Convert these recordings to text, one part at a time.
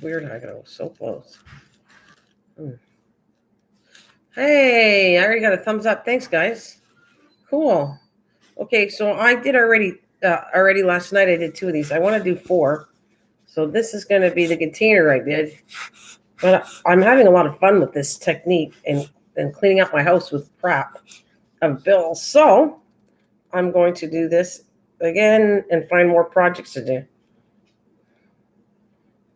weird. I go so close. Hey, I already got a thumbs up. Thanks, guys. Cool. Okay, so I did already last night. I did 2 of these. I want to do 4. So this is going to be the container I did. But I'm having a lot of fun with this technique and cleaning up my house with crap of bills. So I'm going to do this again and find more projects to do.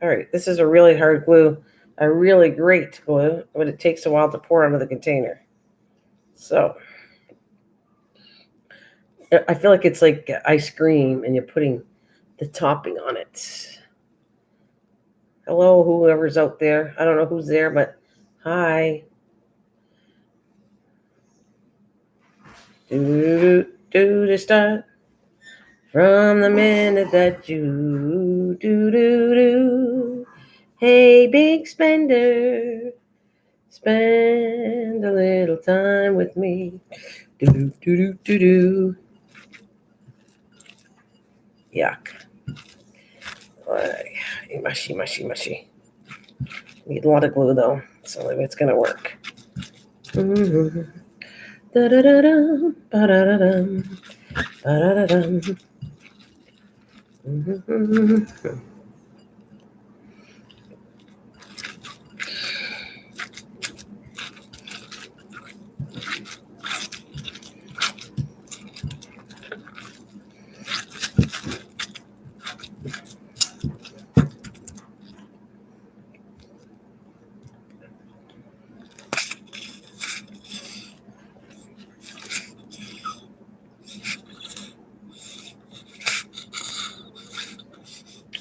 All right, this is a really hard glue, a really great glue, but it takes a while to pour onto the container. So I feel like it's like ice cream and you're putting the topping on it. Hello, whoever's out there. I don't know who's there, but hi. Do to start from the minute that you do. Hey, big spender, spend a little time with me. Do. Yuck. Mushy. Need a lot of glue though, so it's gonna work. Da-da-da-dum, ba-da-da-dum, ba-da-da-dum.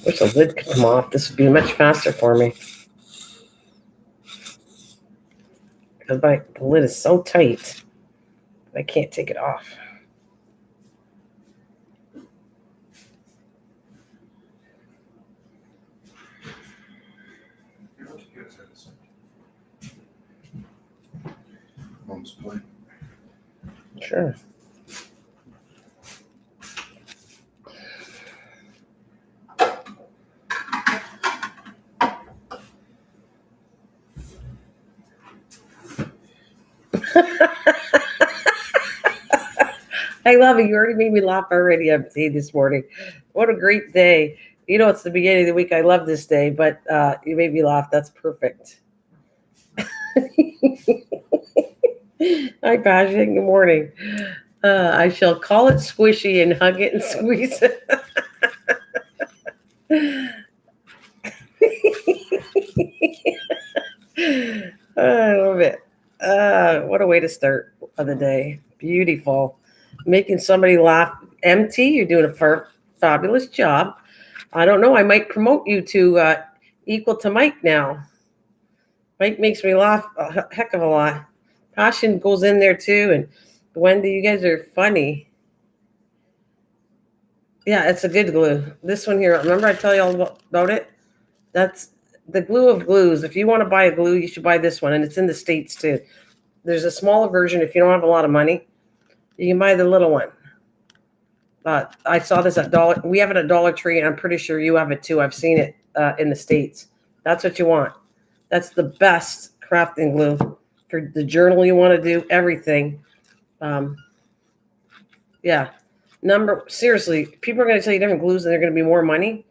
Wish the lid could come off. This would be much faster for me. Because the lid is so tight, I can't take it off. Mom's plate. Sure. I love it. You already made me laugh already, MT, this morning. What a great day. You know, it's the beginning of the week. I love this day, but you made me laugh. That's perfect. Hi, Passion. Good morning. I shall call it squishy and hug it and squeeze it. I love it. What a way to start of the day. Beautiful. Making somebody laugh. MT, you're doing a fabulous job. I don't know. I might promote you to equal to Mike now. Mike makes me laugh a heck of a lot. Passion goes in there too. And Wendy, you guys are funny. Yeah, it's a good glue. This one here, remember I tell you all about it? That's the glue of glues. If you want to buy a glue, you should buy this one. And it's in the States too. There's a smaller version if you don't have a lot of money. You can buy the little one. I saw this at Dollar. We have it at Dollar Tree, and I'm pretty sure you have it too. I've seen it in the States. That's what you want. That's the best crafting glue for the journal you want to do. Everything. Yeah. Seriously, people are going to tell you different glues, and they're going to be more money.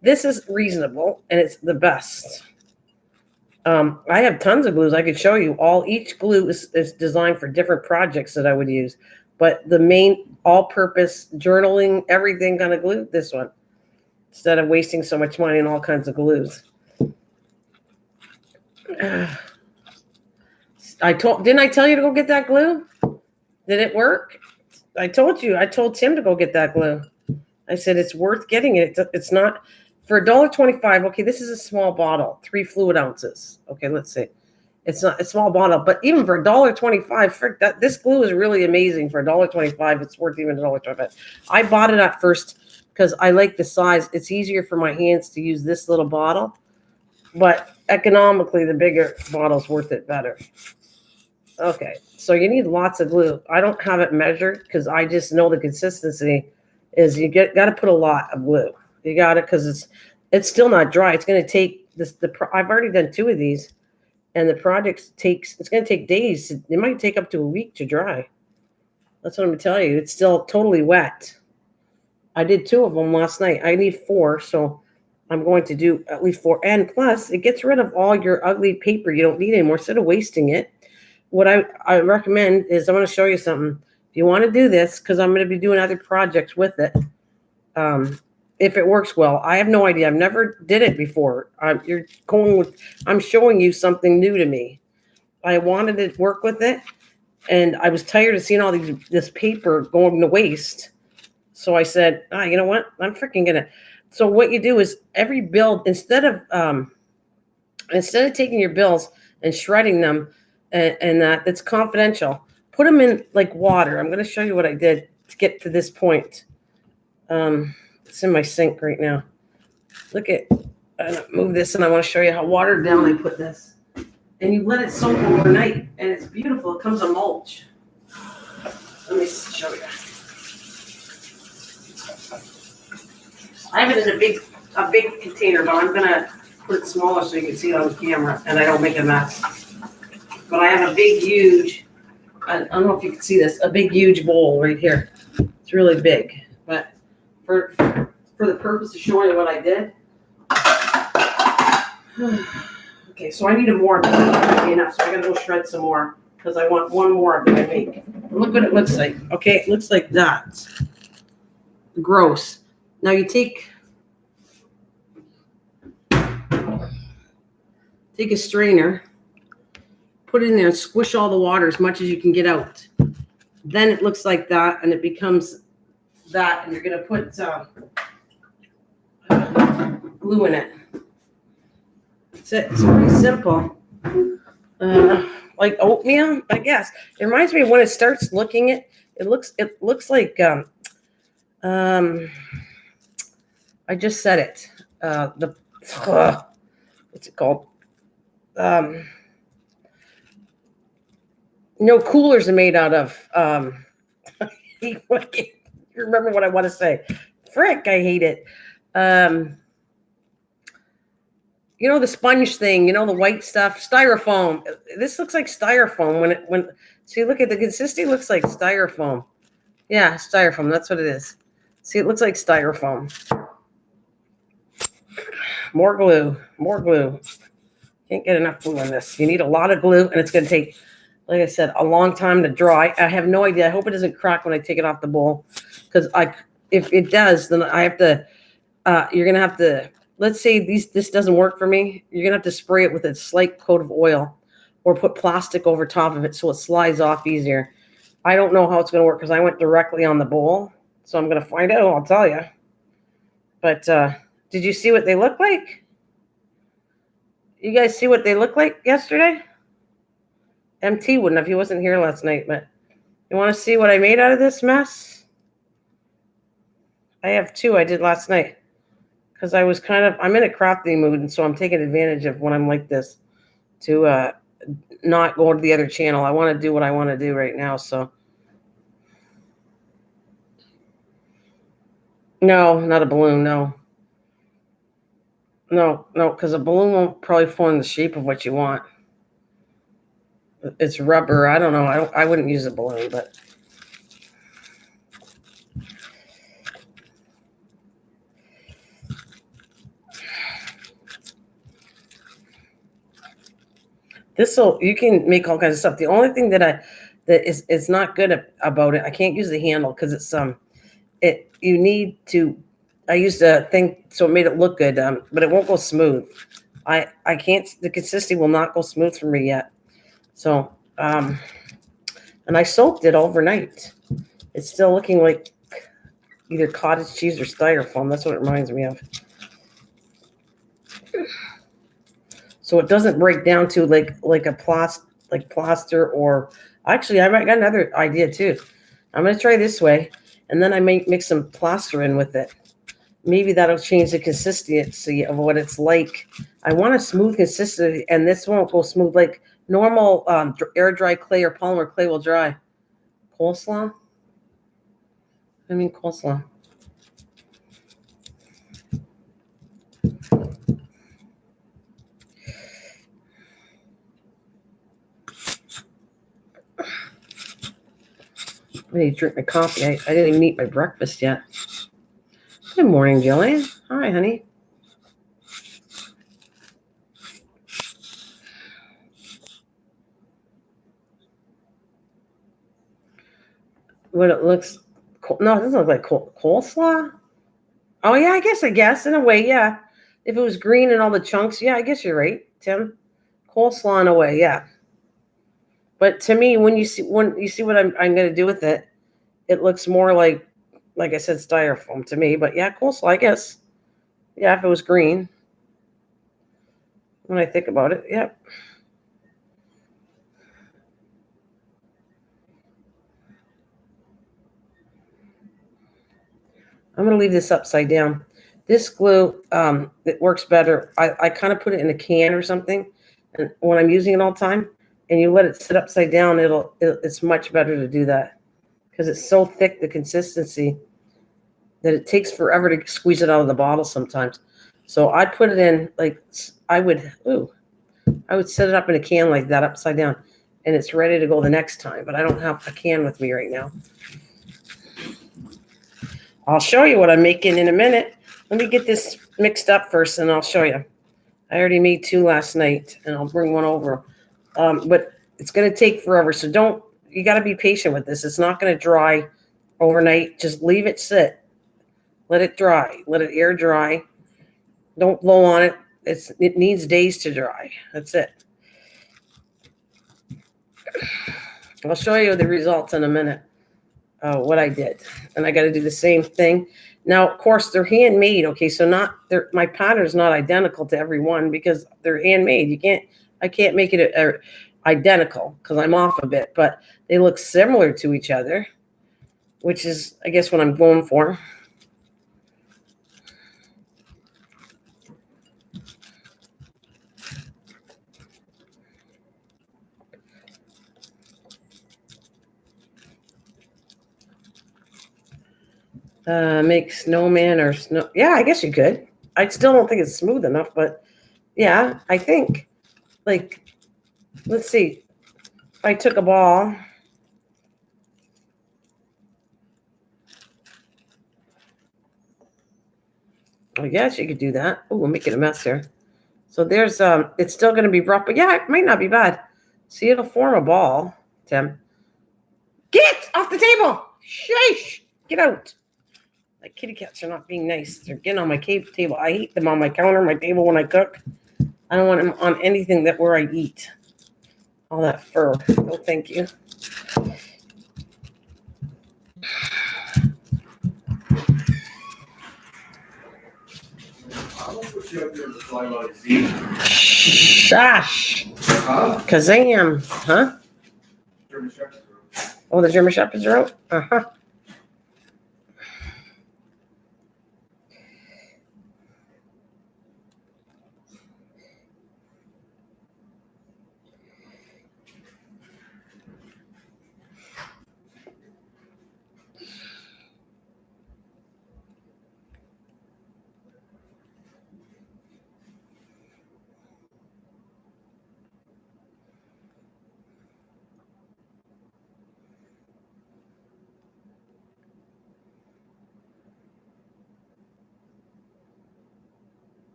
This is reasonable, and it's the best. I have tons of glues I could show you. Each glue is designed for different projects that I would use. But the main all-purpose journaling, everything kind of glue, this one. Instead of wasting so much money on all kinds of glues. Didn't I tell you to go get that glue? Did it work? I told you. I told Tim to go get that glue. I said it's worth getting it. It's not for $1.25. Okay, this is a small bottle, 3 fluid ounces. Okay, let's see. It's not a small bottle, but even for $1.25, this glue is really amazing. For $1.25, it's worth even $1.25. I bought it at first because I like the size. It's easier for my hands to use this little bottle, but economically, the bigger bottle's worth it better. Okay, so you need lots of glue. I don't have it measured because I just know the consistency is you got to put a lot of glue. You got it because it's still not dry. It's going to take I've already done 2 of these, and the project it's going to take days. It might take up to a week to dry. That's what I'm going to tell you. It's still totally wet. I did 2 of them last night. I need 4, so I'm going to do at least 4. And plus, it gets rid of all your ugly paper you don't need anymore. Instead of wasting it, what I recommend is I'm going to show you something. If you want to do this, because I'm going to be doing other projects with it, if it works well. I have no idea. I've never did it before. I'm showing you something new to me. I wanted to work with it, and I was tired of seeing all this paper going to waste. So I said, you know what? I'm freaking gonna. So what you do is every build, instead of taking your bills and shredding them, and that it's confidential, put them in like water. I'm gonna show you what I did to get to this point. It's in my sink right now. Look at, move this, and I want to show you how watered down I put this. And you let it soak overnight, and it's beautiful. It comes a mulch. Let me show you. I have it in a big container, but I'm gonna put it smaller so you can see it on the camera, and I don't make a mess. But I have a big, huge. I don't know if you can see this. A big, huge bowl right here. It's really big, but for the purpose of showing you what I did. Okay, so I need more. That might be enough. So I gotta go shred some more because I want one more that I make. Look what it looks like. Okay, it looks like that. Gross. Now you take a strainer, put it in there, and squish all the water as much as you can get out. Then it looks like that, and it becomes that, and you're gonna put glue in it. That's it. It's pretty simple. Like oatmeal, I guess. It reminds me of when it starts looking it looks like I just said it. What's it called? Coolers are made out of. You remember what I want to say? Frick, I hate it. The sponge thing. The white stuff, styrofoam. This looks like styrofoam when. See, look at the consistency. Looks like styrofoam. Yeah, styrofoam. That's what it is. See, it looks like styrofoam. More glue. Can't get enough glue in this. You need a lot of glue, and it's going to take, like I said, a long time to dry. I have no idea. I hope it doesn't crack when I take it off the bowl, because if it does, then I have to. You're going to have to. Let's say this doesn't work for me. You're going to have to spray it with a slight coat of oil, or put plastic over top of it so it slides off easier. I don't know how it's going to work because I went directly on the bowl, so I'm going to find out. I'll tell you. But did you see what they look like? You guys see what they look like yesterday? MT wouldn't have. He wasn't here last night, but you want to see what I made out of this mess? I have 2 I did last night because I'm in a crafty mood, and so I'm taking advantage of when I'm like this to not go to the other channel. I want to do what I want to do right now, so. No, not a balloon, no. No, because a balloon won't probably form the shape of what you want. It's rubber. I don't know. I wouldn't use a balloon, but. You can make all kinds of stuff. The only thing that is not good about it, I can't use the handle because it's you need to. I used a thing so it made it look good, but it won't go smooth. I can't. The consistency will not go smooth for me yet. So and I soaked it overnight. It's still looking like either cottage cheese or styrofoam. That's what it reminds me of. So it doesn't break down to like a plaster, or actually I might got another idea too. I'm gonna try this way, and then I may mix some plaster in with it. Maybe that'll change the consistency of what it's like. I want a smooth consistency, and this won't go smooth like normal air dry clay or polymer clay will dry. Coleslaw? Coleslaw. I need to drink my coffee. I didn't even eat my breakfast yet. Good morning, Jillian. Hi, honey. What it looks... No, it doesn't look like coleslaw. Oh, yeah, I guess. In a way, yeah. If it was green and all the chunks, yeah, I guess you're right, Tim. Coleslaw in a way, yeah. But to me, when you see what I'm going to do with it, it looks more like I said, styrofoam to me. But yeah, coleslaw, I guess. Yeah, if it was green. When I think about it, yeah. I'm going to leave this upside down. This glue, it works better. I kind of put it in a can or something, and when I'm using it all the time, and you let it sit upside down, it's much better to do that because it's so thick, the consistency, that it takes forever to squeeze it out of the bottle sometimes. So I'd put it in I would set it up in a can like that upside down, and it's ready to go the next time. But I don't have a can with me right now. I'll show you what I'm making in a minute. Let me get this mixed up first, and I'll show you. I already made 2 last night, and I'll bring one over. But it's going to take forever, so you got to be patient with this. It's not going to dry overnight. Just leave it sit. Let it dry. Let it air dry. Don't blow on it. It needs days to dry. That's it. I'll show you the results in a minute. What I did, and I got to do the same thing. Now, of course, they're handmade. Okay, so my pattern's not identical to every one because they're handmade. I can't make it identical because I'm off a bit, but they look similar to each other, which is, I guess, what I'm going for. Make snowman or snow. Yeah, I guess you could. I still don't think it's smooth enough, but yeah, I think, let's see. If I took a ball, I guess you could do that. Oh, we're making a mess here. So there's it's still going to be rough, but yeah, it might not be bad. See, it'll form a ball, Tim. Get off the table! Sheesh! Get out! My kitty cats are not being nice. They're getting on my cave table. I hate them on my counter, my table when I cook. I don't want them on anything where I eat. All that fur. No, thank you. Shush! Kazam! Huh? Oh, the German Shepherds are out? Uh-huh.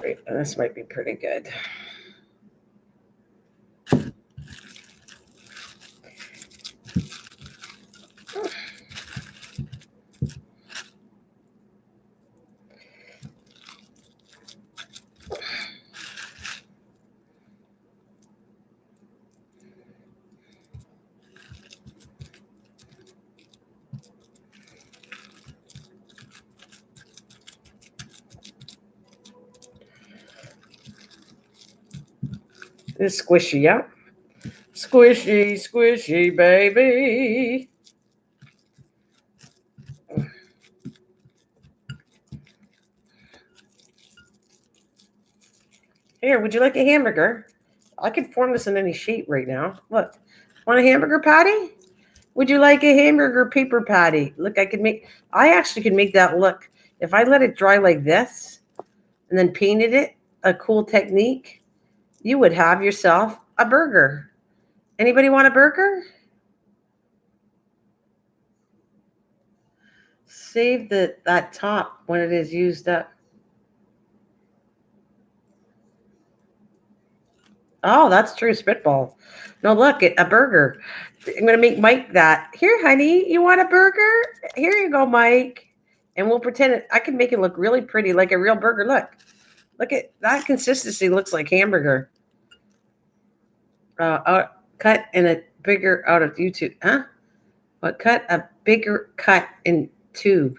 Right, this might be pretty good. It's squishy, yeah. Squishy, squishy, baby. Here, would you like a hamburger? I could form this in any shape right now. Look, want a hamburger patty? Would you like a hamburger paper patty? Look, I actually could make that look. If I let it dry like this and then painted it, a cool technique, you would have yourself a burger. Anybody want a burger? Save that top when it is used up. Oh, that's true. Spitball. No, look, a burger. I'm gonna make Mike that. Here, honey, you want a burger? Here you go, Mike. And we'll pretend I can make it look really pretty, like a real burger. Look at that consistency. Looks like hamburger. Cut in a bigger out of YouTube, huh? What cut a bigger cut in tube?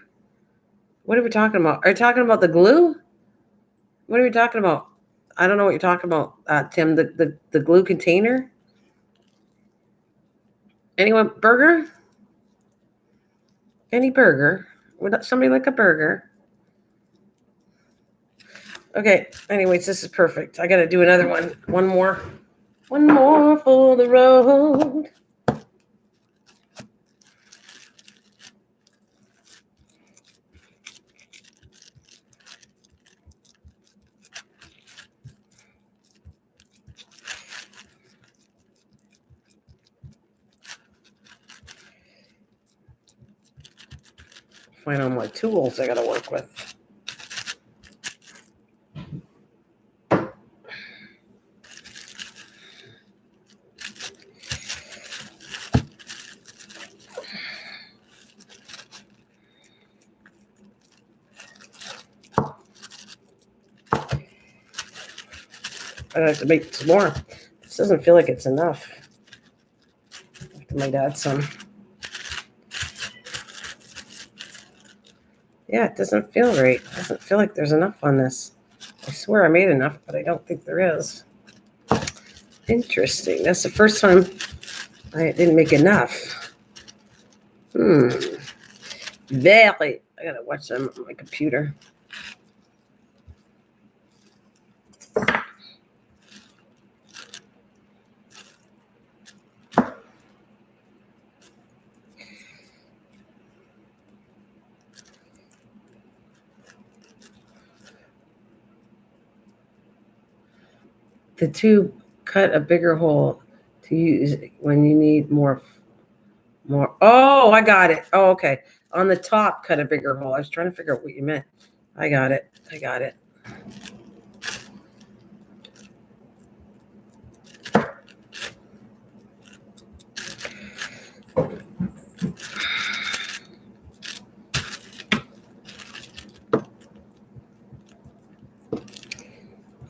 What are we talking about? Are you talking about the glue? What are we talking about? I don't know what you're talking about, Tim. The glue container. Anyone burger? Any burger? Would somebody like a burger? Okay. Anyways, this is perfect. I got to do another one. One more. One more for the road. Find all my tools I got to work with. I have to make some more. This doesn't feel like it's enough. I might add some. Yeah, it doesn't feel right. It doesn't feel like there's enough on this. I swear I made enough, but I don't think there is. Interesting. That's the first time I didn't make enough. Very. I gotta watch them on my computer. The tube cut a bigger hole to use when you need more. Oh, I got it. Oh, okay. On the top, cut a bigger hole. I was trying to figure out what you meant. I got it.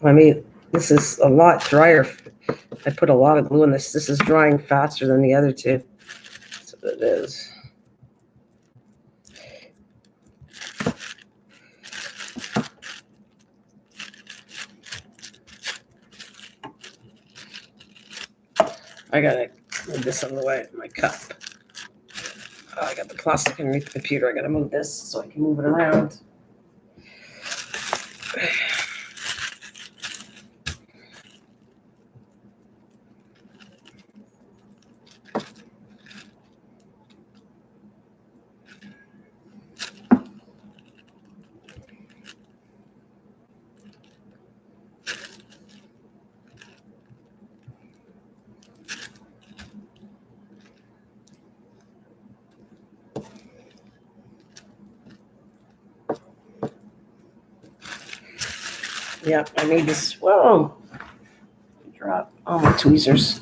I mean, this is a lot drier. I put a lot of glue in this. This is drying faster than the other two. So it is. I gotta move this on the way. My cup. Oh, I got the plastic underneath the computer. I gotta move this so I can move it around. Yep, I made this. Whoa! Drop all my tweezers.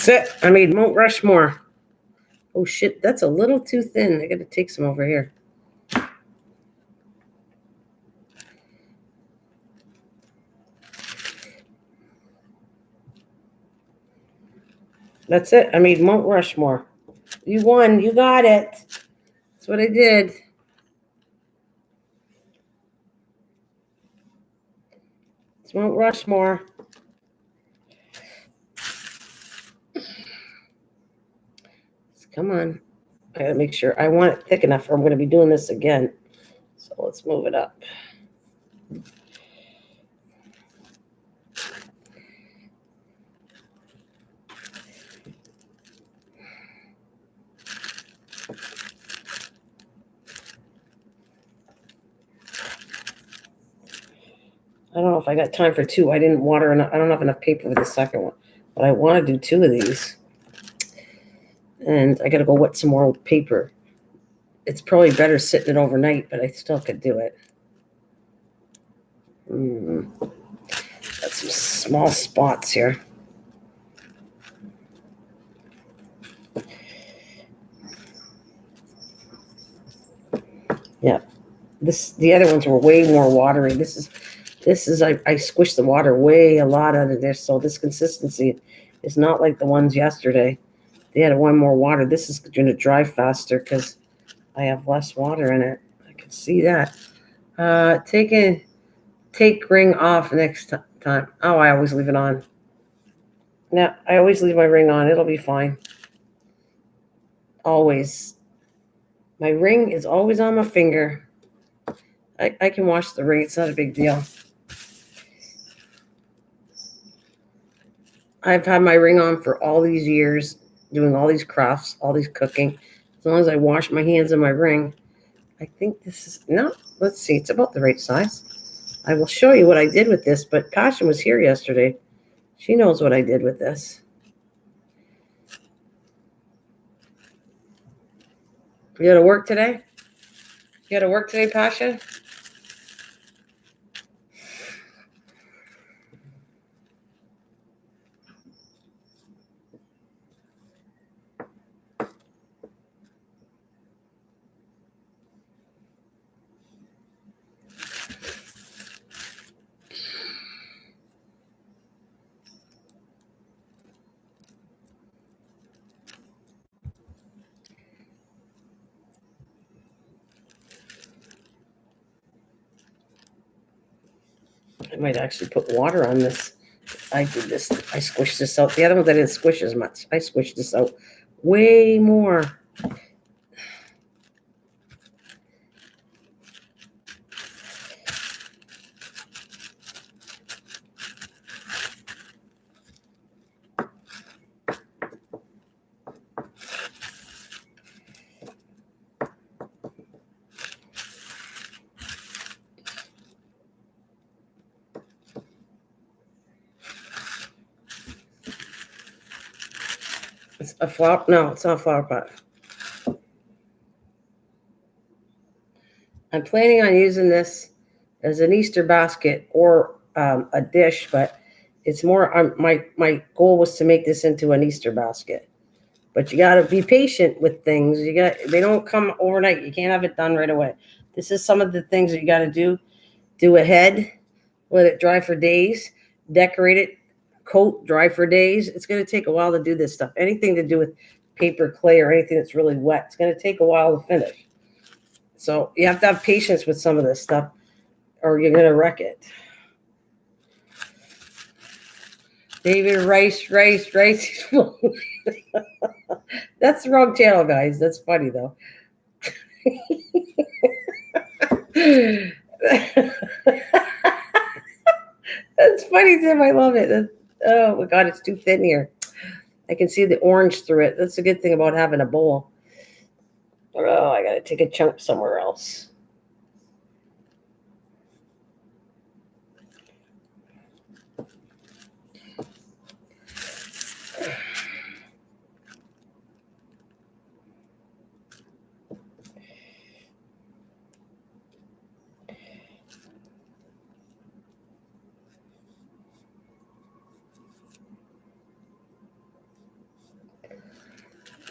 That's it. I made Mount Rushmore. Oh shit, that's a little too thin. I gotta take some over here. That's it. I made Mount Rushmore. You won. You got it. That's what I did. It's Mount Rushmore. Come on. I gotta make sure. I want it thick enough or I'm gonna be doing this again. So let's move it up. I don't know if I got time for two. I didn't water enough. I don't have enough paper for the second one, but I want to do two of these. And I got to go wet some more paper. It's probably better sitting it overnight, but I still could do it. Got some small spots here. Yeah. The other ones were way more watery. This is I squished the water way a lot out of this, so this consistency is not like the ones yesterday. They had one more water. This is going to dry faster because I have less water in it. I can see that. Take ring off next time. Oh, I always leave it on. No, I always leave my ring on. It'll be fine. Always. My ring is always on my finger. I can wash the ring. It's not a big deal. I've had my ring on for all these years, doing all these crafts, all these cooking. As long as I wash my hands in my ring, I think this is, no, let's see. It's about the right size. I will show you what I did with this, but Passion was here yesterday. She knows what I did with this. You got to work today? You got to work today, Passion? I might actually put water on this. I did this. I squished this out. The other ones I didn't squish as much. I squished this out way more. It's a flower. No, it's not a flower pot. I'm planning on using this as an Easter basket or a dish, but it's more. My goal was to make this into an Easter basket. But you got to be patient with things. They don't come overnight. You can't have it done right away. This is some of the things that you got to do. Do ahead. Let it dry for days. Decorate it. Coat, dry for days. It's going to take a while to do this stuff. Anything to do with paper, clay, or anything that's really wet, it's going to take a while to finish. So you have to have patience with some of this stuff, or you're going to wreck it. David Rice. That's the wrong channel, guys. That's funny, though. That's funny, Tim. I love it. Oh, my God. It's too thin here. I can see the orange through it. That's a good thing about having a bowl. Oh, I got to take a chunk somewhere else.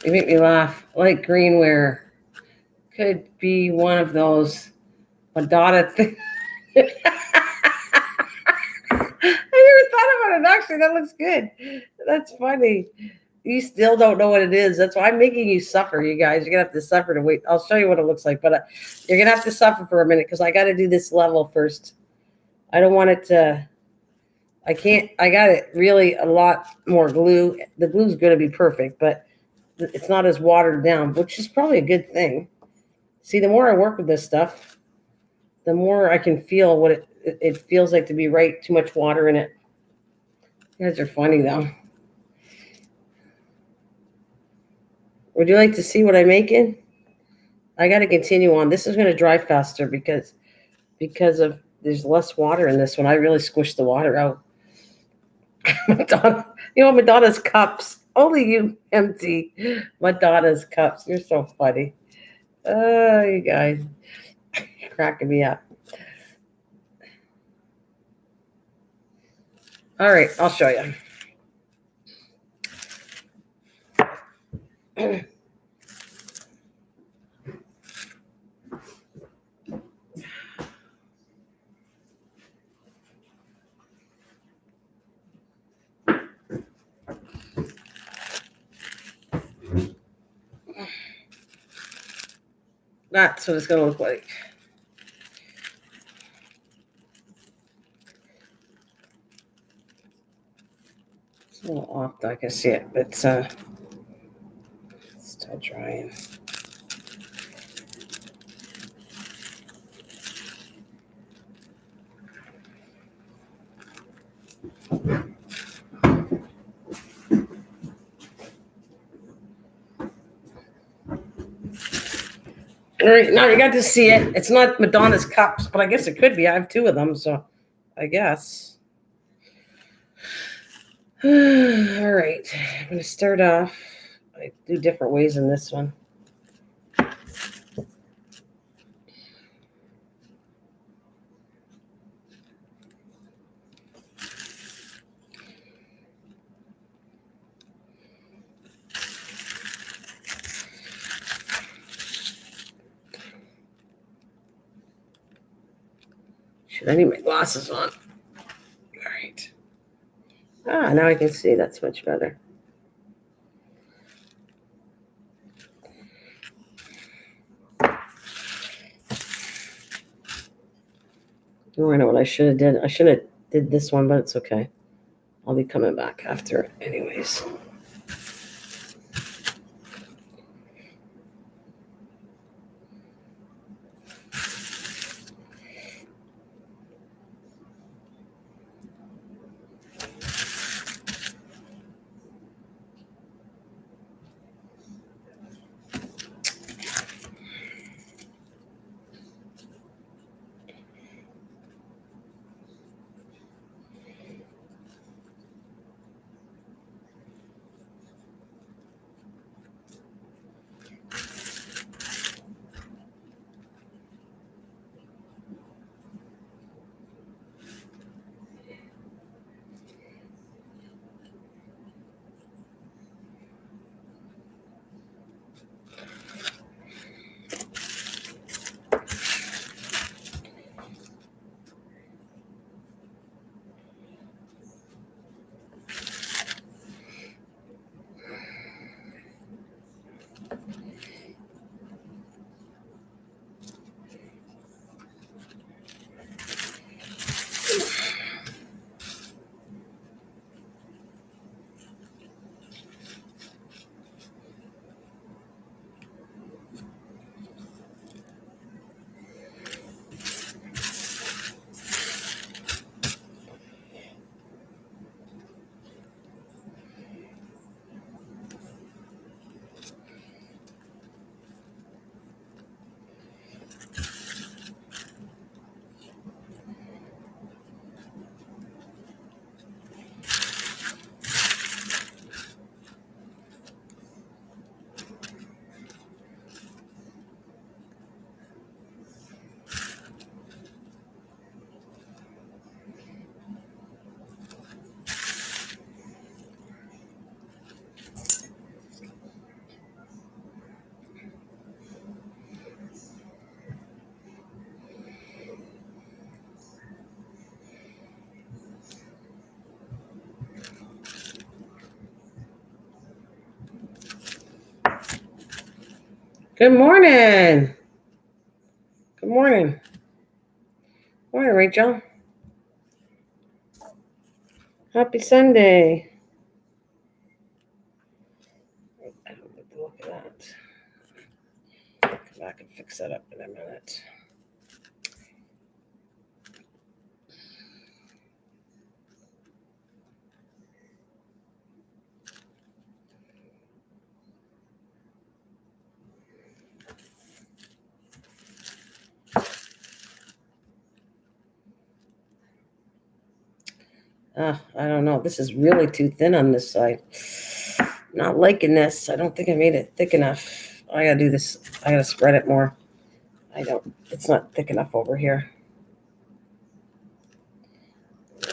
You make me laugh. Light green wear could be one of those Madonna things. I never thought about it. Actually, that looks good. That's funny. You still don't know what it is. That's why I'm making you suffer, you guys. You're gonna have to suffer to wait. I'll show you what it looks like, but you're gonna have to suffer for a minute because I got to do this level first. I don't want it to. I can't. I got it really a lot more glue. The glue's gonna be perfect, but it's not as watered down, which is probably a good thing. See, the more I work with this stuff, the more I can feel what it feels like to be right. Too much water in it. You guys are funny though. Would you like to see what I'm making? I got to continue on. This is going to dry faster because of there's less water in this one. I really squished the water out. Madonna, Madonna's cups. Only you empty Madonna's cups. You're so funny. Oh, you guys, cracking me up. All right, I'll show you. That's what it's going to look like. It's a little off, I can see it, but it's still drying. All right, now you got to see it. It's not Madonna's cups, but I guess it could be. I have two of them, so I guess. All right, I'm going to start off. I do different ways in this one. Should I need my glasses on? All right. Now I can see. That's much better. Oh, I know what I should have did. I should have did this one, but it's okay. I'll be coming back after it anyways. Good morning. Good morning. Morning, Rachel. Happy Sunday. I don't like the look of that. Come back and fix that up in a minute. I don't know. This is really too thin on this side. Not liking this. I don't think I made it thick enough. I gotta do this. I gotta spread it more. It's not thick enough over here.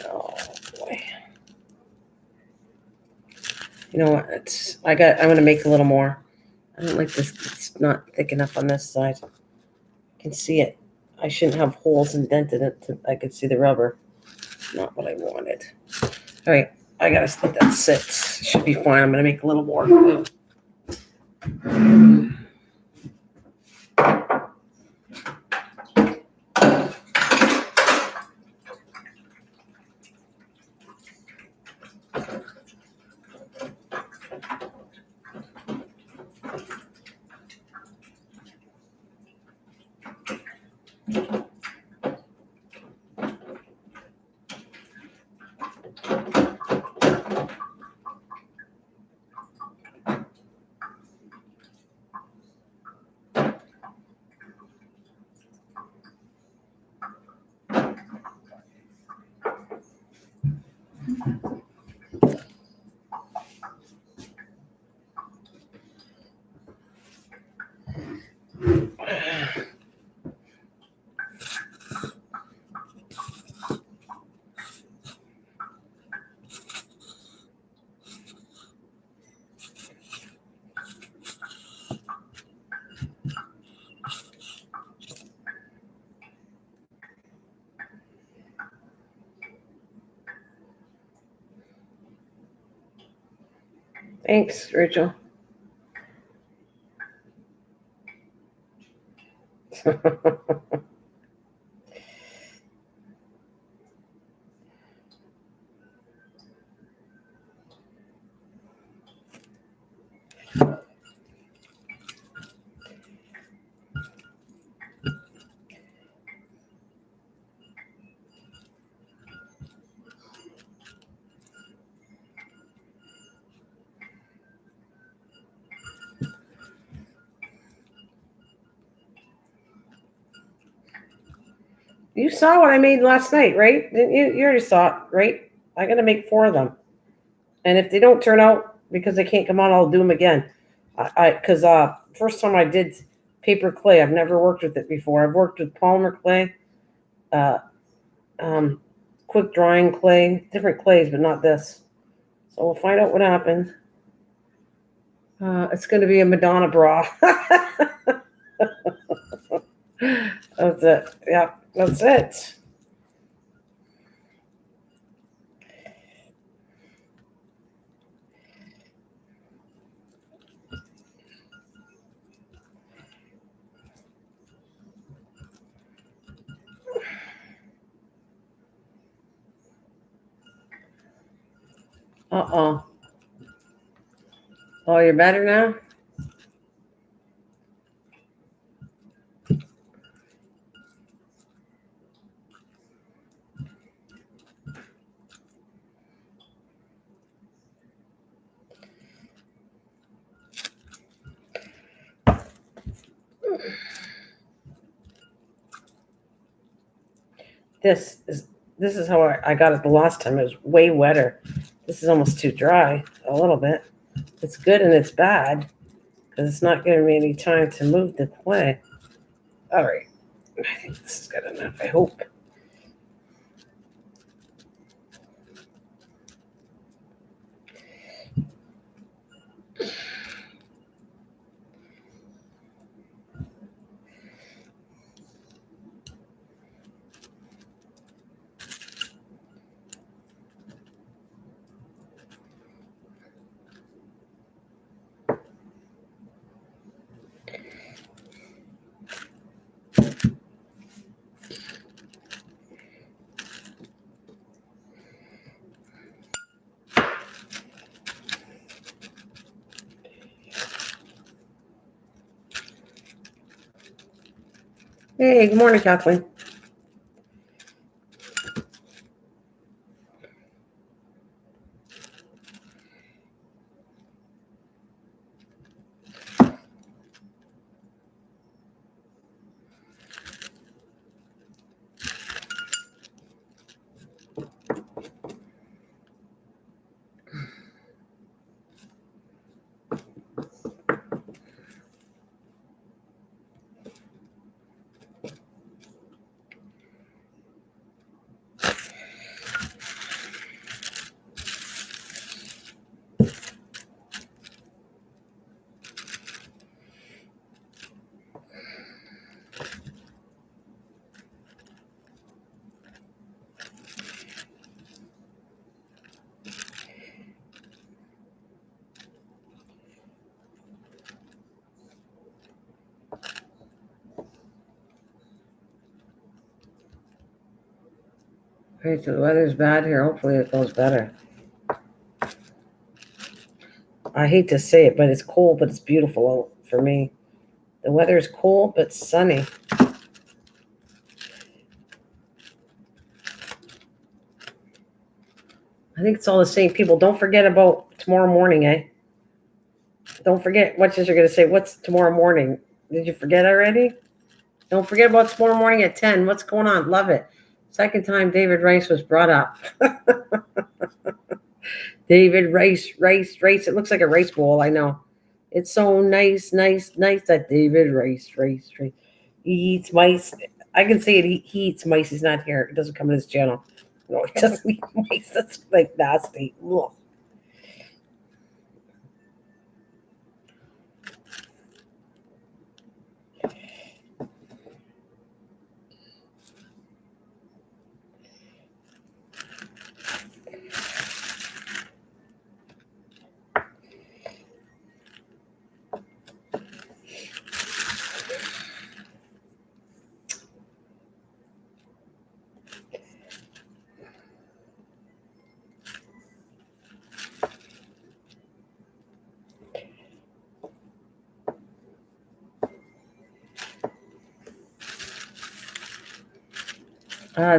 Oh boy. You know what? I'm gonna make a little more. I don't like this. It's not thick enough on this side. I can see it. I shouldn't have holes indented it. I could see the rubber. Not what I wanted. All right. I gotta let that sit. Should be fine. I'm gonna make a little more. Thanks, Rachel. You saw what I made last night, right? Didn't you? You already saw it, right? I got to make 4 of them. And if they don't turn out because they can't come on, I'll do them again. Because first time I did paper clay, I've never worked with it before. I've worked with polymer clay, uh, quick drying clay, different clays, but not this. So we'll find out what happens. It's going to be a Madonna bra. That's it. Yeah, that's it. Uh-oh. Oh, you're better now? This is how I got it the last time. It was way wetter. This is almost too dry, a little bit. It's good and it's bad because it's not giving me any time to move the clay. All right. I think this is good enough, I hope. Hey, good morning, Kathleen. Hey, so the weather's bad here. Hopefully it goes better. I hate to say it, but it's cold, but it's beautiful out for me. The weather is cold but sunny. I think it's all the same people. Don't forget about tomorrow morning, eh? Don't forget what you're going to say. What's tomorrow morning? Did you forget already? Don't forget about tomorrow morning at 10. What's going on? Love it. Second time David Rice was brought up. David Rice. It looks like a rice bowl, I know. It's so nice that David Rice. He eats mice. I can say it. He eats mice. He's not here. It doesn't come in his channel. No, he doesn't eat mice. That's like nasty. Ugh.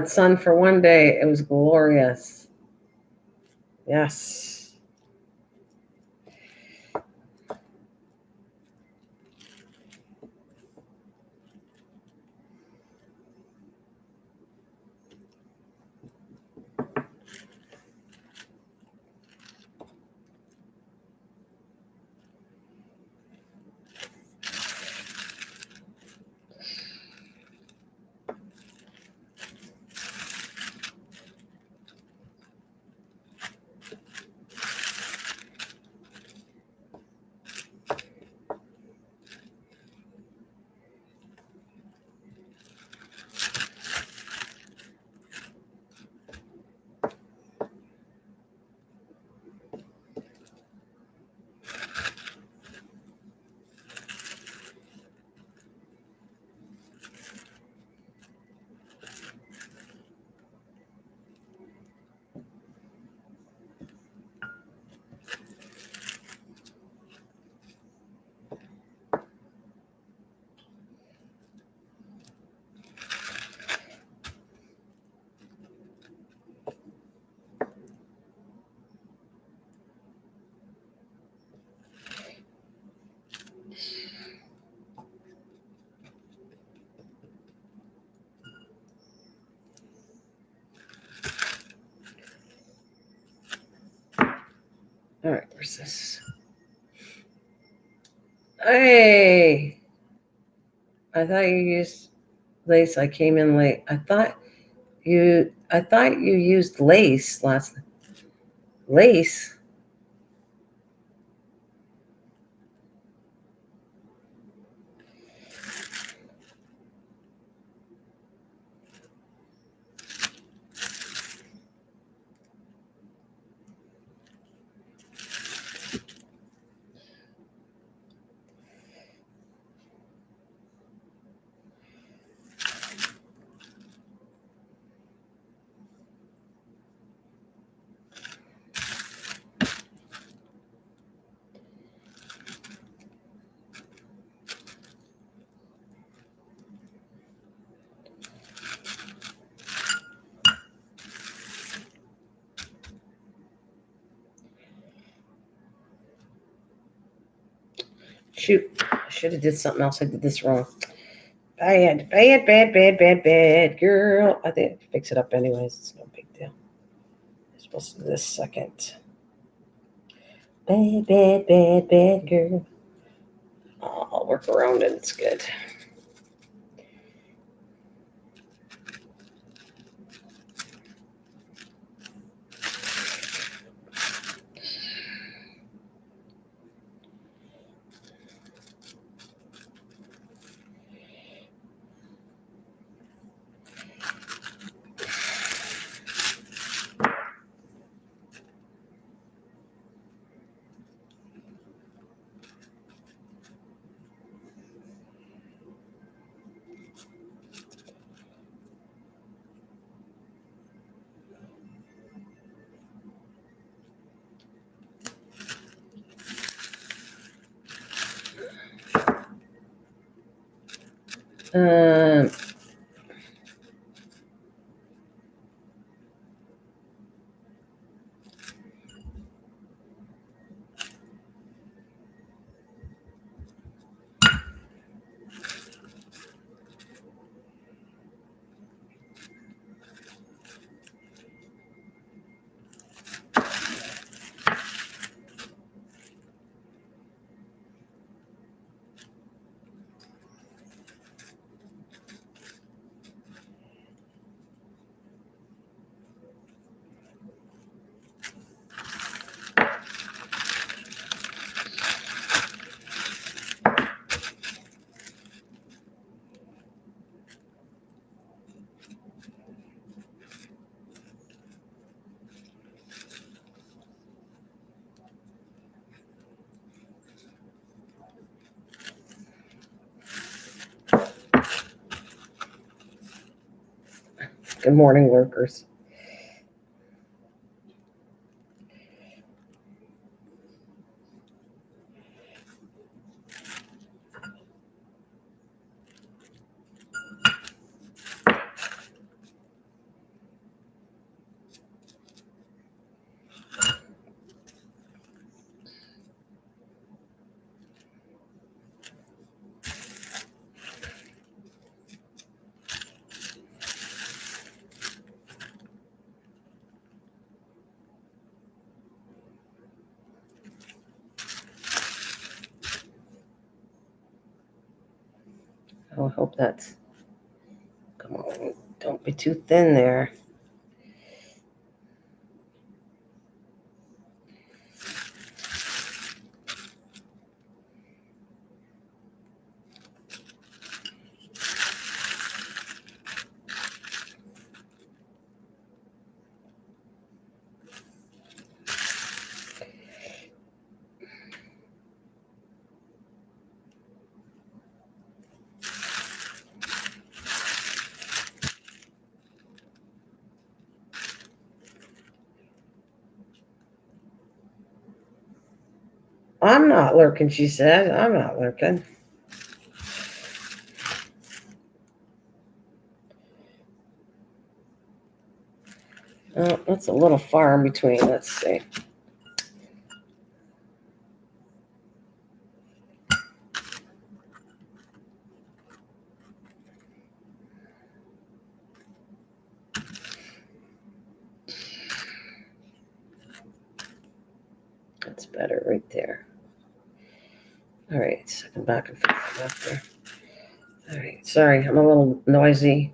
Sun for one day. It was glorious. Yes. All right, where's this? Hey, I thought you used lace. I came in late. I thought you used lace last. Lace. Shoot, I should have did something else. I did this wrong. Bad, girl. I think I can fix it up anyways. It's no big deal. I'm supposed to do this second. Bad, girl. Oh, I'll work around it. It's good. Um, Good morning, workers. I hope that's. Come on, don't be too thin there. I'm not lurking, she said. I'm not lurking. Oh, that's a little far in between. Let's see. That's better right there. All right, so come back and forth after. All right, sorry, I'm a little noisy.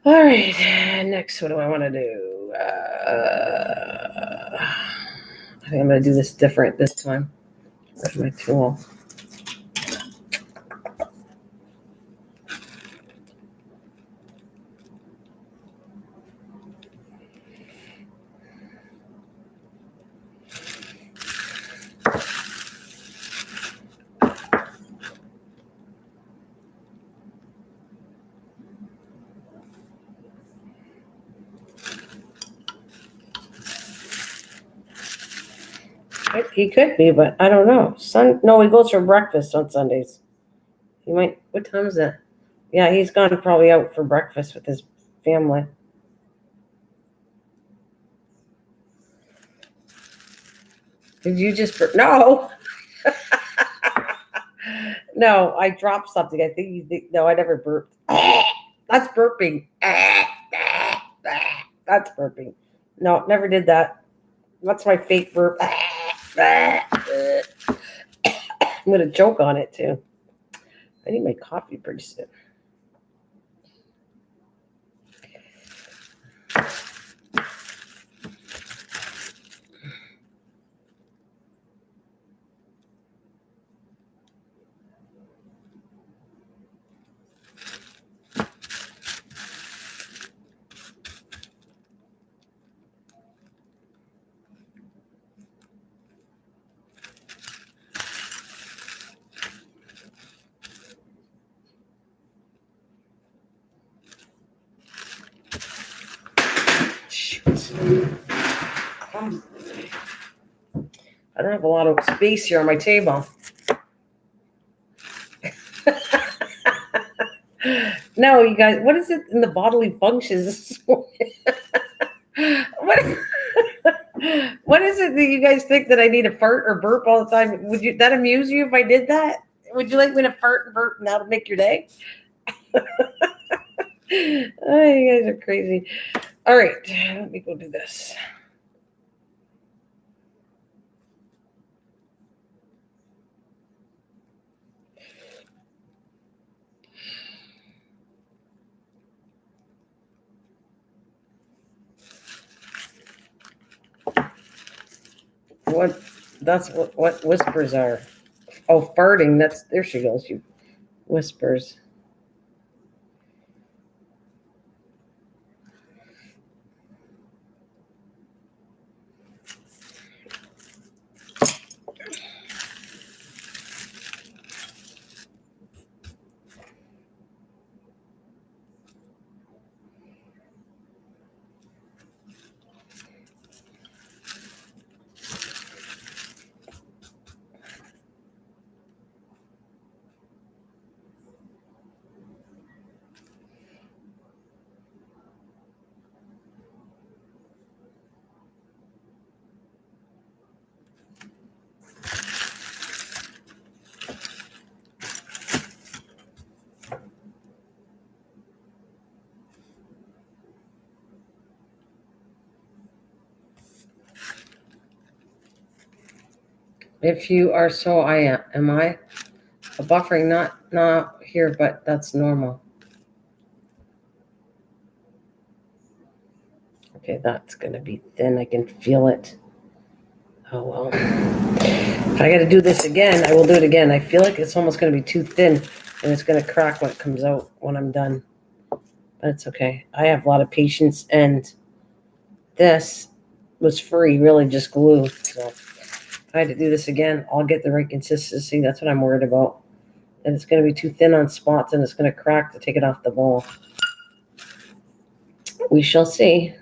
All right, next, what do I want to do? I think I'm going to do this different this time. Where's my tool? He could be, but I don't know. No, he goes for breakfast on Sundays. He might. What time is it? Yeah, he's gone probably out for breakfast with his family. Did you just? No. No, I dropped something. I think you think. No, I never burped. That's burping. That's burping. No, never did that. That's my fake burp. I'm gonna choke on it too. I need my coffee pretty soon. Shoot. I don't have a lot of space here on my table. No, you guys, what is it in the bodily functions this morning? what, what is it that you guys think that I need to fart or burp all the time? Would you that amuse you if I did that? Would you like me to fart and burp and that'll make your day? Oh, you guys are crazy. All right, let me go do this. What that's what whispers are. Oh, farting. That's there she goes. You whispers. If you are so, I am I a buffering not here, but that's normal. Okay, that's gonna be thin. I can feel it. Oh well. If I got to do this again, I will do it again. I feel like it's almost gonna be too thin, and it's gonna crack when it comes out when I'm done. But it's okay. I have a lot of patience, and this was free, really just glue. So if I had to do this again, I'll get the right consistency. That's what I'm worried about. And it's going to be too thin on spots, and it's going to crack to take it off the bowl. We shall see.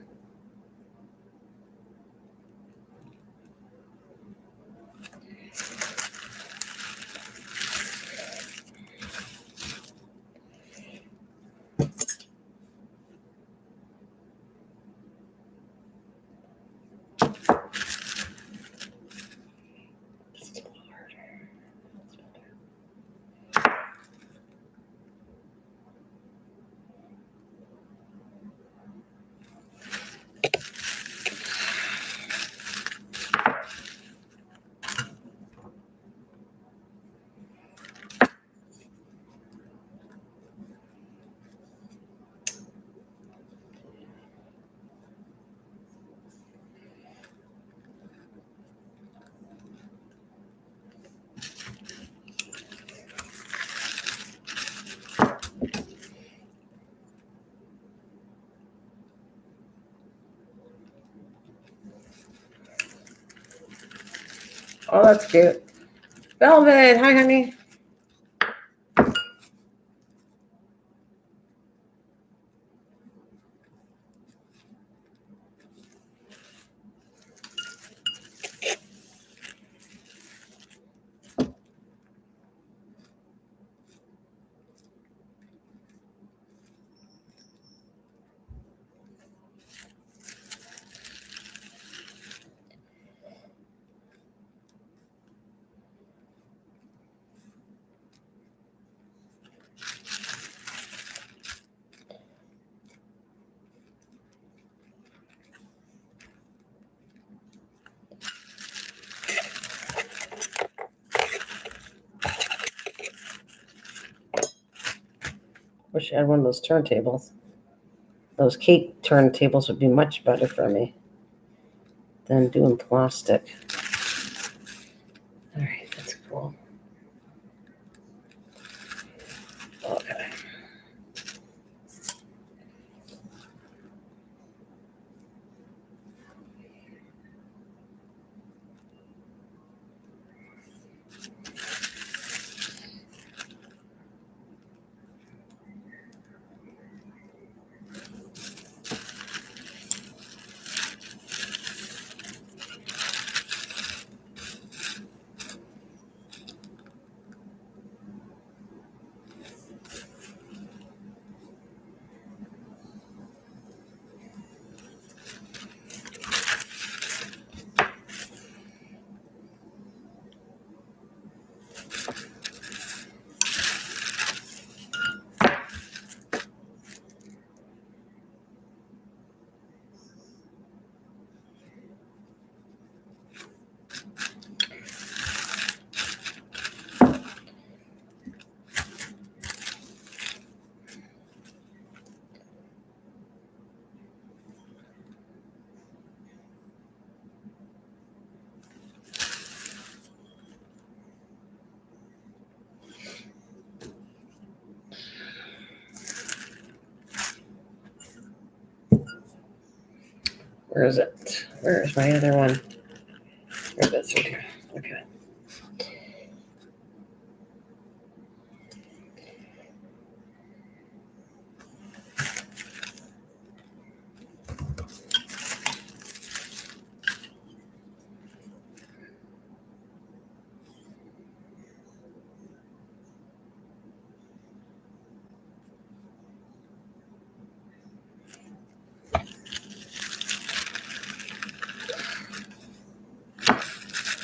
Oh, that's cute. Velvet, hi, honey. Wish I had one of those turntables. Those cake turntables would be much better for me than doing plastic. All right, that's cool. Okay. Where is it? Where is my other one? Where is it? Okay.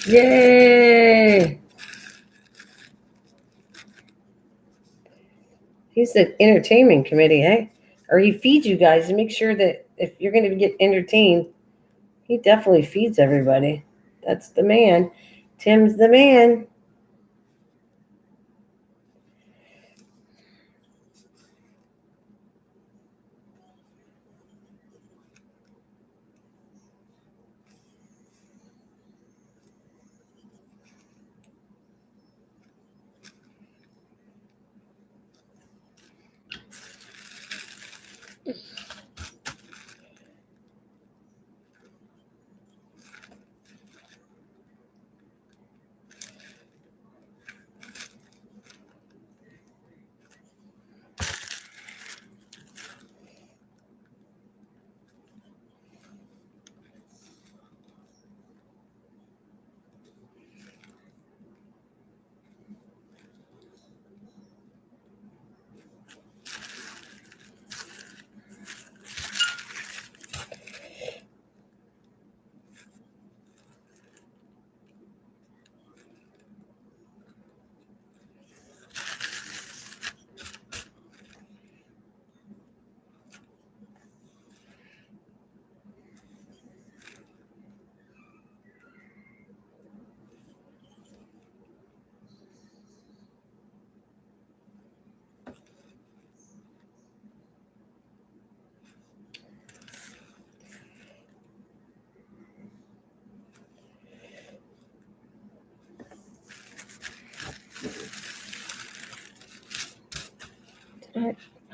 Yay! He's the entertainment committee, eh? Or he feeds you guys to make sure that if you're going to get entertained, he definitely feeds everybody. That's the man. Tim's the man.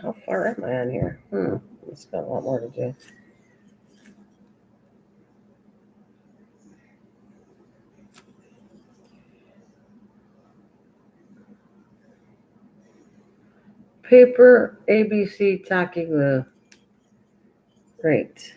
How far am I on here? It's got a lot more to do. Paper ABC tacky glue. Great.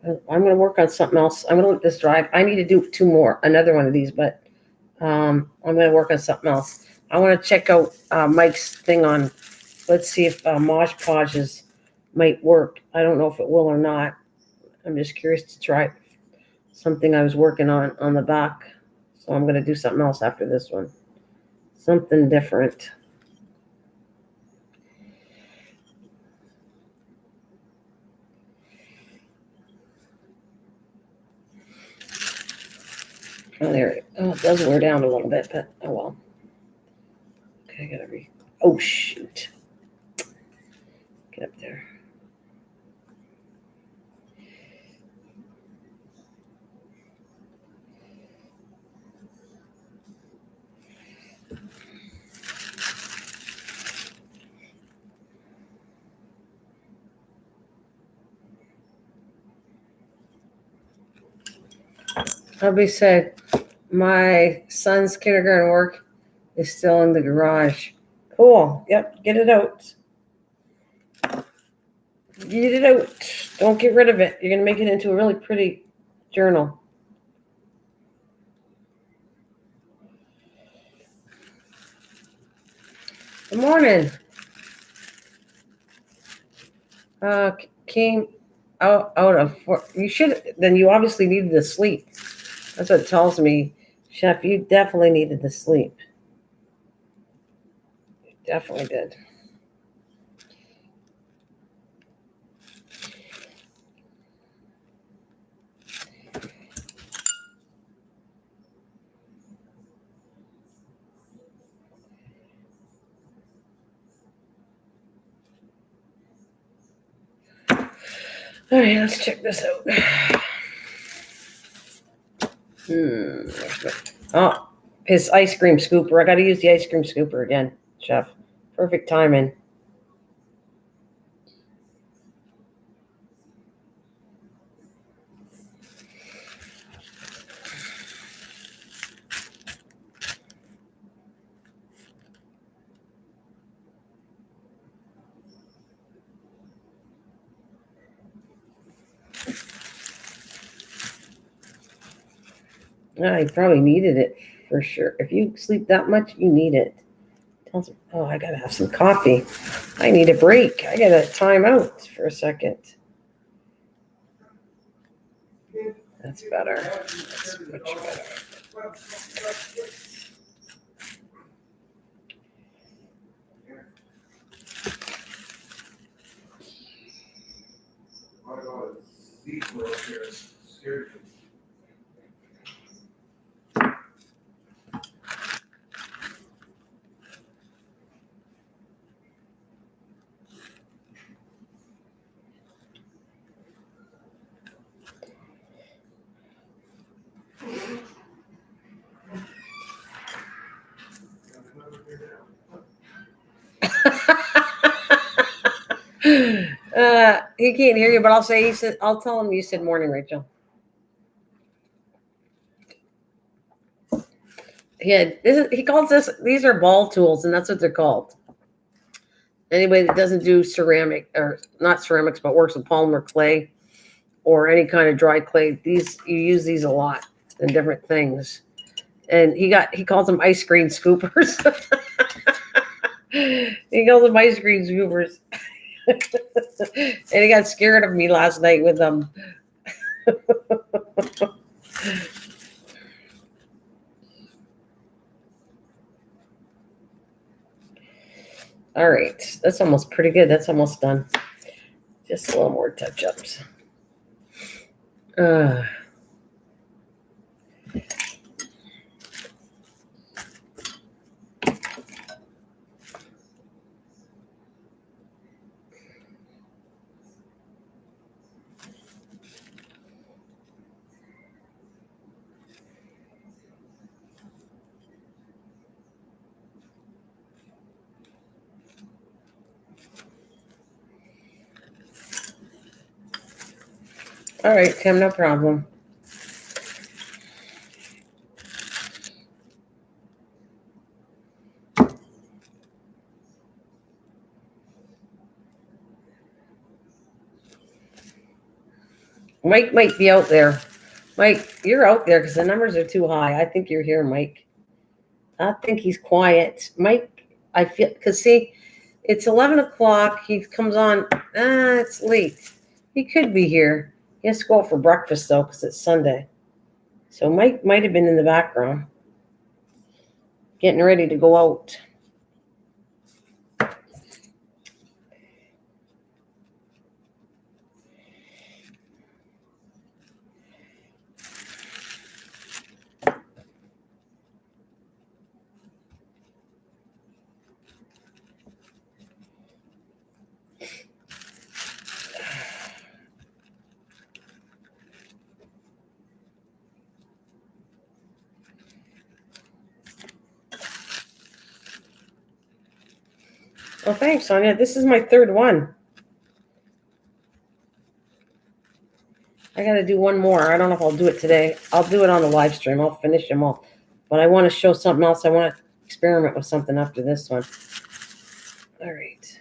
I'm going to work on something else. I'm going to let this dry. I need to do two more, another one of these, but I'm going to work on something else. I want to check out Mike's thing on. Let's see if Mosh Podges might work. I don't know if it will or not. I'm just curious to try something I was working on the back. So I'm going to do something else after this one. Something different. Oh, there. Oh, it does wear down a little bit, but oh well. Okay, I gotta oh, shoot. Get up there. Hubby said, my son's kindergarten work is still in the garage. Cool. Yep, get it out. Get it out. Don't get rid of it. You're going to make it into a really pretty journal. Good morning. Came out of, you should, then you obviously needed to sleep. That's what it tells me. Chef, you definitely needed to sleep. You definitely did. All right, let's check this out. Oh, his ice cream scooper. I got to use the ice cream scooper again, Chef. Perfect timing. Yeah, he probably needed it for sure. If you sleep that much, you need it. Tells him, oh, I gotta have some coffee. I need a break. I gotta time out for a second. That's better. That's much better. He can't hear you, but I'll tell him you said morning, Rachel. He calls these are ball tools, and that's what they're called. Anybody that doesn't do ceramic, or not ceramics, but works with polymer clay or any kind of dry clay, you use these a lot in different things. And he calls them ice cream scoopers. He calls them ice cream scoopers. And he got scared of me last night with them. All right, that's almost pretty good. That's almost done. Just a little more touch-ups. All right, Tim, no problem. Mike might be out there. Mike, you're out there because the numbers are too high. I think you're here, Mike. I think he's quiet. Mike, I feel, because see, it's 11 o'clock. He comes on. It's late. He could be here. He has to go out for breakfast, though, because it's Sunday. So Mike might have been in the background getting ready to go out. Well, thanks, Sonia. This is my third one. I got to do one more. I don't know if I'll do it today. I'll do it on the live stream. I'll finish them all. But I want to show something else. I want to experiment with something after this one. All right.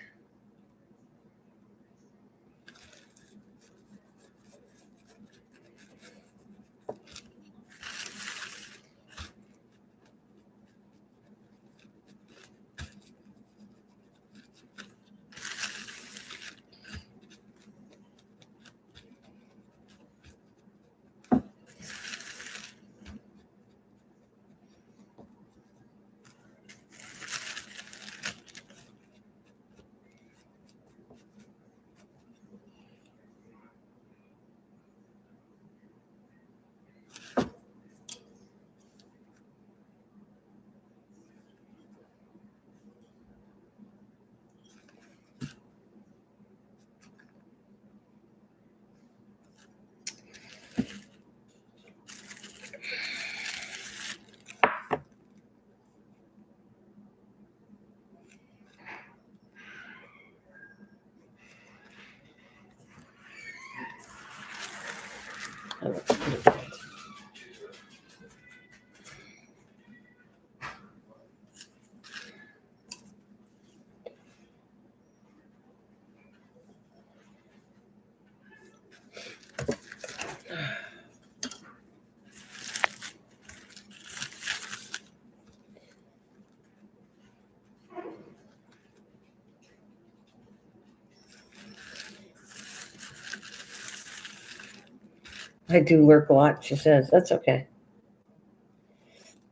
I do lurk a lot, she says. That's okay.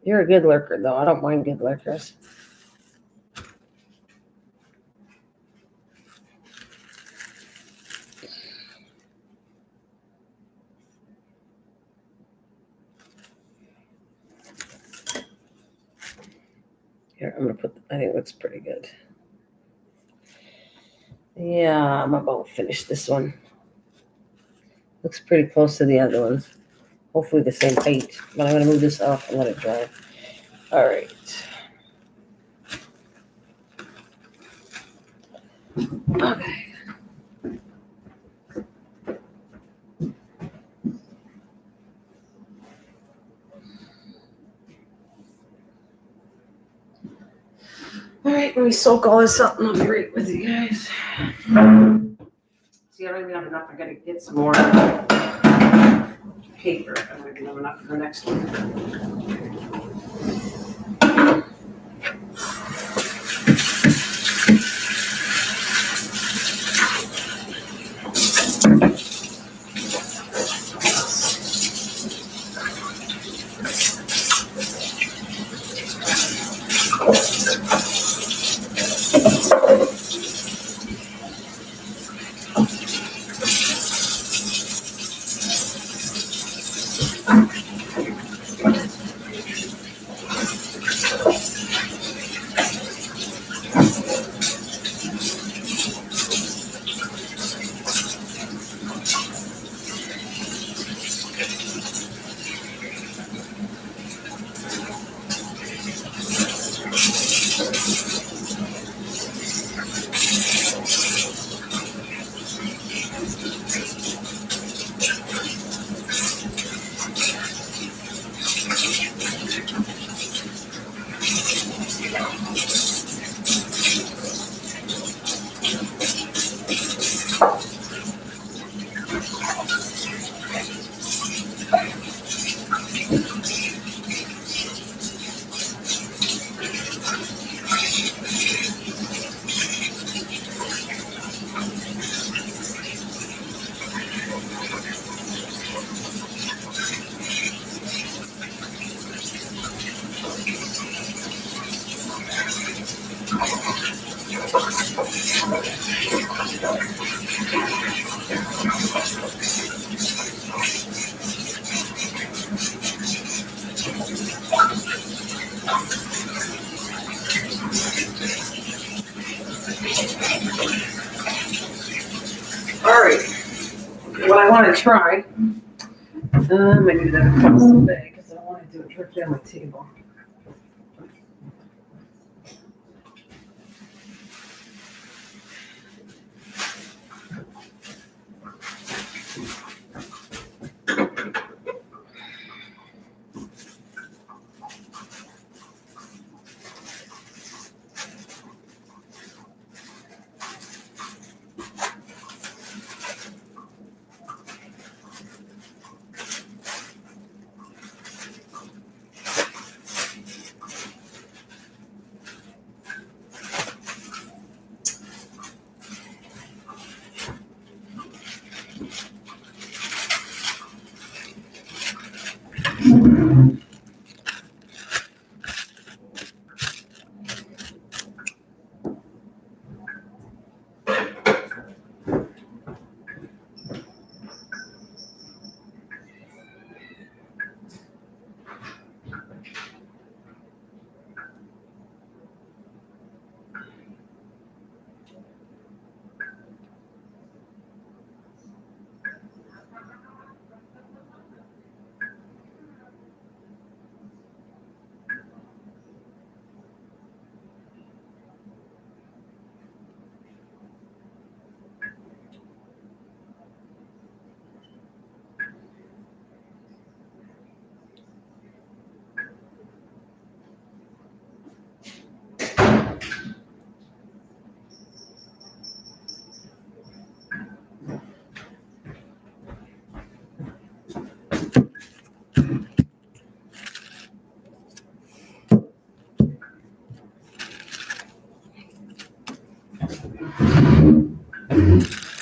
You're a good lurker, though. I don't mind good lurkers. Here, I'm going to put, I think it looks pretty good. Yeah, I'm about to finish this one. Looks pretty close to the other ones. Hopefully the same height. But I'm going to move this off and let it dry. All right. Okay. All right, let me soak all this up and I'll be right with you guys. See, I don't even have enough. I gotta get some more paper. I don't even have enough for the next one. All right. What I want to try, maybe that across the bag because I don't want to do it directly on my table.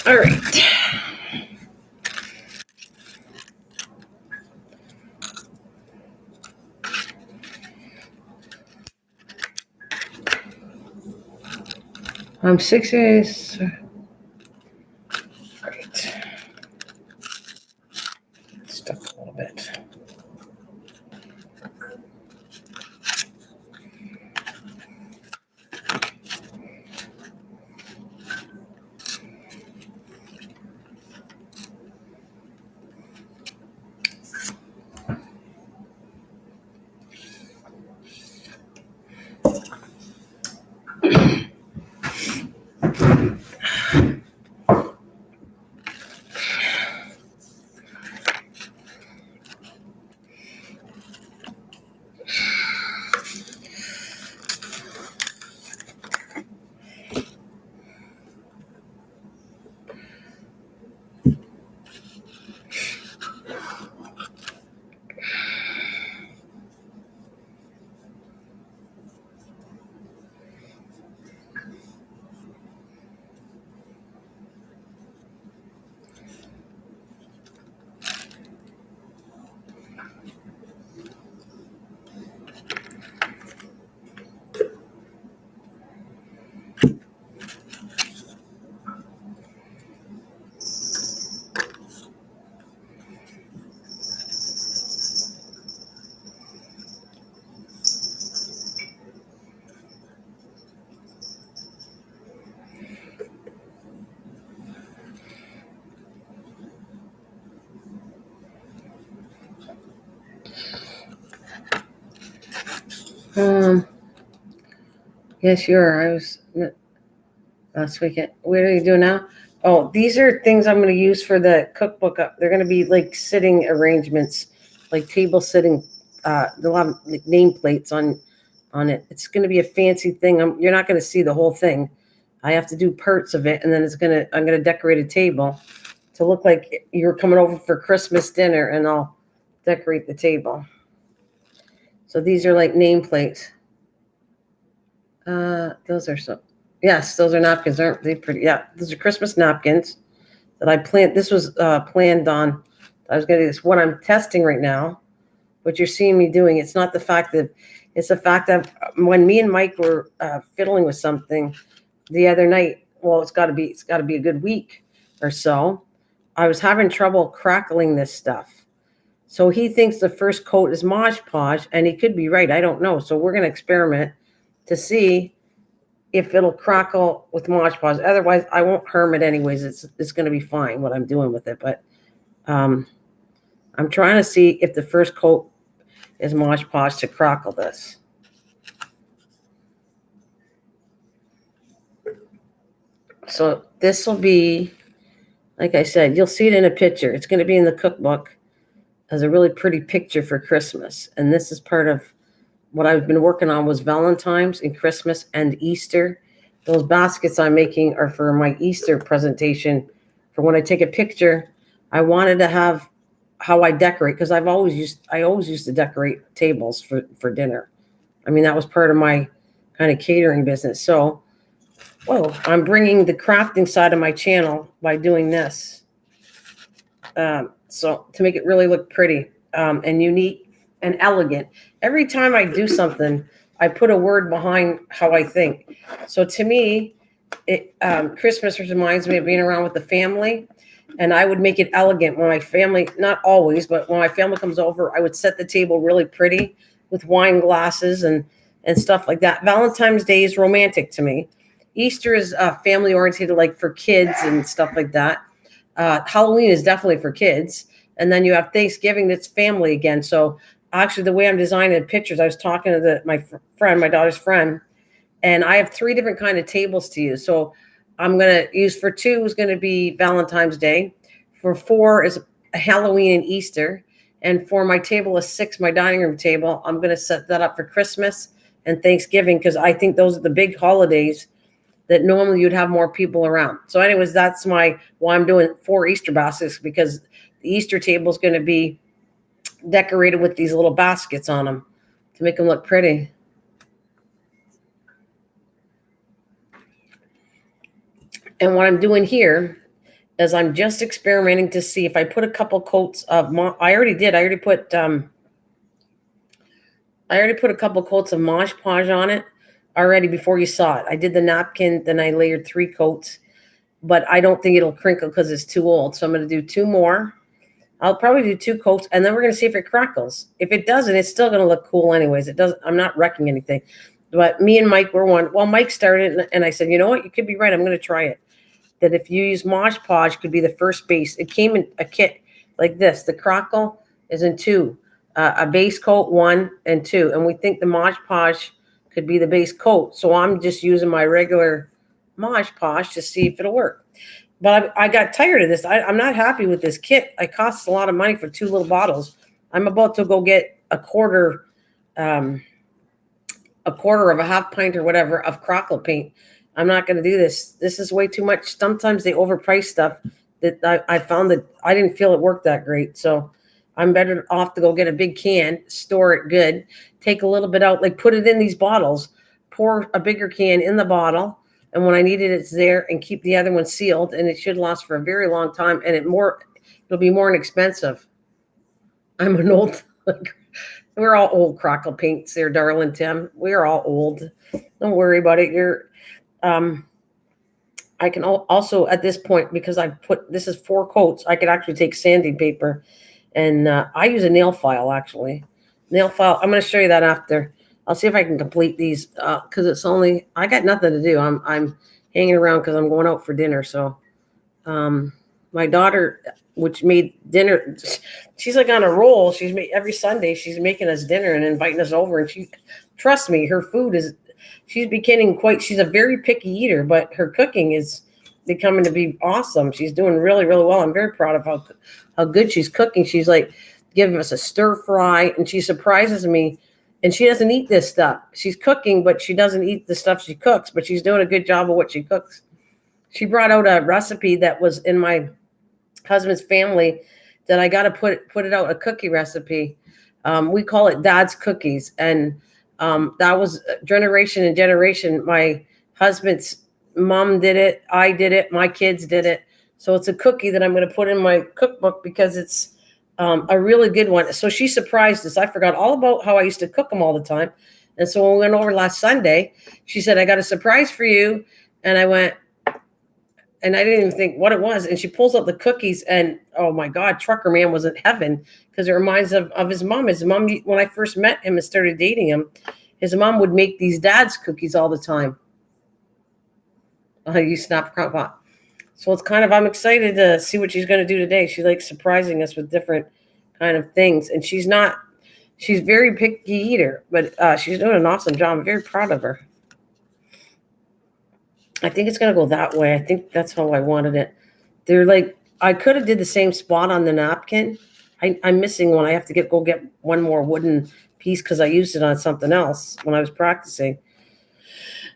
All right. I'm 6 days. Great. Stuck a little bit. Yes, you are. I was last weekend. What are you doing now? Oh, these are things I'm going to use for the cookbook. They're going to be like sitting arrangements, like table sitting. They'll have like nameplates on it. It's going to be a fancy thing. You're not going to see the whole thing. I have to do parts of it, and then I'm going to decorate a table to look like you're coming over for Christmas dinner, and I'll decorate the table. So these are like nameplates. Those are so. Yes, those are napkins. Aren't they pretty? Yeah, those are Christmas napkins that I planned. This was planned on. I was going to do this. What I'm testing right now, what you're seeing me doing, it's not the fact that, it's the fact that when me and Mike were fiddling with something, the other night, well, it's got to be a good week or so. I was having trouble crackling this stuff. So he thinks the first coat is Mod Podge, and he could be right. I don't know. So we're going to experiment to see if it'll crackle with Mod Podge. Otherwise, I won't harm it anyways. It's going to be fine what I'm doing with it. But I'm trying to see if the first coat is Mod Podge to crackle this. So this will be, like I said, you'll see it in a picture. It's going to be in the cookbook as a really pretty picture for Christmas. And this is part of what I've been working on was Valentine's and Christmas and Easter. Those baskets I'm making are for my Easter presentation. For when I take a picture, I wanted to have how I decorate, because I always used to decorate tables for dinner. I mean, that was part of my kind of catering business. So, I'm bringing the crafting side of my channel by doing this. So to make it really look pretty and unique and elegant. Every time I do something, I put a word behind how I think. So to me, Christmas reminds me of being around with the family, and I would make it elegant when my family, not always, but when my family comes over, I would set the table really pretty with wine glasses and stuff like that. Valentine's Day is romantic to me. Easter is family oriented, like for kids and stuff like that. Halloween is definitely for kids. And then you have Thanksgiving, that's family again. So actually the way I'm designing the pictures, I was talking to my daughter's friend, and I have 3 different kind of tables to use. So I'm going to use for 2 is going to be Valentine's Day. For 4 is Halloween and Easter. And for my table of 6, my dining room table, I'm going to set that up for Christmas and Thanksgiving, because I think those are the big holidays that normally you'd have more people around. So anyways, that's why I'm doing 4 Easter baskets, because the Easter table is going to be decorated with these little baskets on them to make them look pretty. And what I'm doing here is I'm just experimenting to see if I put a couple coats of, I already put a couple coats of Mod Podge on it already before you saw it. I did the napkin, then I layered 3 coats, but I don't think it'll crinkle because it's too old. So I'm going to do 2 more. I'll probably do 2 coats, and then we're going to see if it crackles. If it doesn't, it's still going to look cool anyways. It doesn't. I'm not wrecking anything. But me and Mike were one. Well, Mike started, and I said, you know what? You could be right. I'm going to try it. That if you use Mod Podge, could be the first base. It came in a kit like this. The crackle is in 2. A base coat, 1 and 2. And we think the Mod Podge could be the base coat. So I'm just using my regular Mod Podge to see if it'll work. But I got tired of this. I'm not happy with this kit. It costs a lot of money for 2 little bottles. I'm about to go get a quarter of a half pint or whatever of crackle paint. I'm not going to do this. This is way too much. Sometimes they overprice stuff that I found that I didn't feel it worked that great. So I'm better off to go get a big can, store it good, take a little bit out, like put it in these bottles, pour a bigger can in the bottle. And when I need it, it's there, and keep the other one sealed, and it should last for a very long time. And it'll be more inexpensive. I'm an old, we're all old crackle paints there, darling Tim. We're all old. Don't worry about it. I can also at this point, because this is 4 coats, I could actually take sanding paper, and I use a nail file actually. Nail file. I'm going to show you that after. I'll see if I can complete these because I got nothing to do. I'm hanging around because I'm going out for dinner. So my daughter, which made dinner, she's like on a roll. Every Sunday she's making us dinner and inviting us over. And trust me, her food she's a very picky eater, but her cooking is becoming to be awesome. She's doing really, really well. I'm very proud of how good she's cooking. She's like giving us a stir fry, and she surprises me. And she doesn't eat this stuff. She's cooking, but she doesn't eat the stuff she cooks, but she's doing a good job of what she cooks. She brought out a recipe that was in my husband's family that I got to put it out, a cookie recipe. We call it Dad's Cookies. And that was generation and generation. My husband's mom did it. I did it. My kids did it. So it's a cookie that I'm going to put in my cookbook because it's a really good one. So she surprised us. I forgot all about how I used to cook them all the time. And so when we went over last Sunday, she said, I got a surprise for you. And I went, and I didn't even think what it was. And she pulls out the cookies, and oh my God, Trucker Man was in heaven because it reminds of his mom. His mom, when I first met him and started dating him, his mom would make these dad's cookies all the time. You snap pot. So it's kind of, I'm excited to see what she's going to do today. She likes surprising us with different kind of things, and she's very picky eater, but she's doing an awesome job. I'm very proud of her. I think it's going to go that way. I think that's how I wanted it. They're like, I could have did the same spot on the napkin. I'm missing one. I have to go get one more wooden piece because I used it on something else when I was practicing.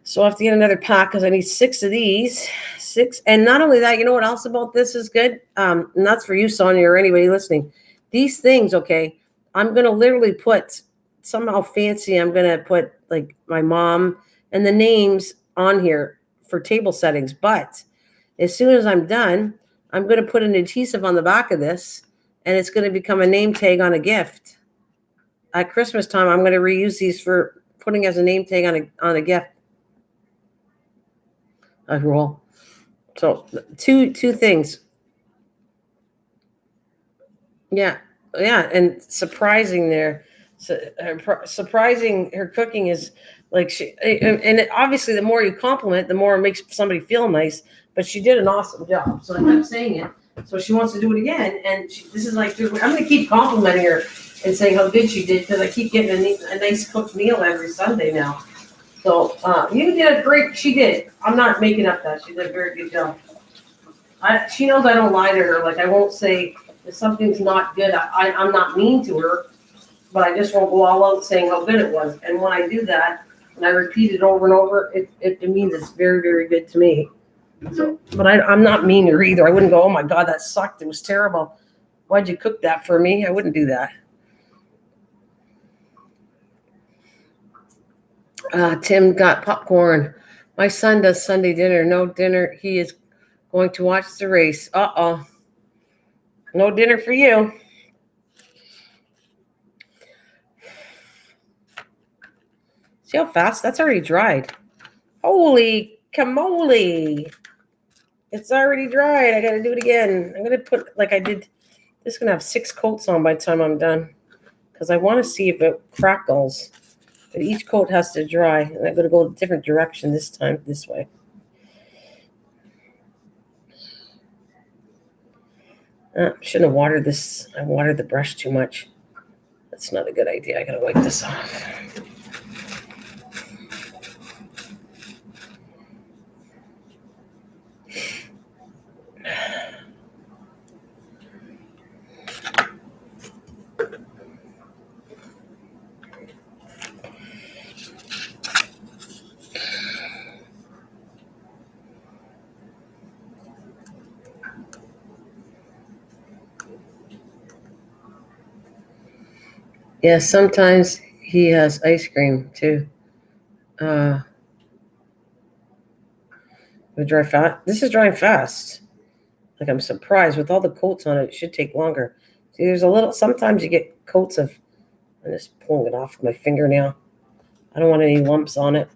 So I have to get another pack because I need 6 of these. 6. And not only that, you know what else about this is good? And that's for you, Sonia, or anybody listening. These things, okay, I'm going to literally put, somehow fancy, I'm going to put like my mom and the names on here for table settings. But as soon as I'm done, I'm going to put an adhesive on the back of this, and it's going to become a name tag on a gift. At Christmas time, I'm going to reuse these for putting as a name tag on a gift. A roll. So two things. Yeah, yeah, and surprising there. So surprising her cooking is like and obviously the more you compliment, the more it makes somebody feel nice. But she did an awesome job, so I kept saying it. So she wants to do it again, and this is like, I'm going to keep complimenting her and saying how good she did because I keep getting a nice cooked meal every Sunday now. So you did a great. She did. I'm not making up that. She did a very good job. She knows I don't lie to her. Like I won't say if something's not good. I'm not mean to her, but I just won't go all out saying how good it was. And when I do that, and I repeat it over and over, it means it's very, very good to me. So, but I'm not mean to her either. I wouldn't go, oh my God, that sucked. It was terrible. Why'd you cook that for me? I wouldn't do that. Tim got popcorn. My son does Sunday dinner. No dinner. He is going to watch the race. Uh-oh. No dinner for you. See how fast? That's already dried. Holy camole. It's already dried. I got to do it again. I'm going to put, like I did, this is going to have 6 coats on by the time I'm done. Because I want to see if it crackles. But each coat has to dry. And I'm going to go a different direction this time, this way. Shouldn't have watered this. I watered the brush too much. That's not a good idea. I got to wipe this off. Yeah, sometimes he has ice cream too. Dry fast. This is drying fast. Like I'm surprised with all the coats on it. It should take longer. See, there's a little. Sometimes you get coats of. I'm just pulling it off with my fingernail. I don't want any lumps on it.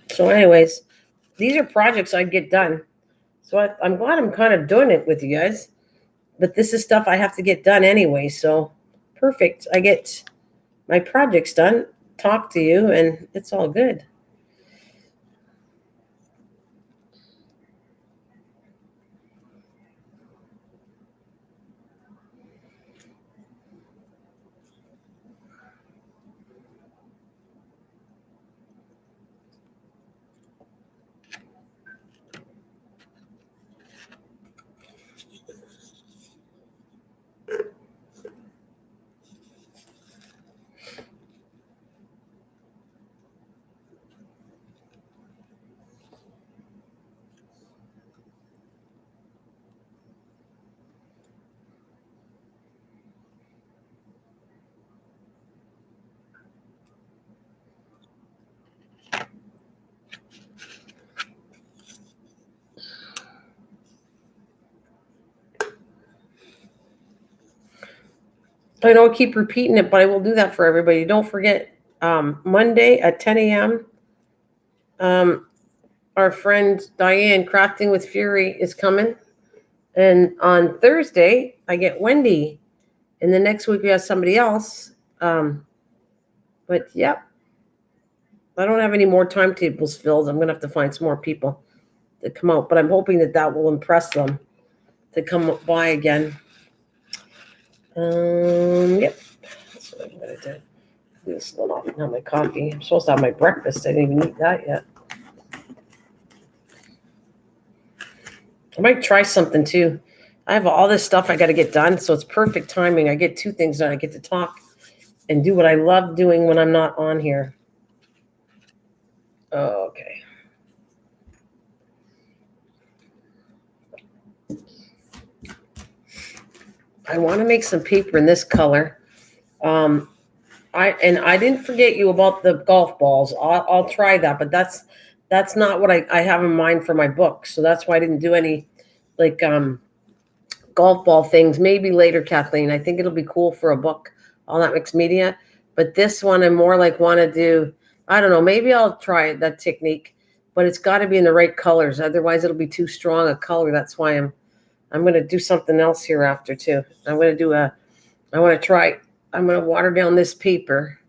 So, anyways, these are projects I'd get done. So I'm glad I'm kind of doing it with you guys. But this is stuff I have to get done anyway. So perfect. I get my projects done, talk to you, and it's all good. I don't keep repeating it, but I will do that for everybody. Don't forget Monday at 10 a.m. Our friend Diane, Crafting with Fury, is coming. And on Thursday, I get Wendy. And the next week, we have somebody else. But yep, I don't have any more timetables filled. I'm going to have to find some more people to come out. But I'm hoping that will impress them to come by again. Yep, that's what I'm going to do. This one off now. My coffee. I'm supposed to have my breakfast. I didn't even eat that yet. I might try something too. I have all this stuff I got to get done, so it's perfect timing. I get two things done. I get to talk and do what I love doing when I'm not on here. Okay. I want to make some paper in this color. I didn't forget you about the golf balls. I'll try that, but that's not what I have in mind for my book. So that's why I didn't do any like golf ball things. Maybe later, Kathleen. I think it'll be cool for a book, all that mixed media. But this one, I more like want to do. I don't know. Maybe I'll try that technique, but it's got to be in the right colors. Otherwise, it'll be too strong a color. That's why I'm going to do something else here after too. I'm going to do I want to try. I'm going to water down this paper,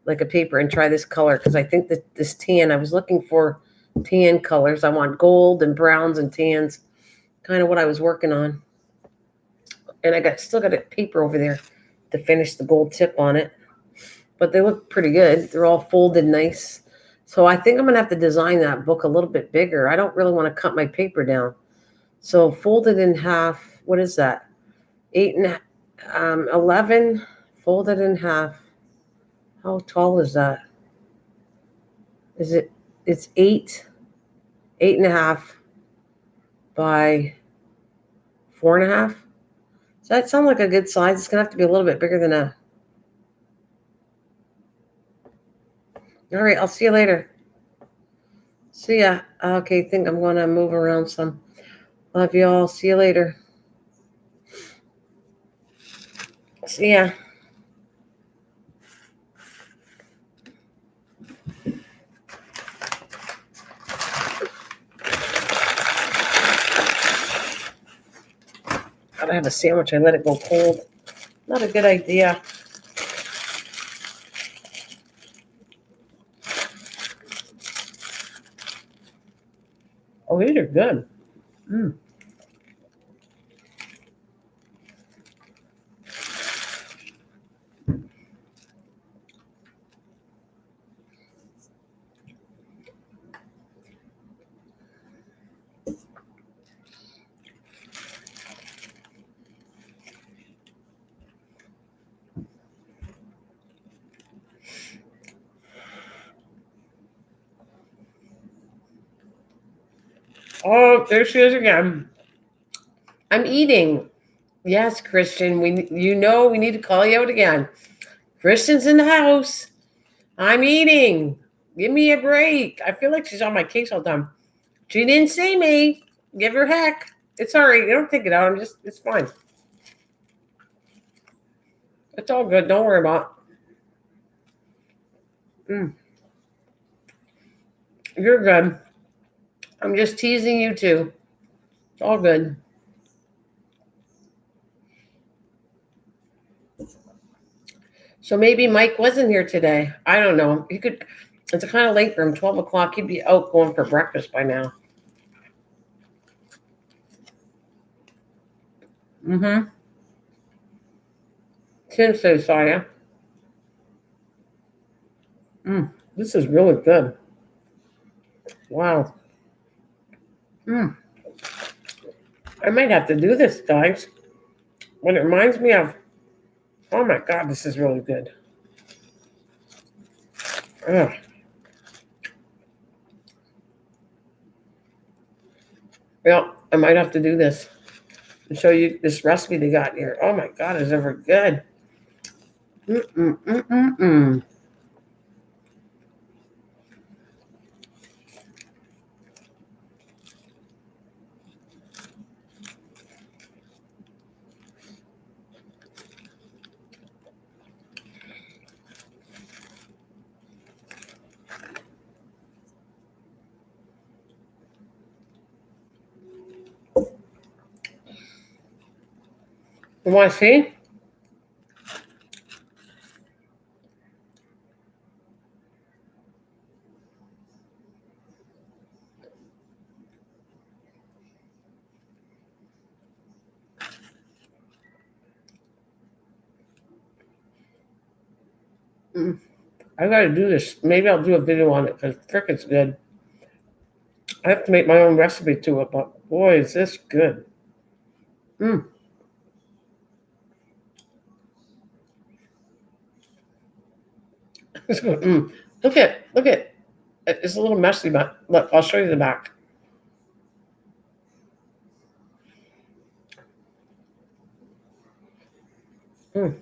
like a paper, and try this color because I think that this tan. I was looking for tan colors. I want gold and browns and tans, kind of what I was working on. And I still got a paper over there to finish the gold tip on it, but they look pretty good. They're all folded nice. So I think I'm gonna have to design that book a little bit bigger. I don't really want to cut my paper down. So folded in half. What is that? 11 folded in half. How tall is that? Is it? It's 8.5 by 4.5. Does that sound like a good size? It's gonna have to be a little bit bigger than that. All right, I'll see you later. See ya. Okay, think I'm gonna move around some. Love you all. See you later. See ya. Gotta have a sandwich. I let it go cold. Not a good idea. Oh, these are good. Oh, there she is again. I'm eating. Yes, Christian. We need to call you out again. Christian's in the house. I'm eating. Give me a break. I feel like she's on my case all the time. She didn't see me. Give her heck. It's all right. You don't take it out. It's fine. It's all good. Don't worry about it. You're good. I'm just teasing you too. It's all good. So maybe Mike wasn't here today. I don't know. He could. It's kind of late for him. 12 o'clock. He'd be out going for breakfast by now. Mm-hmm. Tim says, Saya. This is really good. Wow. I might have to do this, guys. When it reminds me of, oh my God, this is really good. Ugh. Yeah, I might have to do this and show you this recipe they got here. Oh my God, it's ever good. Mm-mm-mm-mm-mm. You want to see? I got to do this. Maybe I'll do a video on it because frick, it's good. I have to make my own recipe to it, but boy, is this good. Mm. It's good. Look at, look at. It's a little messy, but look, I'll show you the back. Mm.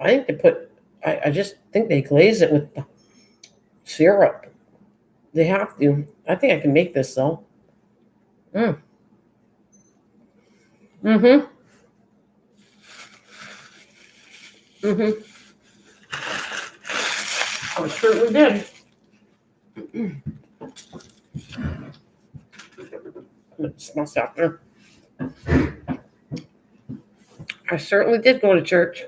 I think they put. I just think they glaze it with the syrup. They have to. I think I can make this though. Mm. Mm-hmm. Mm-hmm. I certainly did. It smells after. I certainly did go to church.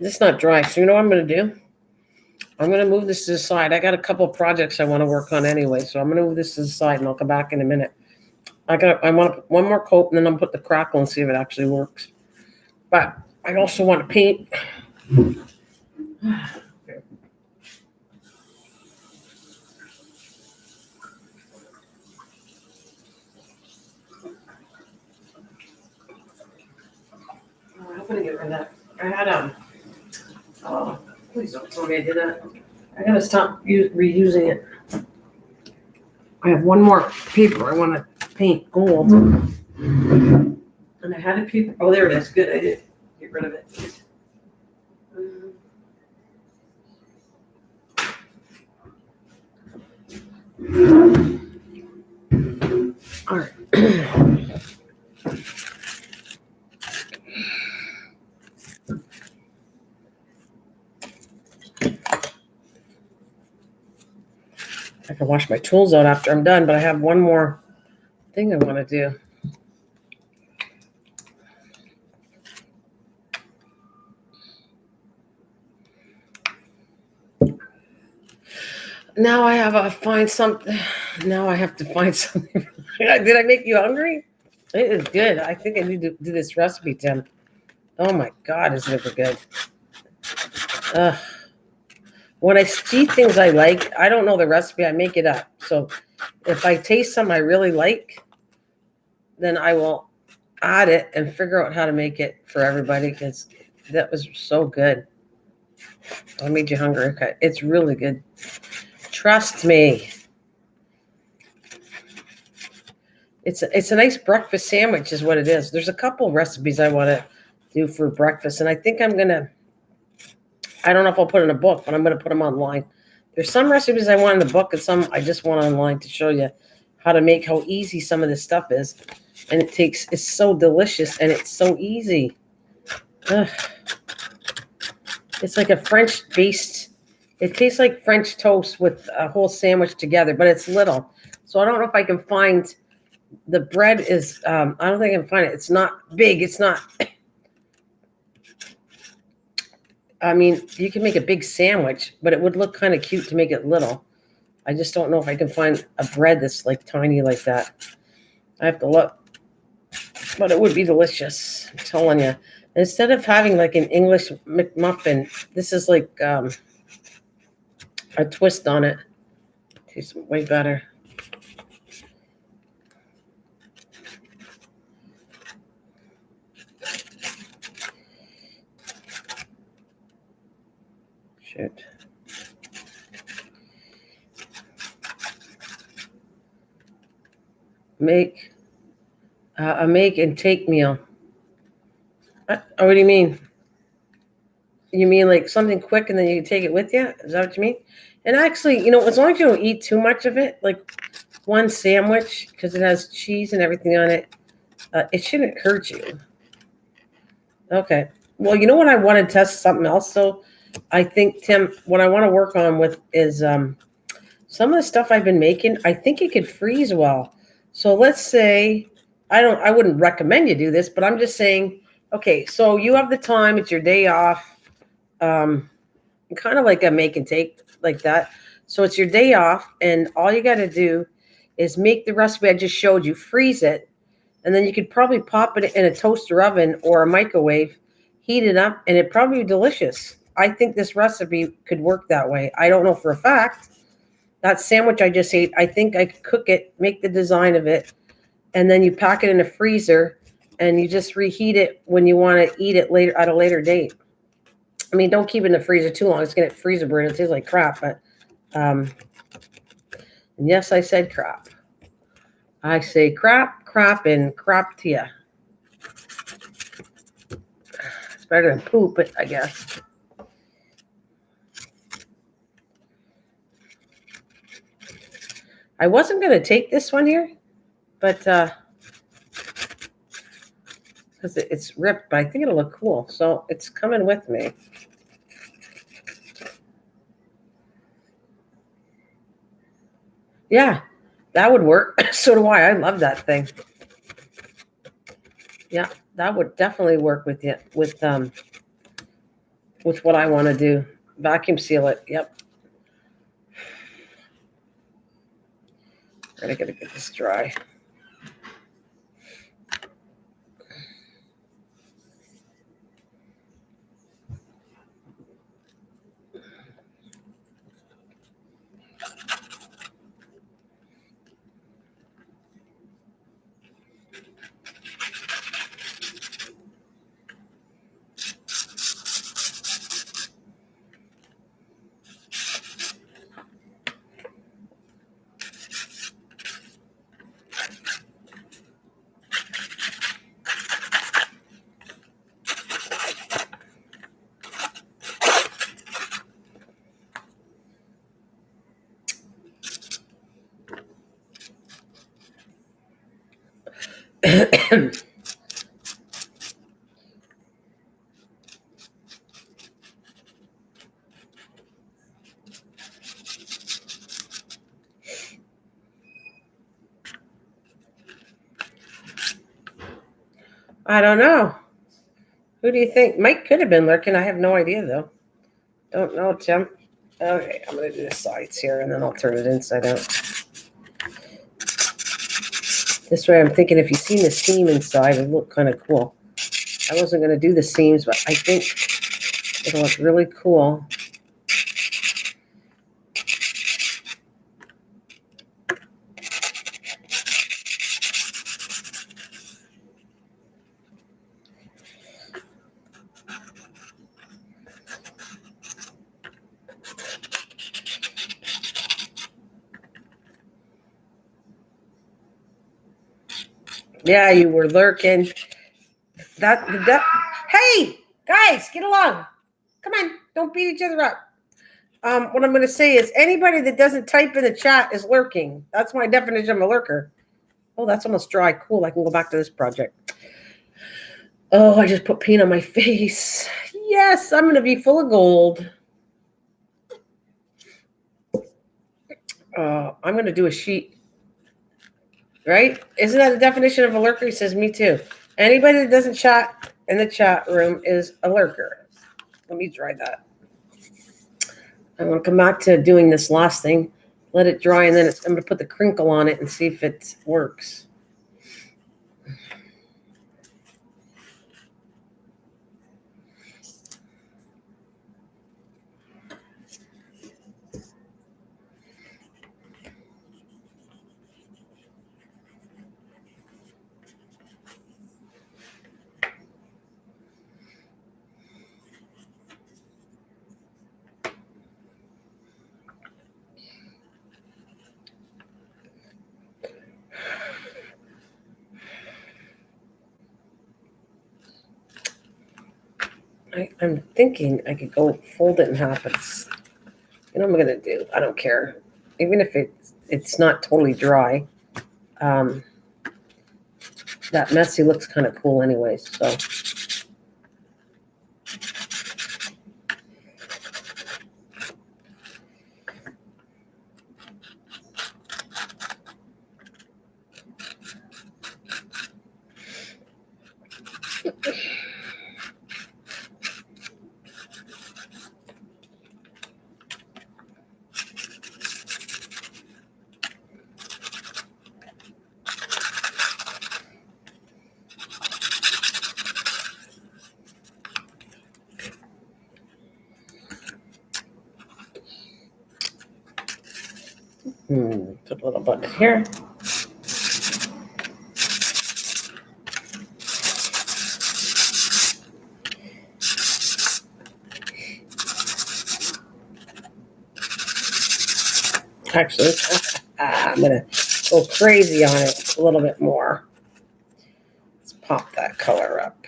This is not dry, so you know what I'm going to do? I'm going to move this to the side. I got a couple of projects I want to work on anyway, so I'm going to move this to the side, and I'll come back in a minute. I want to put one more coat, and then I'm going to put the crackle and see if it actually works. But I also want to paint. I'm going to get rid of that. I had oh, please don't tell me I did that. I got to stop reusing it. I have one more paper I want to paint gold. And I had a paper. Oh, there it is. Good. I did get rid of it. All right. I can wash my tools out after I'm done, but I have one more thing I want to do. Now I have to find something. Now I have to find something. Did I make you hungry? It is good. I think I need to do this recipe, Tim. Oh my God, it's never good. Ugh. When I see things I like, I don't know the recipe. I make it up. So if I taste something I really like, then I will add it and figure out how to make it for everybody because that was so good. I made you hungry. Okay, it's really good. Trust me. It's a nice breakfast sandwich is what it is. There's a couple recipes I want to do for breakfast, and I think I'm gonna. I don't know if I'll put in a book, but I'm gonna put them online. There's some recipes I want in the book, and some I just want online to show you how to make how easy some of this stuff is, and it's so delicious and it's so easy. Ugh. It's like a French based. It tastes like French toast with a whole sandwich together, but it's little. So I don't know if I can find. The bread is, I don't think I can find it. It's not big. It's not, I mean, you can make a big sandwich, but it would look kind of cute to make it little. I just don't know if I can find a bread that's like tiny like that. I have to look, but it would be delicious. I'm telling you. Instead of having like an English McMuffin, this is like a twist on it. Tastes way better. Shoot. Make a make and take meal. What do you mean? You mean like something quick and then you can take it with you? Is that what you mean? And actually, as long as you don't eat too much of it, like one sandwich, because it has cheese and everything on it, it shouldn't hurt you. Okay. Well, you know what I want to test something else. So I think, Tim, what I want to work on with is some of the stuff I've been making. I think it could freeze well. So let's say I wouldn't recommend you do this, but I'm just saying, okay, so you have the time, it's your day off. Um, kind of like a make and take like that. So it's your day off, and all you got to do is make the recipe I just showed you, freeze it, and then you could probably pop it in a toaster oven or a microwave, heat it up, and it'd probably be delicious. I think this recipe could work that way. I don't know for a fact. That sandwich I just ate, I think I could cook it, make the design of it, and then you pack it in a freezer and you just reheat it when you want to eat it later at a later date. I mean, don't keep it in the freezer too long. It's going to freezer burn. It tastes like crap. But and yes, I said crap. I say crap, crap, and crap to you. It's better than poop, but I guess. I wasn't going to take this one here, but because it's ripped, but I think it'll look cool. So it's coming with me. Yeah, that would work. So do I. I love that thing. Yeah, that would definitely work with you with what I want to do. Vacuum seal it. Yep. I gotta get this dry. I don't know. Who do you think? Mike could have been lurking. I have no idea though. Don't know, Tim. Okay, I'm gonna do the sides here and then I'll turn it inside out. This way I'm thinking if you've seen the seam inside, it'll look kind of cool. I wasn't gonna do the seams, but I think it'll look really cool. Yeah, you were lurking. That. Hey, guys, get along. Come on, don't beat each other up. What I'm going to say is anybody that doesn't type in the chat is lurking. That's my definition of a lurker. Oh, that's almost dry. Cool. I can go back to this project. Oh, I just put paint on my face. Yes, I'm going to be full of gold. I'm going to do a sheet. Right? Isn't that the definition of a lurker? He says, me too. Anybody that doesn't chat in the chat room is a lurker. Let me dry that. I'm going to come back to doing this last thing. Let it dry, and then I'm going to put the crinkle on it and see if it works. I'm thinking I could go fold it in half. But you know what I'm gonna do? I don't care, even if it's not totally dry. Um, that messy looks kind of cool, anyways. So. Put a little butter here. Actually, I'm gonna go crazy on it a little bit more. Let's pop that color up.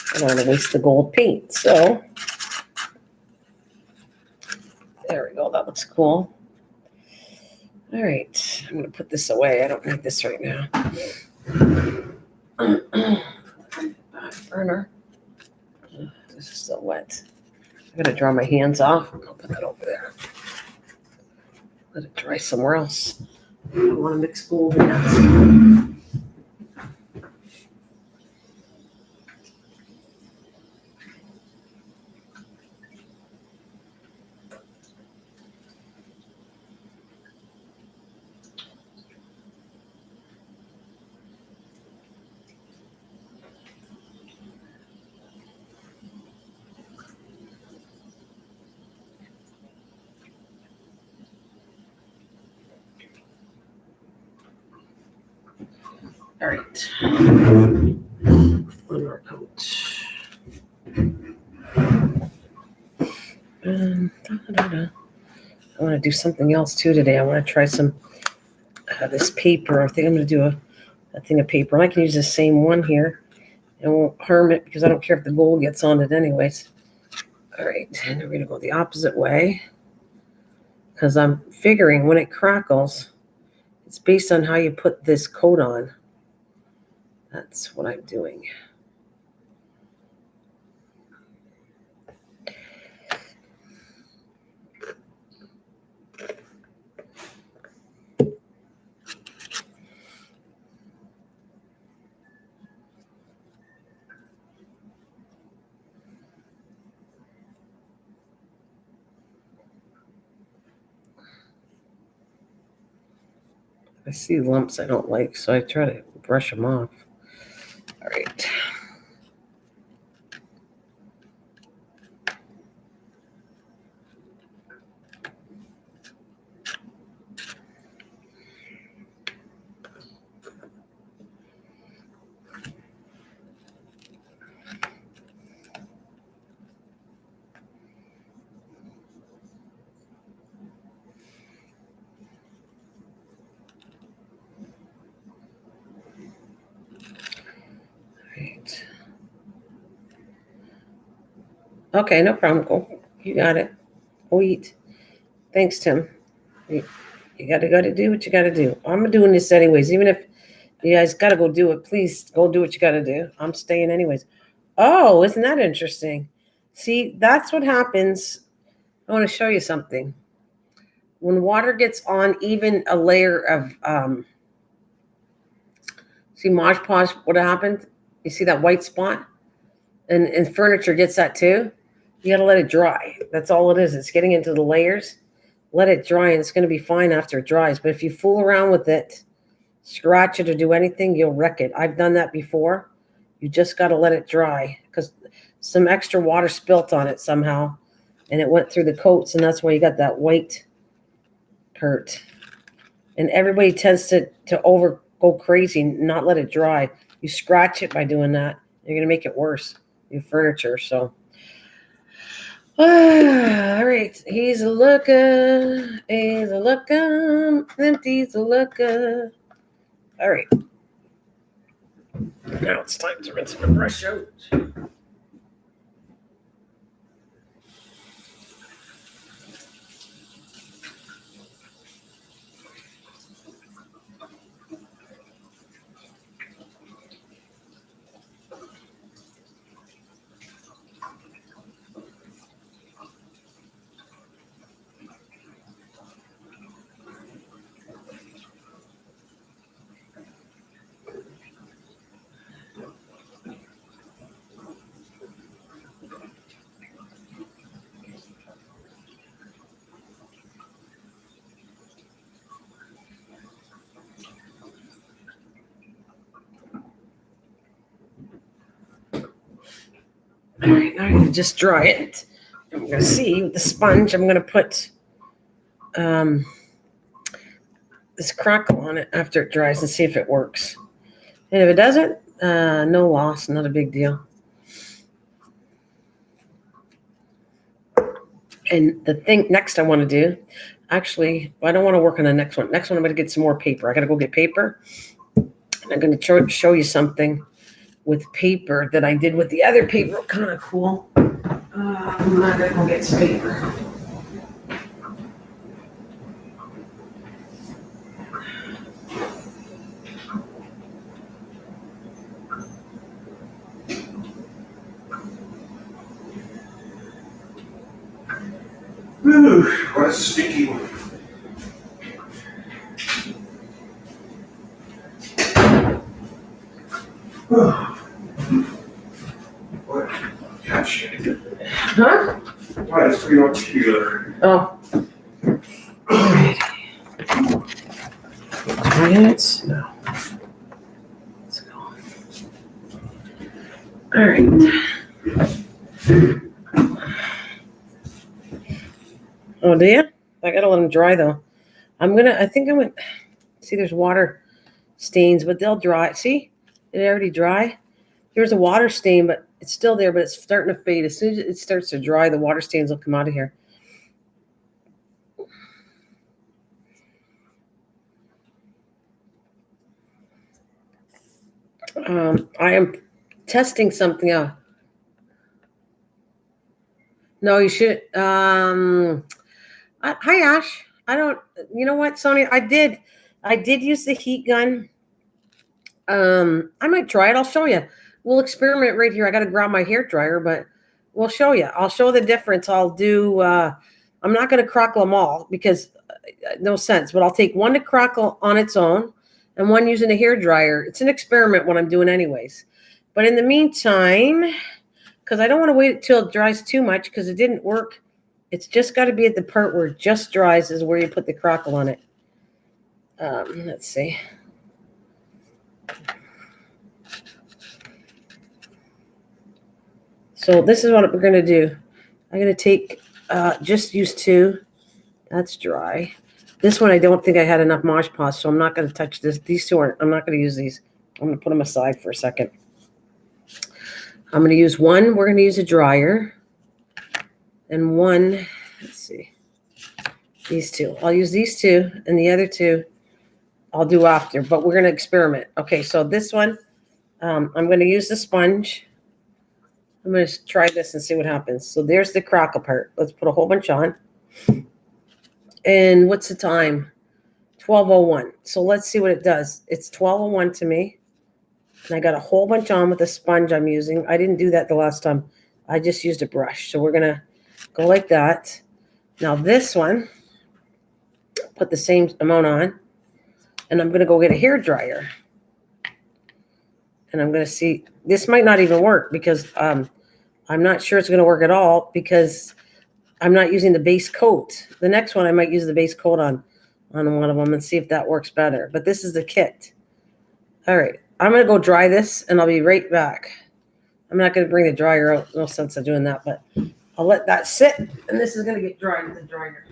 I don't want to waste the gold paint, so there we go. That looks cool. All right, I'm gonna put this away. I don't need this right now. Burner. This is still wet. I gotta dry my hands off. I'll put that over there. Let it dry somewhere else. I don't want to mix gold in that. All right. One more coat. I want to do something else too today. I want to try some this paper. I think I'm going to do a thing of paper. I can use the same one here. It won't harm it because I don't care if the gold gets on it anyways. All right, and we're going to go the opposite way because I'm figuring when it crackles, it's based on how you put this coat on. That's what I'm doing. I see lumps I don't like, so I try to brush them off. All right. Right. Okay, no problem. Go. You got it. Go eat. Thanks, Tim. You gotta do what you gotta do. I'm doing this anyways. Even if you guys gotta go do it, please go do what you gotta do. I'm staying anyways. Oh, isn't that interesting? See, that's what happens. I want to show you something. When water gets on even a layer of see Mod Podge, what happened? You see that white spot? And furniture gets that too. You gotta let it dry. That's all it is. It's getting into the layers. Let it dry and it's gonna be fine after it dries. But if you fool around with it, scratch it or do anything, you'll wreck it. I've done that before. You just gotta let it dry because some extra water spilt on it somehow and it went through the coats and that's why you got that white hurt. And everybody tends to go crazy and not let it dry. You scratch it by doing that. You're going to make it worse, your furniture. So, all right. He's a looker. He's a looker. He's a looker. All right. Now it's time to rinse my brush out. All right, now I'm going to just dry it. I'm going to see with the sponge, I'm going to put this crackle on it after it dries and see if it works. And if it doesn't, no loss, not a big deal. And the thing next I want to do, actually, I don't want to work on the next one. Next one, I'm going to get some more paper. I got to go get paper. And I'm going to show you something with paper that I did with the other paper. Kind of cool. I'm going to go get some paper. Ooh, what a sticky one. What? Gosh. Huh? Why, it's pretty much here. Oh. Alright. 2 minutes? No. Let's go. Alright. Oh, do you? I gotta let them dry though. I think I'm gonna, see there's water stains, but they'll dry. See? Did it already dry? There's a water stain, but it's still there, but it's starting to fade. As soon as it starts to dry, the water stains will come out of here. I am testing something out. No, you should. Hi, Ash. You know what, Sonia? I did use the heat gun. I might try it. I'll show you. We'll experiment right here. I got to grab my hair dryer, but we'll show you. I'll show the difference. I'll do, I'm not going to crackle them all because no sense, but I'll take one to crackle on its own and one using a hair dryer. It's an experiment what I'm doing anyways. But in the meantime, because I don't want to wait till it dries too much because it didn't work. It's just got to be at the part where it just dries is where you put the crackle on it. Let's see. So this is what we're going to do. I'm going to take, just use 2. That's dry. This one, I don't think I had enough Mosh Paws, so I'm not going to touch this. These 2 aren't, I'm not going to use these. I'm going to put them aside for a second. I'm going to use 1. We're going to use a dryer. And 1, let's see, these 2. I'll use these 2, and the other 2 I'll do after, but we're going to experiment. Okay, so this one, I'm going to use the sponge. I'm going to try this and see what happens. So there's the crackle part. Let's put a whole bunch on. And what's the time? 12:01. So let's see what it does. It's 12:01 to me. And I got a whole bunch on with the sponge I'm using. I didn't do that the last time. I just used a brush. So we're going to go like that. Now this one, put the same amount on. And I'm going to go get a hair dryer. And I'm going to see. This might not even work because I'm not sure it's going to work at all because I'm not using the base coat. The next one, I might use the base coat on one of them and see if that works better. But this is the kit. All right. I'm going to go dry this, and I'll be right back. I'm not going to bring the dryer out. No sense of doing that, but I'll let that sit, and this is going to get dried with the dryer.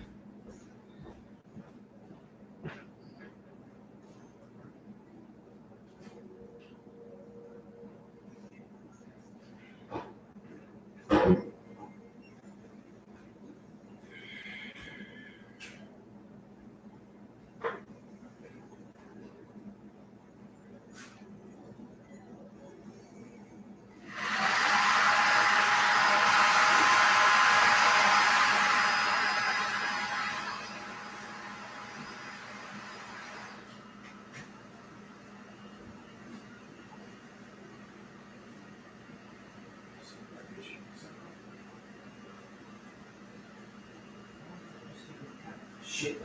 shit.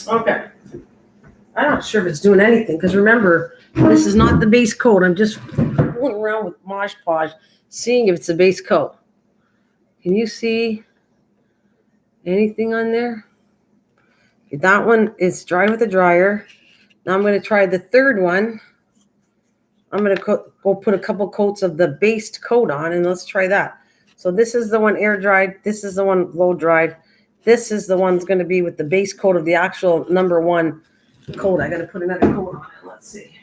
Okay. I'm not sure if it's doing anything because remember, this is not the base coat. I'm just fooling around with Mod Podge, seeing if it's the base coat. Can you see anything on there? That one is dried with a dryer. Now I'm going to try the third one. I'm going to go put a couple coats of the based coat on and let's try that. So this is the one air dried. This is the one blow dried. This is the one that's going to be with the base coat of the actual number one coat. I got to put another coat on it. Let's see.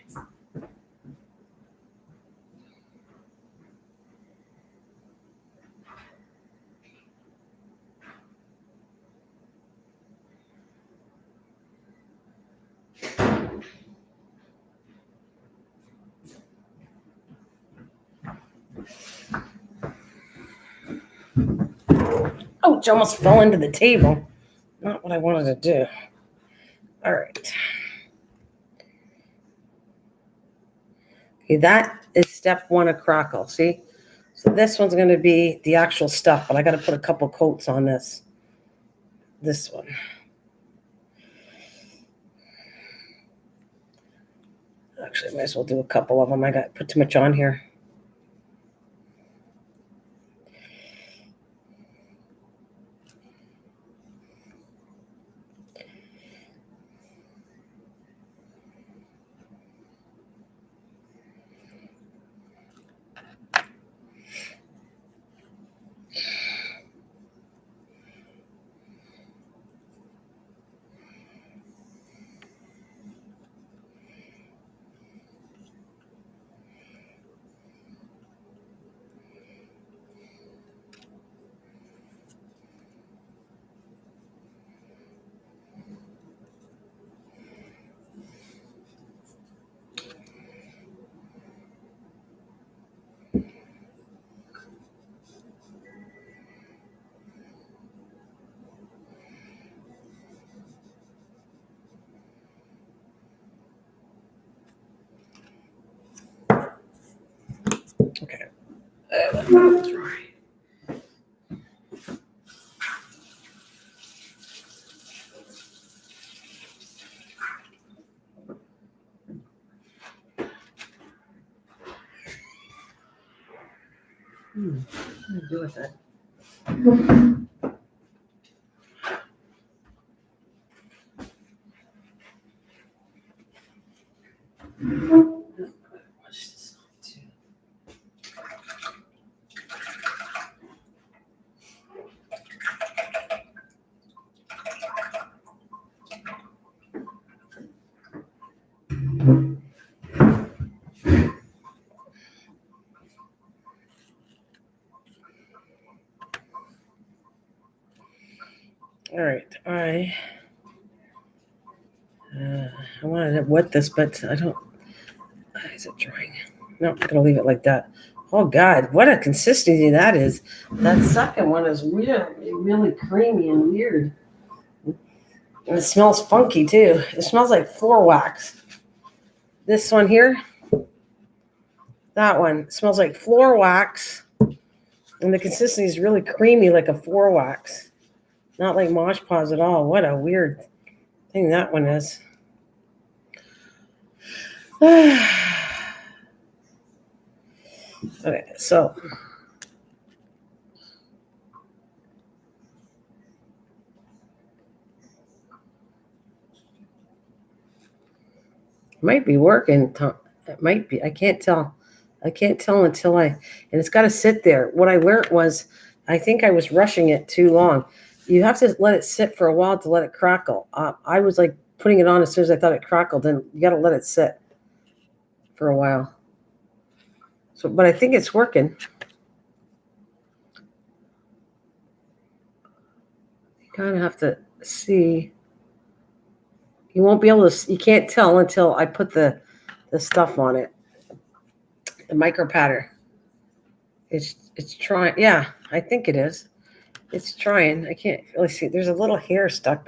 Ouch, I almost fell into the table. Not what I wanted to do. All right. Okay, that is step one of crackle. See? So this one's going to be the actual stuff, but I got to put a couple coats on this. This one. Actually, I might as well do a couple of them. I got put too much on here. Okay. That's right. What do I do with that? All right, I wanted to wet this, but I don't. Is it drying? No, I'm gonna leave it like that. Oh God, what a consistency that is. That second one is really creamy and weird. And it smells funky too. It smells like floor wax. This one here, that one smells like floor wax. And the consistency is really creamy like a floor wax. Not like Mosh Paws at all. What a weird thing that one is. Okay, so it might be working. It might be. I can't tell. I can't tell until and it's got to sit there. What I learned was, I think I was rushing it too long. You have to let it sit for a while to let it crackle. I was like putting it on as soon as I thought it crackled, and you got to let it sit for a while. So, but I think it's working. You kind of have to see. You won't be able to. You can't tell until I put the stuff on it. The micro pattern. It's trying. Yeah, I think it is. It's trying. I can't really see. There's a little hair stuck,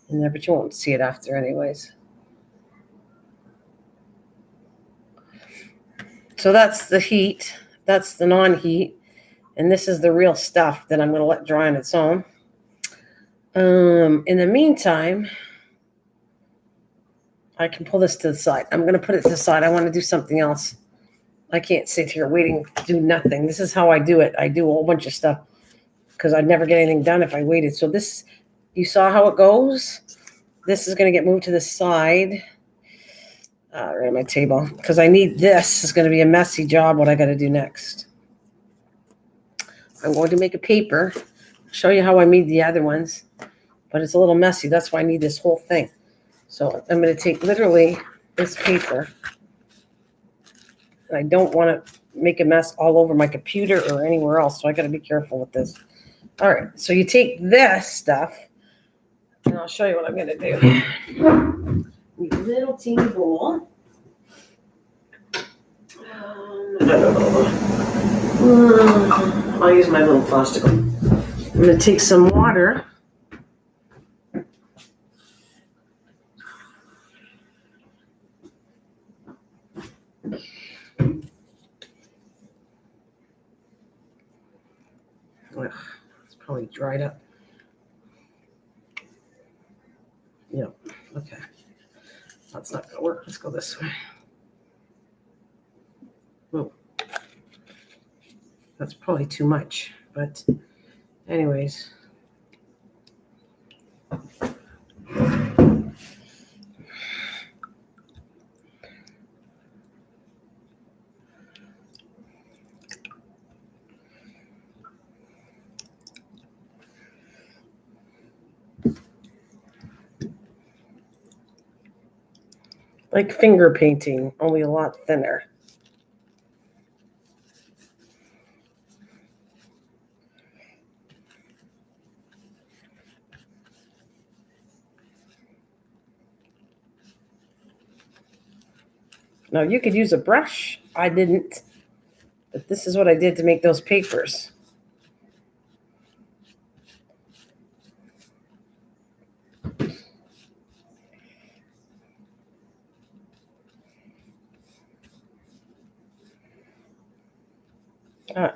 in there, but you won't see it after, anyways. So that's the heat. That's the non-heat, and this is the real stuff that I'm going to let dry on its own. In the meantime, I can pull this to the side. I'm going to put it to the side. I want to do something else. I can't sit here waiting to do nothing. This is how I do it. I do a whole bunch of stuff because I'd never get anything done if I waited. So this, you saw how it goes? This is going to get moved to the side. Right on my table. Because I need this. It's going to be a messy job what I got to do next. I'm going to make a paper. Show you how I made the other ones. But it's a little messy. That's why I need this whole thing. So I'm going to take literally this paper. And I don't want to make a mess all over my computer or anywhere else. So I got to be careful with this. All right. So you take this stuff. And I'll show you what I'm going to do. Need a little teeny bowl. I'll use my little plastic. I'm going to take some water. Ugh, it's probably dried up. Yep. Okay. That's not going to work. Let's go this way. Oh. That's probably too much. But anyways. Like finger painting, only a lot thinner. Now you could use a brush. I didn't. But this is what I did to make those papers.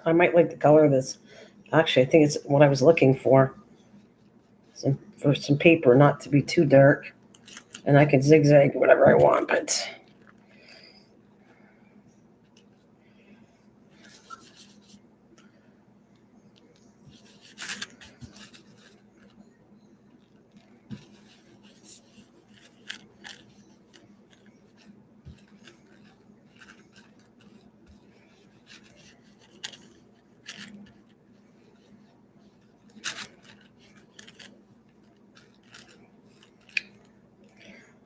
I might like the color of this. Actually, I think it's what I was looking for. For some paper, not to be too dark. And I can zigzag whatever I want, but...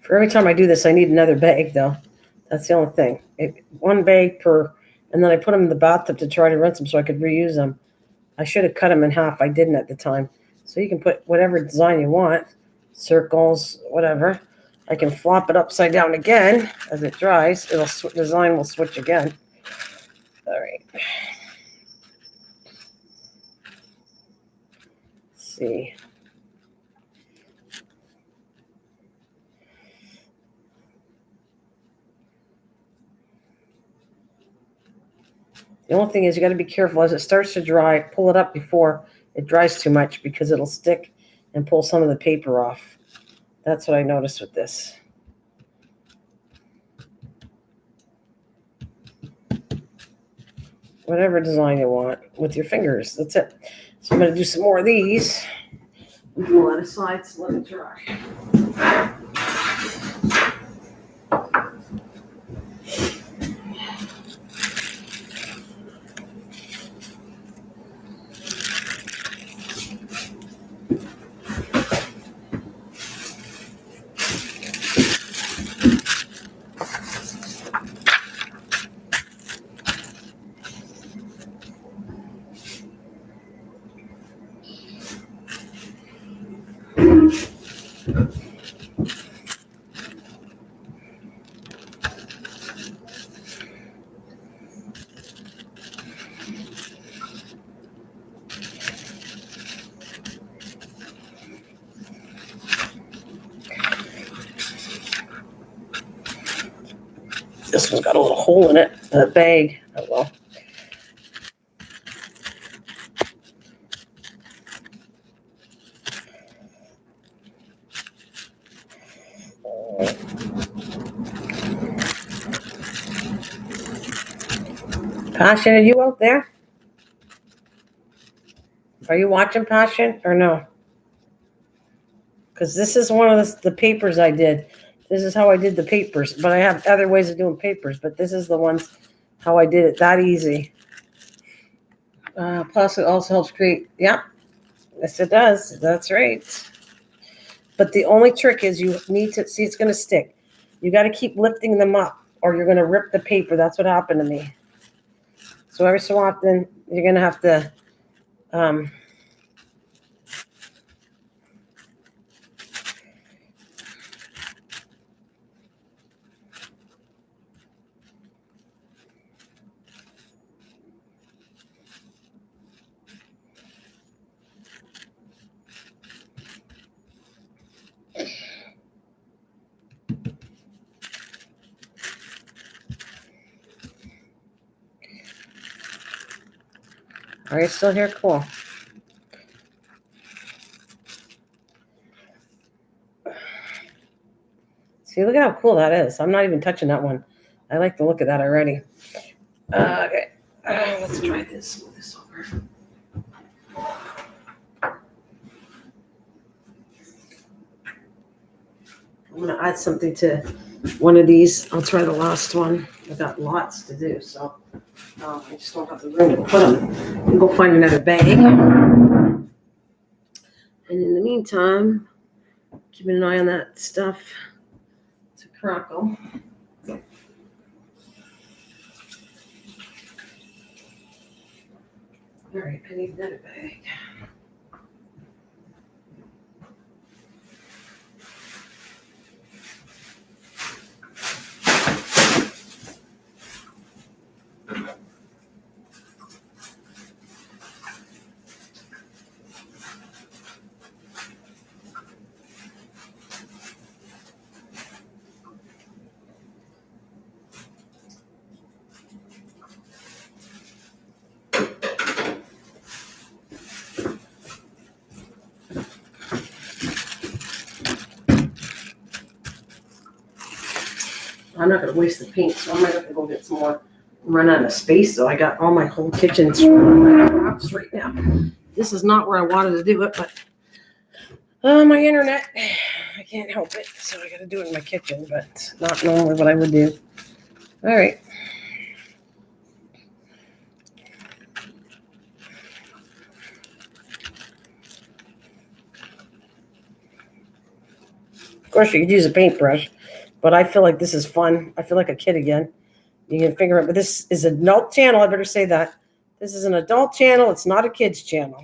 For every time I do this, I need another bag, though. That's the only thing. One bag per, and then I put them in the bathtub to try to rinse them so I could reuse them. I should have cut them in half. I didn't at the time. So you can put whatever design you want, circles, whatever. I can flop it upside down again as it dries. Design will switch again. All right. Let's see. The only thing is you got to be careful as it starts to dry, pull it up before it dries too much because it'll stick and pull some of the paper off. That's what I noticed with this. Whatever design you want with your fingers. That's it. So I'm going to do some more of these. Pull that aside so let it dry. This one's got a little hole in it, the bag. Oh well. Passion, are you out there? Are you watching Passion or no? Because this is one of the papers I did. This is how I did the papers, but I have other ways of doing papers, but this is the ones how I did it that easy. Plus, it also helps create, yeah, yes, it does. That's right. But the only trick is you need to see it's going to stick. You got to keep lifting them up or you're going to rip the paper. That's what happened to me. So every so often, you're going to have to are you still here? Cool. See, look at how cool that is. I'm not even touching that one. I like the look of that already. Okay. Let's try this. Move this over. I'm going to add something to one of these. I'll try the last one. I've got lots to do, so I just don't have the room to put them. I'll go find another bag. And in the meantime, keeping an eye on that stuff to crackle. All right, I need another bag. I'm not going to waste the paint, so I might have to go get some more. Run out of space, so I got all my whole kitchen crafts right now. This is not where I wanted to do it, but my internet, I can't help it, so I got to do it in my kitchen, but not normally what I would do. All right. Of course, you could use a paintbrush, but I feel like this is fun. I feel like a kid again. You can figure it, but this is an adult channel. I better say that. This is an adult channel. It's not a kid's channel.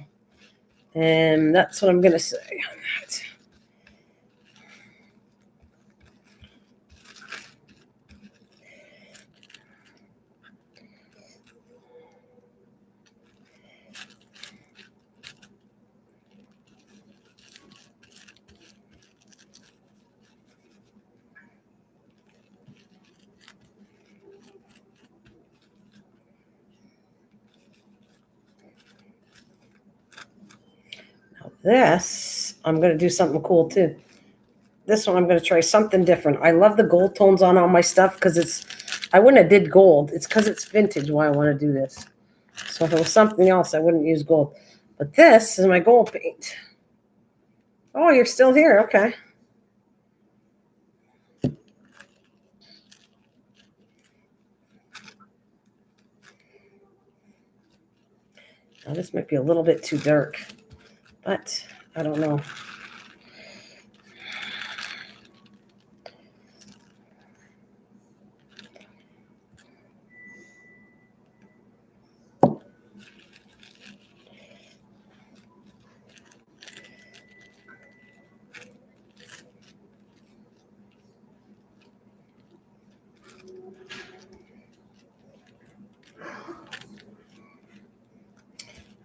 And that's what I'm going to say on that. Now this, I'm going to do something cool too. This one, I'm going to try something different. I love the gold tones on all my stuff because I wouldn't have did gold. It's because it's vintage why I want to do this. So if it was something else, I wouldn't use gold. But this is my gold paint. Oh, you're still here. Okay. Now this might be a little bit too dark, but I don't know.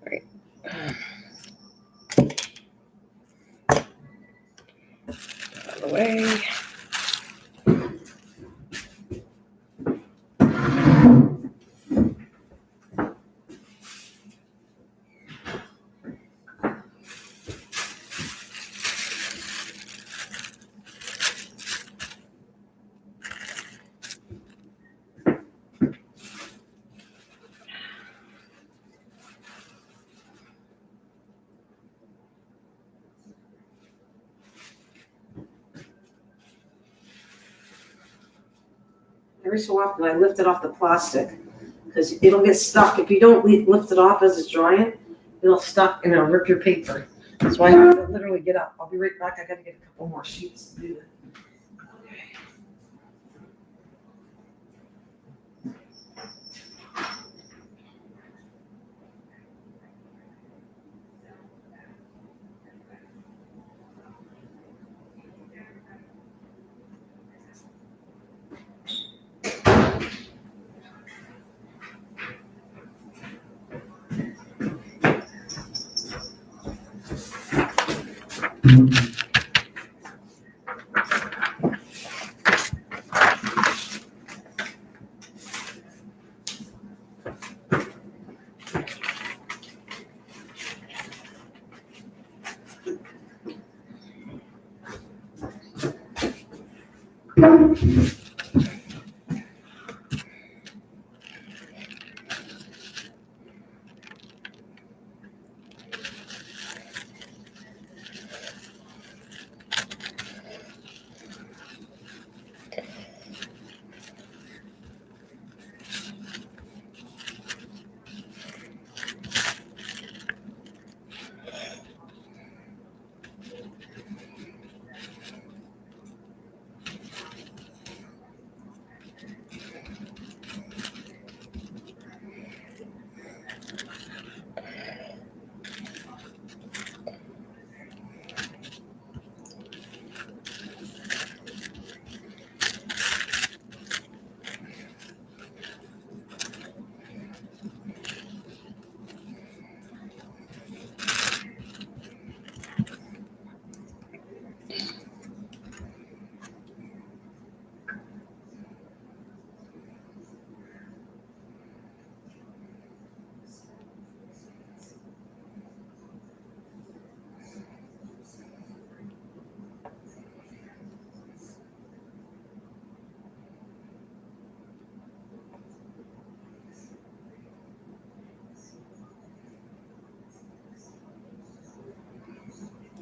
All right. Out of the way. Every so often I lift it off the plastic because it'll get stuck. If you don't lift it off as it's drying, it'll stuck and it'll rip your paper. That's why I have to literally get up. I'll be right back. I got to get a couple more sheets to do that.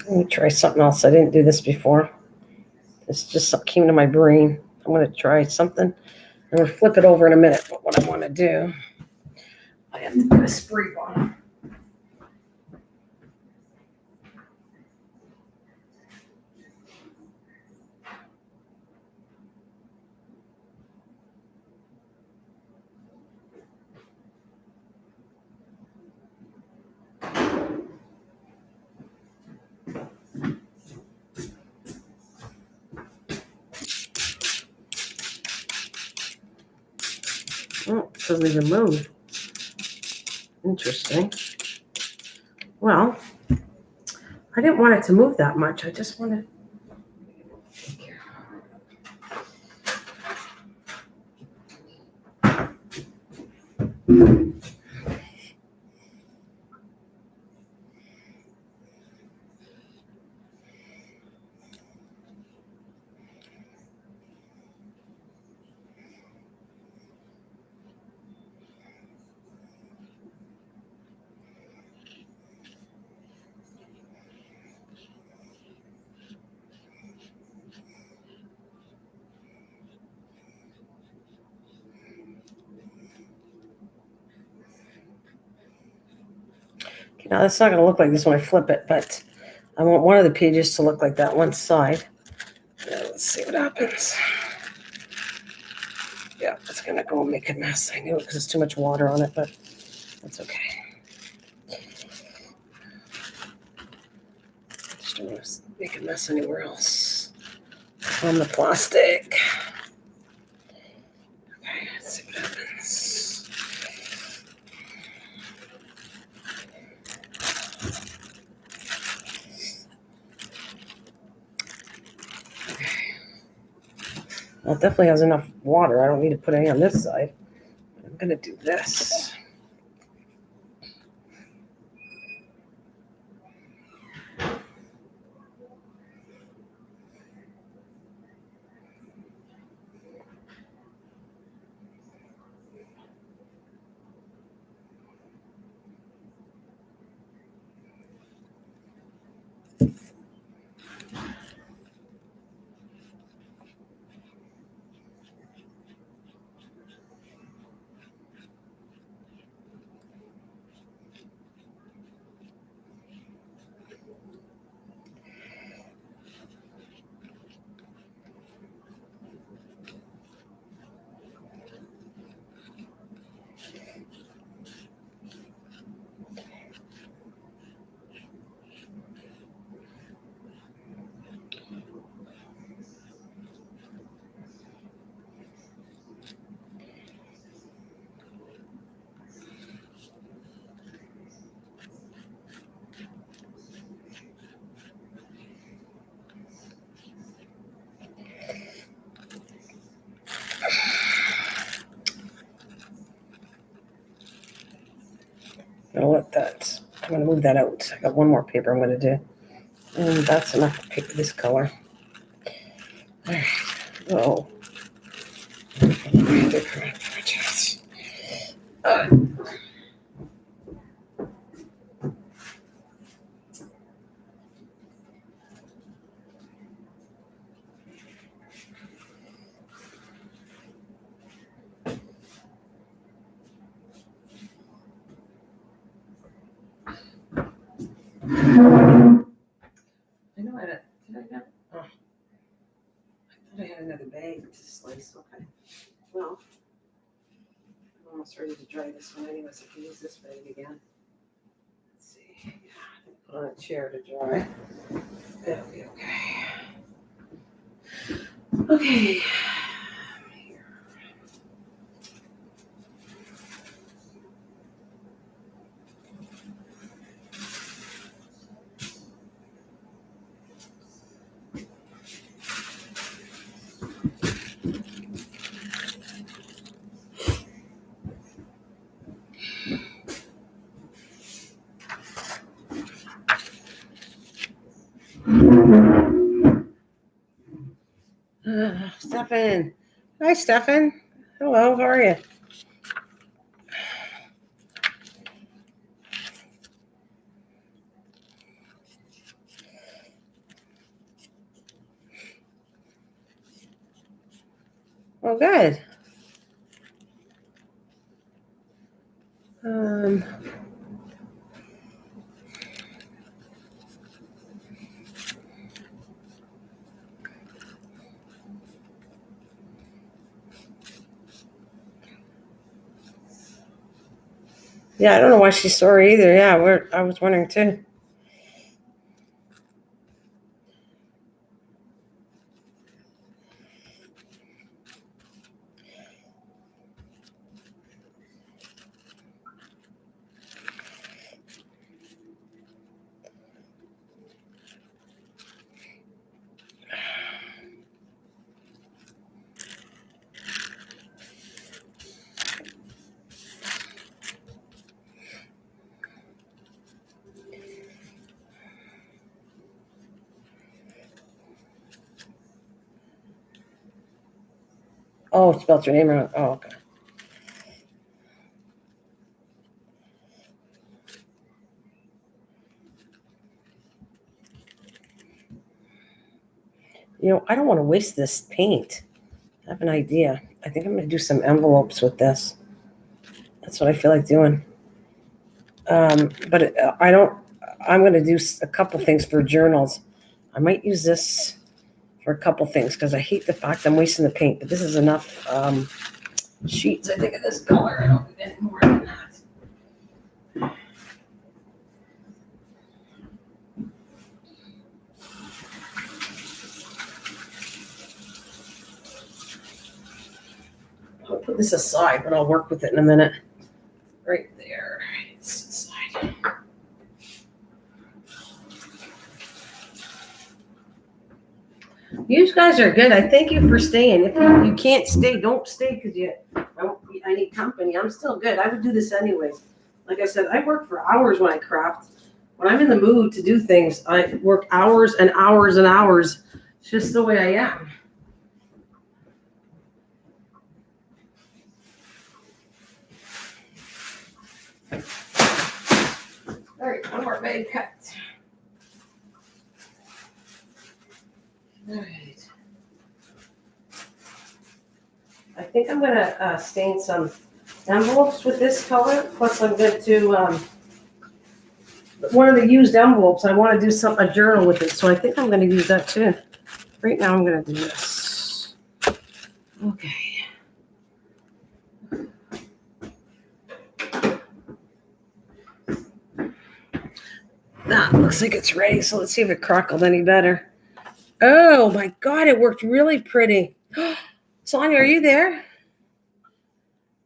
Let me try something else. I didn't do this before. This just came to my brain. I'm going to try something. I'm going to flip it over in a minute. But what I want to do, I have to get a spray bottle. doesn't even move. Interesting. Well, I didn't want it to move that much. I just wanted. Now, that's not going to look like this when I flip it, but I want one of the pages to look like that one side. Yeah, let's see what happens. Yeah, it's going to go and make a mess. I knew it because there's too much water on it, but that's okay. Just don't want to make a mess anywhere else on the plastic. Okay, let's see what happens. Well, it definitely has enough water. I don't need to put any on this side. I'm going to do this. I'm going to move that out. I got one more paper I'm going to do. And that's enough to pick this color. All right. Oh. I know I had did I have? Oh, I thought I had another bag to slice. Okay. Well, I'm almost ready to dry this one anyways. I can use this bag again. Let's see. Yeah, put on a chair to dry. That'll be okay. Okay. Stefan. Hi, Stefan. Hello, how are you? Oh, good. Um, yeah, I don't know why she's sore either. Yeah, I was wondering too. Oh, it spelled your name wrong. Oh, okay. I don't want to waste this paint. I have an idea. I think I'm going to do some envelopes with this. That's what I feel like doing. But I don't. I'm going to do a couple things for journals. I might use this for a couple things because I hate the fact I'm wasting the paint. But this is enough sheets. I think of this color. I don't need any more than that. I'll put this aside, but I'll work with it in a minute. Right there. It's aside. You guys are good. I thank you for staying. If you can't stay, don't stay because I need company. I'm still good. I would do this anyways. Like I said, I work for hours when I craft. When I'm in the mood to do things, I work hours and hours and hours. It's just the way I am. All right, one more bag cut. All right. I think I'm gonna stain some envelopes with this color. Plus, I'm going to one of the used envelopes. I want to do a journal with it, so I think I'm going to use that too. Right now, I'm going to do this. Okay. That looks like it's ready. So let's see if it crackled any better. Oh my God, it worked really pretty. Sonia, are you there?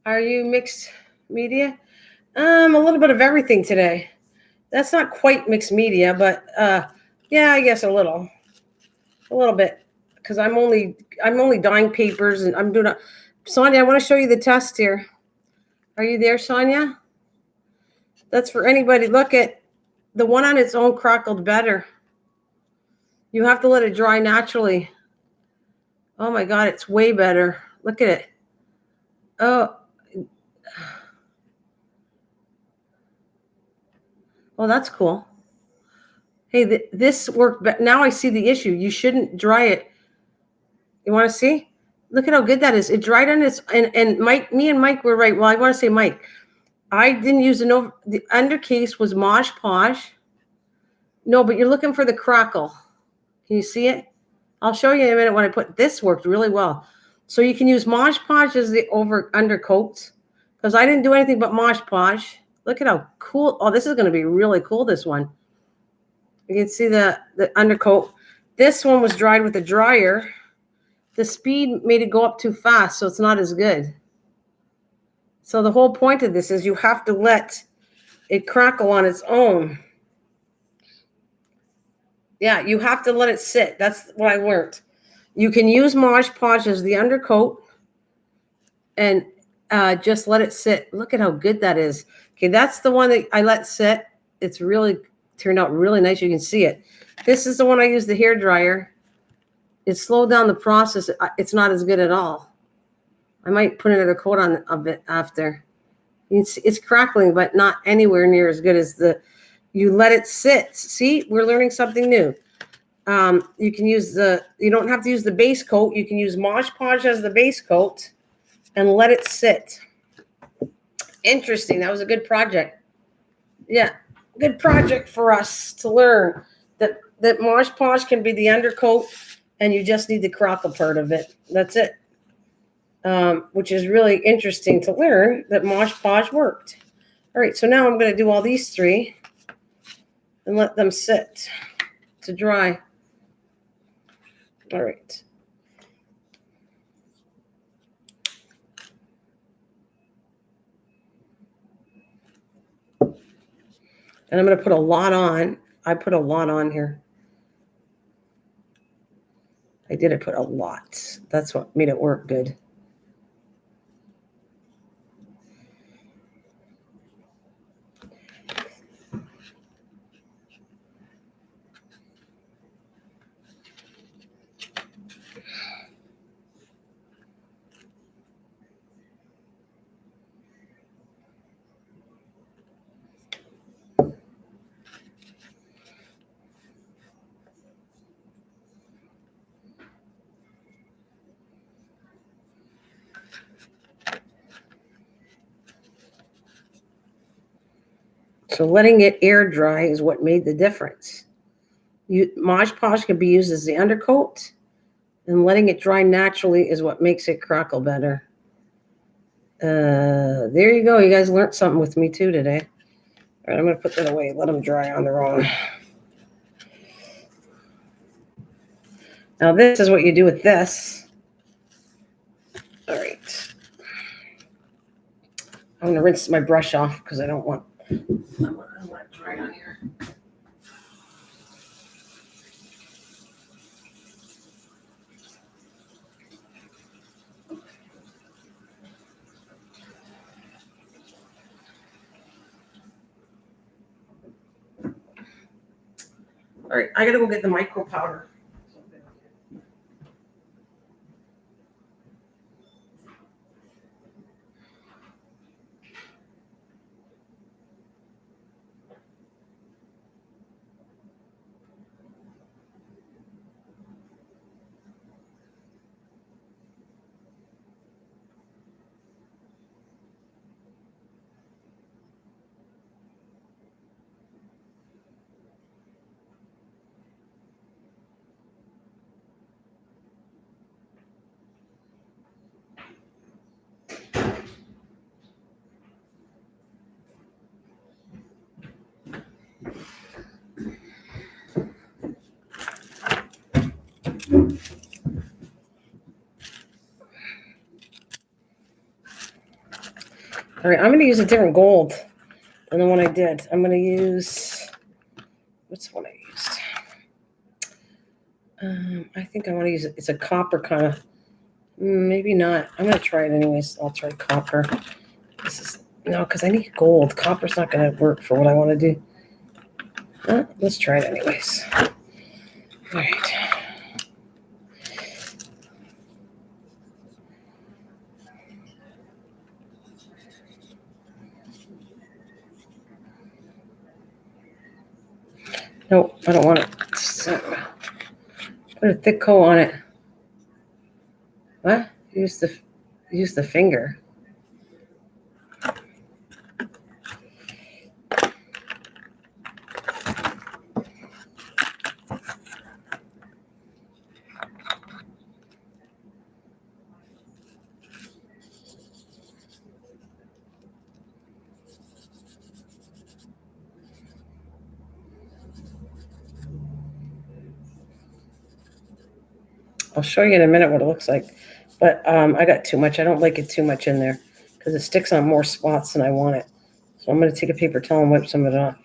Are you mixed media? A little bit of everything today. That's not quite mixed media, but yeah, I guess a little bit, because I'm only dyeing papers and I'm doing a. Sonia, I want to show you the test here. Are you there, Sonia? That's for anybody. Look at the one on its own crackled better. You have to let it dry naturally. Oh my God, it's way better. Look at it. Oh, well, that's cool. Hey, this worked, but now I see the issue. You shouldn't dry it. You want to see? Look at how good that is. It dried on its, and Mike, me and Mike were right. Well, I want to say Mike. I didn't use the undercase was Mosh Posh. No, but you're looking for the crackle. Can you see it? I'll show you in a minute when I put this worked really well. So you can use Mosh Posh as the undercoat, because I didn't do anything but Mosh Posh. Look at how cool. Oh, this is going to be really cool, this one. You can see the undercoat. This one was dried with a dryer. The speed made it go up too fast, so it's not as good. So the whole point of this is you have to let it crackle on its own. Yeah, you have to let it sit. That's what I learned. You can use Mosh Posh as the undercoat and just let it sit. Look at how good that is. Okay, that's the one that I let sit. It's really turned out really nice. You can see it. This is the one I use the hair dryer. It slowed down the process. It's not as good at all. I might put another coat on a bit after. It's crackling, but not anywhere near as good as you let it sit. See, we're learning something new. You can use you don't have to use the base coat. You can use Mosh Posh as the base coat and let it sit. Interesting. That was a good project. Yeah, good project for us to learn that Mosh Posh can be the undercoat and you just need the crackle part of it. That's it. Which is really interesting to learn that Mosh Posh worked. All right, so now I'm going to do all these three and let them sit to dry. All right. And I'm going to put a lot on. I put a lot on here. I put a lot. That's what made it work good. So letting it air dry is what made the difference. Mod Podge can be used as the undercoat, and letting it dry naturally is what makes it crackle better. There you go. You guys learned something with me too today. All right, I'm going to put that away. Let them dry on their own. Now this is what you do with this. All right. I'm going to rinse my brush off because I don't want it dry on here. All right, I got to go get the micro powder. All right, I'm going to use a different gold than the one I did. I'm going to use, what's the one I used? I think I want to use it. It's a copper kind of, maybe not. I'm going to try it anyways. I'll try copper. This is, no, because I need gold. Copper's not going to work for what I want to do. Let's try it anyways. All right. Nope, I don't want it. Put a thick coat on it. What? Use the finger. I'll show you in a minute what it looks like. But I got too much. I don't like it too much in there because it sticks on more spots than I want it. So I'm going to take a paper towel and wipe some of it off.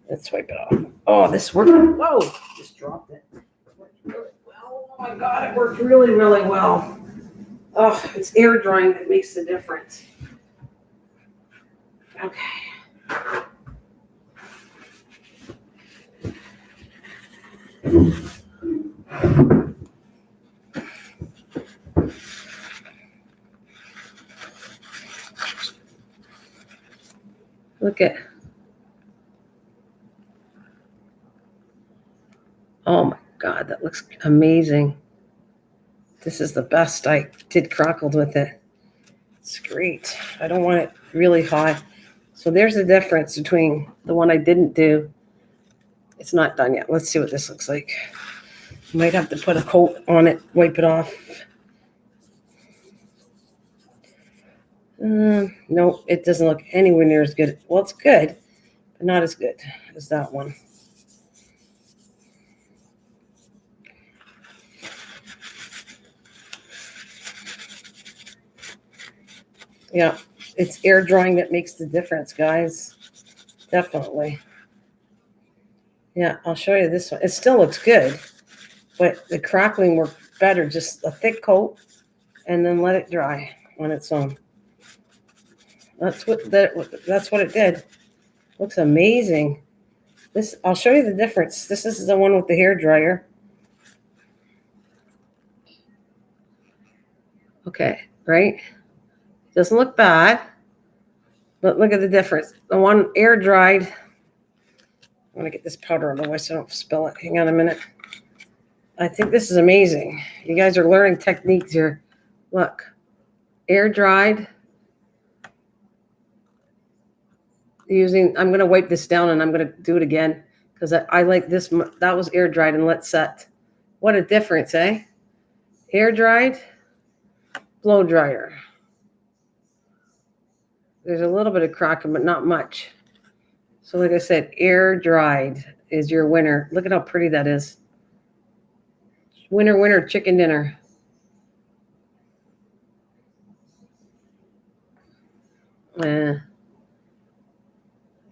Let's wipe it off. Oh, this worked. Whoa, just dropped it. Worked really well. Oh my God, it worked really, really well. Oh, it's air drying that makes the difference. Okay. Look at. Oh my God, that looks amazing. This is the best. I did crackled with it. It's great. I don't want it really hot. So there's the difference between the one I didn't do. It's not done yet. Let's see what this looks like. Might have to put a coat on it, wipe it off. No, it doesn't look anywhere near as good. Well, it's good, but not as good as that one. Yeah, it's air drying that makes the difference, guys. Definitely. Yeah, I'll show you this one. It still looks good, but the crackling worked better. Just a thick coat and then let it dry on its own. That's what it did. Looks amazing. This, I'll show you the difference. This is the one with the hair dryer. Okay, right? Doesn't look bad, but look at the difference. The one air dried. I want to get this powder on the way so I don't spill it. Hang on a minute. I think this is amazing. You guys are learning techniques here. Look, air dried. I'm going to wipe this down and I'm going to do it again because I like this. That was air dried and let set. What a difference, eh? Air dried, blow dryer. There's a little bit of cracking, but not much. So like I said, air dried is your winner. Look at how pretty that is. Winner, winner, chicken dinner.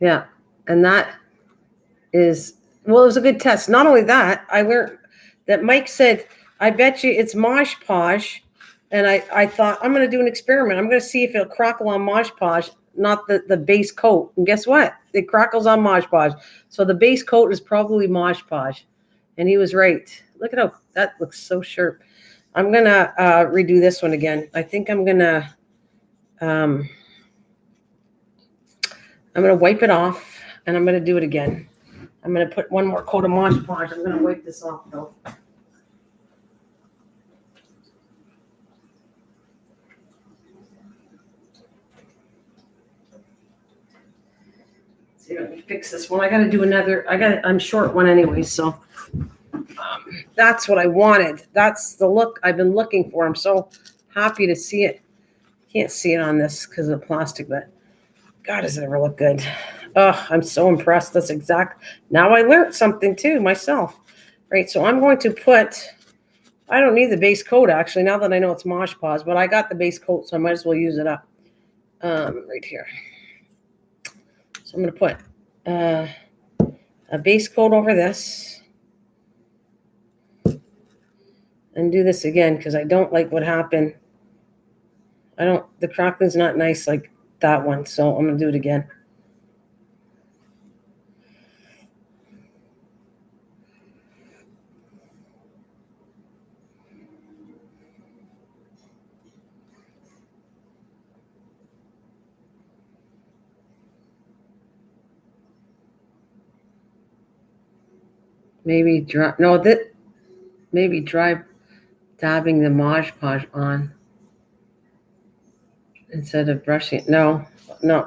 Yeah. And that is, well, it was a good test. Not only that, I learned that Mike said, I bet you it's Mosh Posh. And I thought, I'm going to do an experiment. I'm going to see if it'll crackle on Mosh Posh, not the base coat. And guess what? It crackles on Mosh Posh. So the base coat is probably Mosh Posh. And he was right. Look at how that looks so sharp. I'm going to redo this one again. I think I'm going to wipe it off and I'm going to do it again. I'm going to put one more coat of Mosh Posh. I'm going to wipe this off though. See, let me fix this one. I got to do another. I'm short one anyway, so that's what I wanted. That's the look I've been looking for. I'm so happy to see it. Can't see it on this because of the plastic, but God, does it ever look good? Oh, I'm so impressed. That's exact. Now I learned something too myself. Right, so I'm going to put, I don't need the base coat actually, now that I know it's Mosh Posh, but I got the base coat, so I might as well use it up right here. So I'm going to put a base coat over this and do this again because I don't like what happened. The crackling's not nice like that one, so I'm going to do it again. Maybe dry dabbing the Mosh Posh on instead of brushing it. No,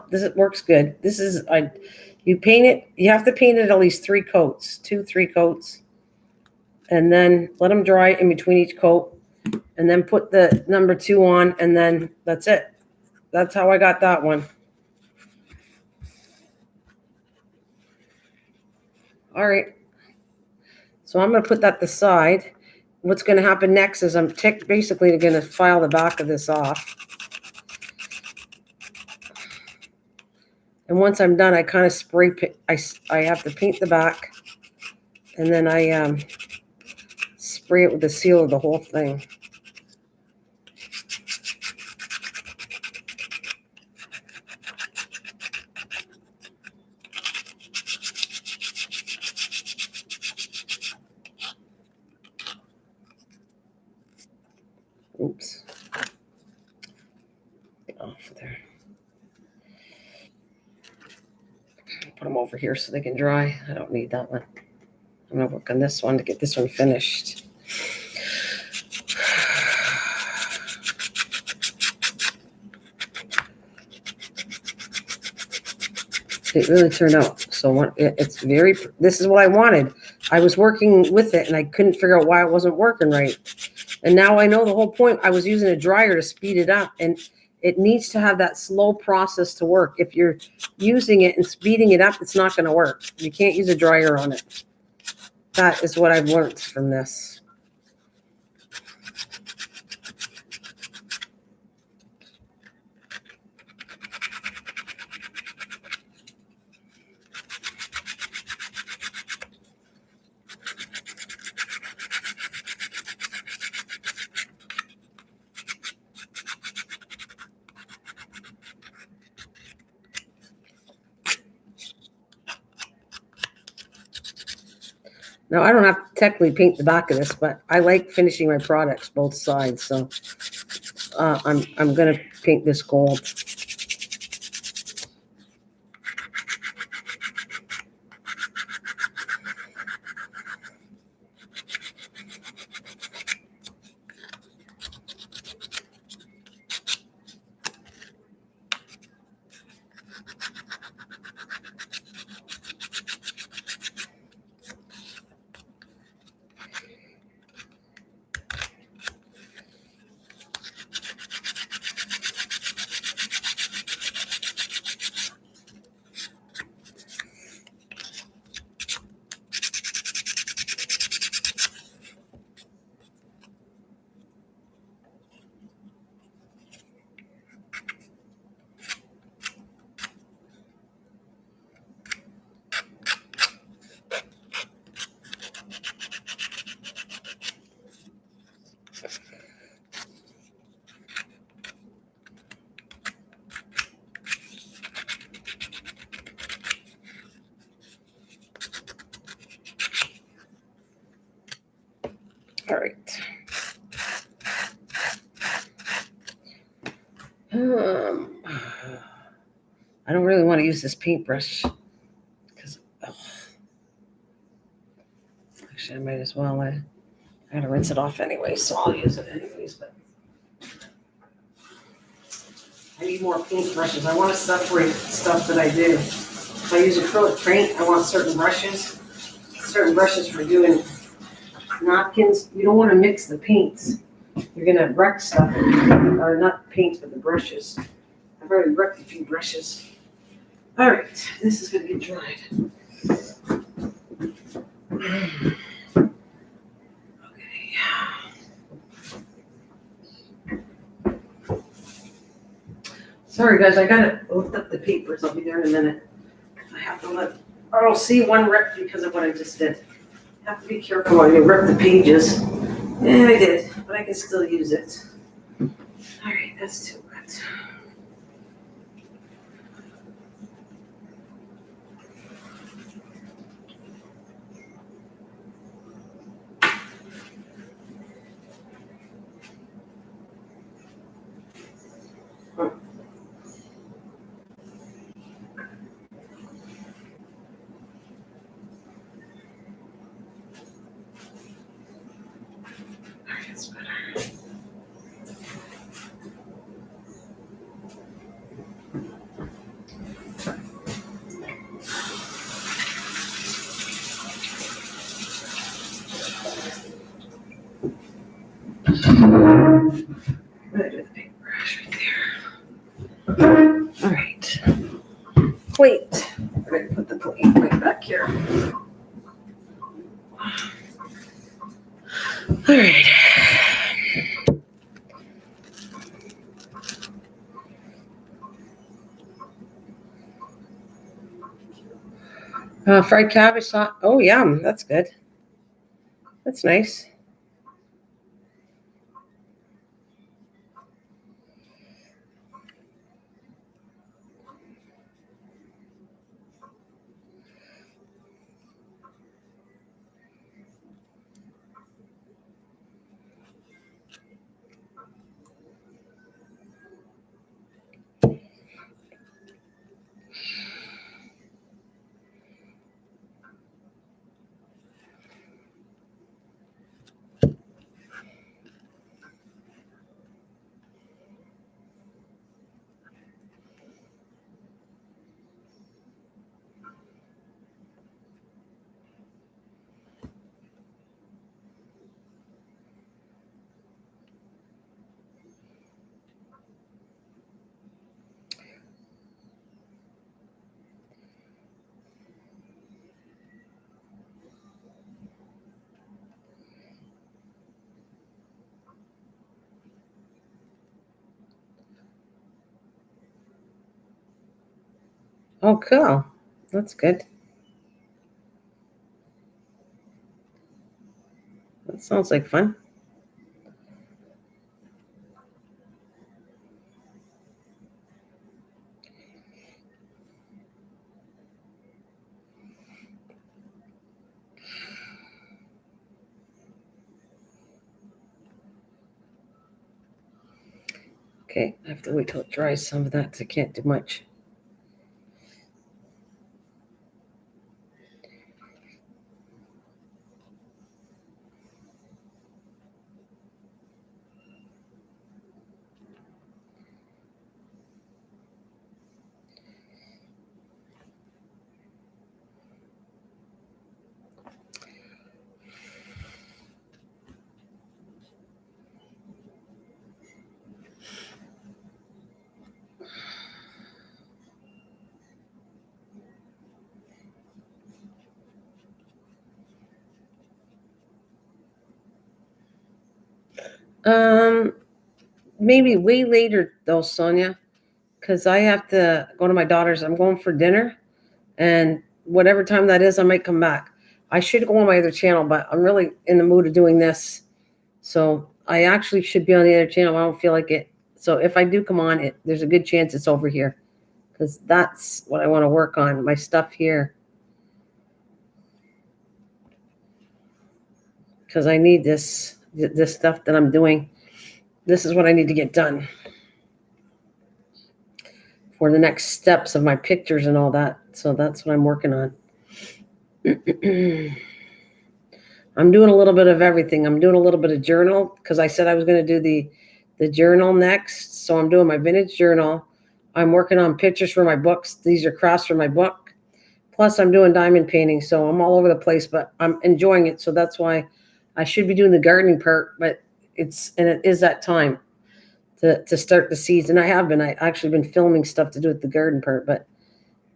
this works good. You paint it, you have to paint it at least 3 coats, 3 coats, and then let them dry in between each coat, and then put the number 2 on, and then that's it. That's how I got that one. All right. So I'm going to put that aside. What's going to happen next is I'm basically going to file the back of this off. And once I'm done, I kind of spray paint. I have to paint the back, and then I spray it with the seal of the whole thing. Oops. Get off there. Put them over here so they can dry. I don't need that one. I'm going to work on this one to get this one finished. It really turned out. So it's very, this is what I wanted. I was working with it and I couldn't figure out why it wasn't working right. And now I know the whole point. I was using a dryer to speed it up, and it needs to have that slow process to work. If you're using it and speeding it up, it's not going to work. You can't use a dryer on it. That is what I've learned from this. Now, I don't have to technically paint the back of this, but I like finishing my products both sides. So I'm going to paint this gold. All right. I don't really want to use this paintbrush because actually I might as well. I gotta rinse it off anyway, so I'll use it anyways. But I need more paintbrushes. I want to separate stuff that I do. If I use acrylic paint, I want certain brushes for doing napkins. You don't want to mix the paints. You're gonna wreck stuff, or not paint, but the brushes. I've already wrecked a few brushes. All right, this is gonna get dried. Okay. Sorry guys, I gotta lift up the papers. I'll be there in a minute. I have to let, or I'll see one rip because of what I just did. Have to be careful when you rip the pages. Yeah, I did, but I can still use it. All right, that's too wet. That's better. I'm gonna do the paintbrush right there. All right. Plate. I'm gonna put the plate right back here. All right. Fried cabbage sauce. Oh, yum. That's good. That's nice. Oh, cool. That's good. That sounds like fun. Okay, I have to wait till it dries some of that because I can't do much. Maybe way later though, Sonia, because I have to go to my daughter's. I'm going for dinner, and whatever time that is, I might come back. I should go on my other channel, but I'm really in the mood of doing this. So I actually should be on the other channel. I don't feel like it. So if I do come on, there's a good chance it's over here because that's what I want to work on, my stuff here. because I need this stuff that I'm doing. This is what I need to get done for the next steps of my pictures and all that. So that's what I'm working on. I'm doing a little bit of everything. I'm doing a little bit of journal because I said I was going to do the journal next. So I'm doing my vintage journal. I'm working on pictures for my books. These are crafts for my book. Plus I'm doing diamond painting. So I'm all over the place, but I'm enjoying it. So that's why I should be doing the gardening part, but it is that time to start the seeds. And I have been. I actually been filming stuff to do with the garden part, but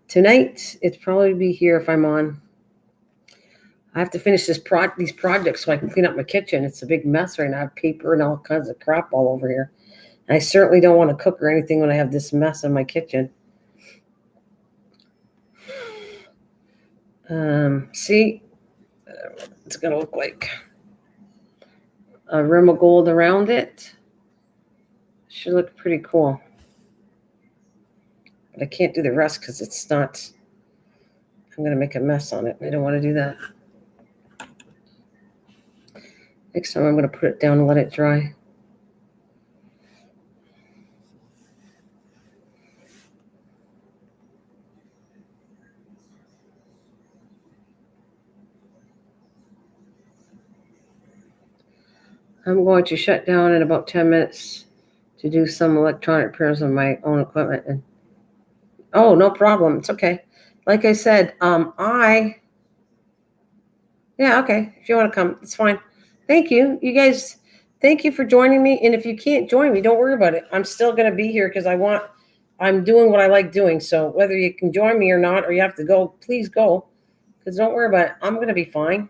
tonight it's probably be here if I'm on. I have to finish these projects so I can clean up my kitchen. It's a big mess right now. I have paper and all kinds of crap all over here. And I certainly don't want to cook or anything when I have this mess in my kitchen. See, it's going to look like a rim of gold around it. Should look pretty cool. But I can't do the rest because it's not, I'm going to make a mess on it. I don't want to do that. Next time I'm going to put it down and let it dry. I'm going to shut down in about 10 minutes to do some electronic repairs on my own equipment. And oh, no problem. It's okay. Like I said, yeah, okay. If you want to come, it's fine. Thank you. You guys, thank you for joining me. And if you can't join me, don't worry about it. I'm still going to be here because I'm doing what I like doing. So whether you can join me or not, or you have to go, please go. Because don't worry about it. I'm going to be fine.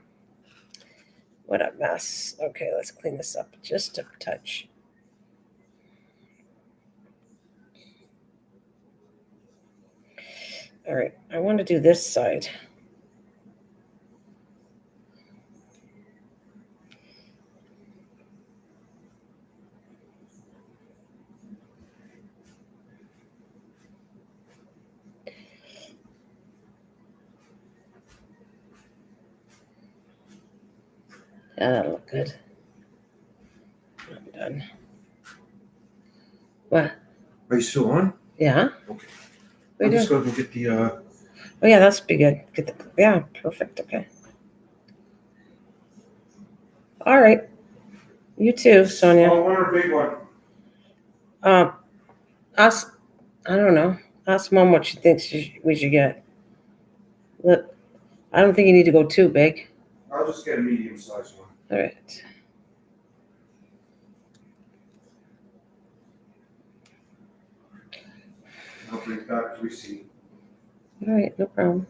What a mess. Okay, let's clean this up just a touch. All right, I want to do this side. Yeah, that'll look good. I'm done. What? Are you still on? Yeah. Okay. We I'm do. just going to go get the. Oh yeah, that's be good. Yeah, perfect. Okay. All right. You too, Sonia. Small one or big one? Ask. I don't know. Ask Mom what she thinks we should get. Look, I don't think you need to go too big. I'll just get a medium-sized one. All right. I'll bring back the receipt. All right, no problem.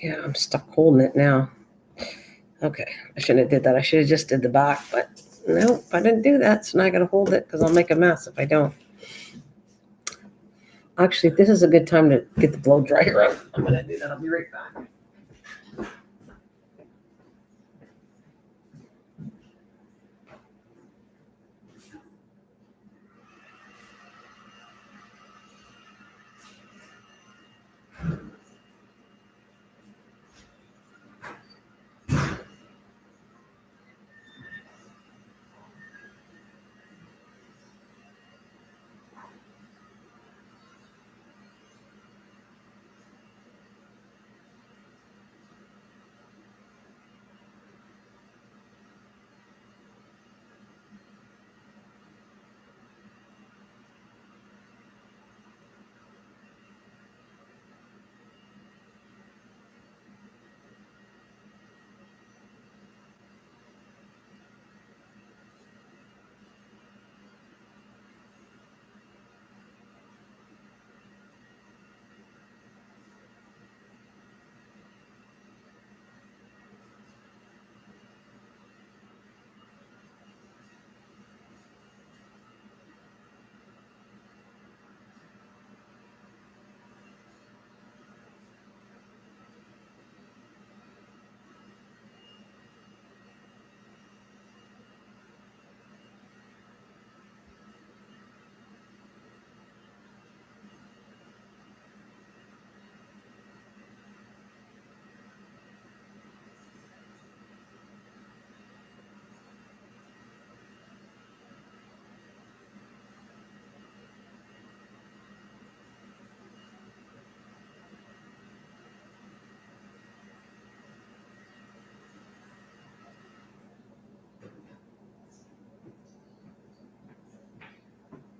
Yeah, I'm stuck holding it now. Okay, I shouldn't have did that. I should have just did the back, but no, I didn't do that. So now I got to hold it because I'll make a mess if I don't. Actually, this is a good time to get the blow dryer out. I'm going to do that. I'll be right back.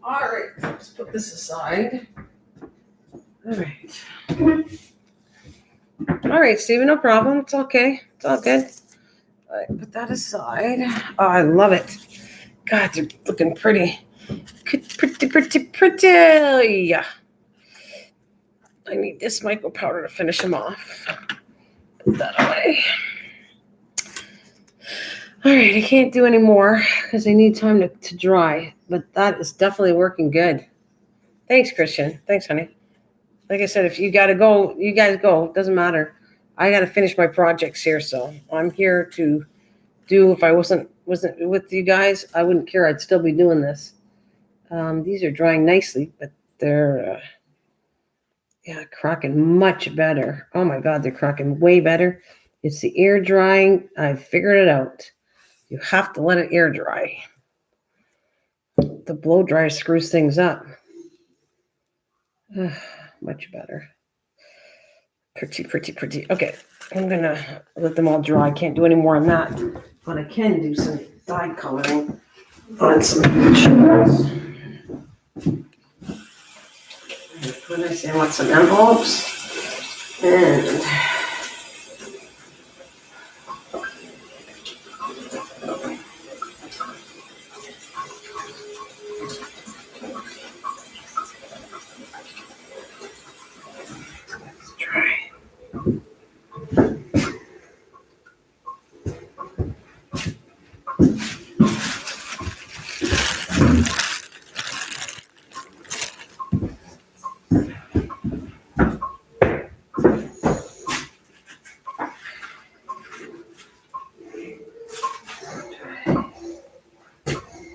All right, let's put this aside. All right. All right, Stephen, no problem. It's okay. It's all good. All right, put that aside. Oh, I love it. God, they're looking pretty. Pretty. I need this micro powder to finish them off. Put that away. All right, I can't do any more because I need time to dry, but that is definitely working good. Thanks, Christian. Thanks, honey. Like I said, if you got to go, you guys go. It doesn't matter. I got to finish my projects here, so I'm here to do. If I wasn't with you guys, I wouldn't care. I'd still be doing this. These are drying nicely, but they're cracking much better. Oh my God, they're cracking way better. It's the air drying. I figured it out. You have to let it air dry. The blow dryer screws things up. Much better. Pretty. Okay, I'm gonna let them all dry. I can't do any more on that, but I can do some dye coloring on some shirts. What did I say? I want some envelopes and let's try.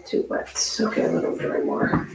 Too wet. Okay, a little bit more.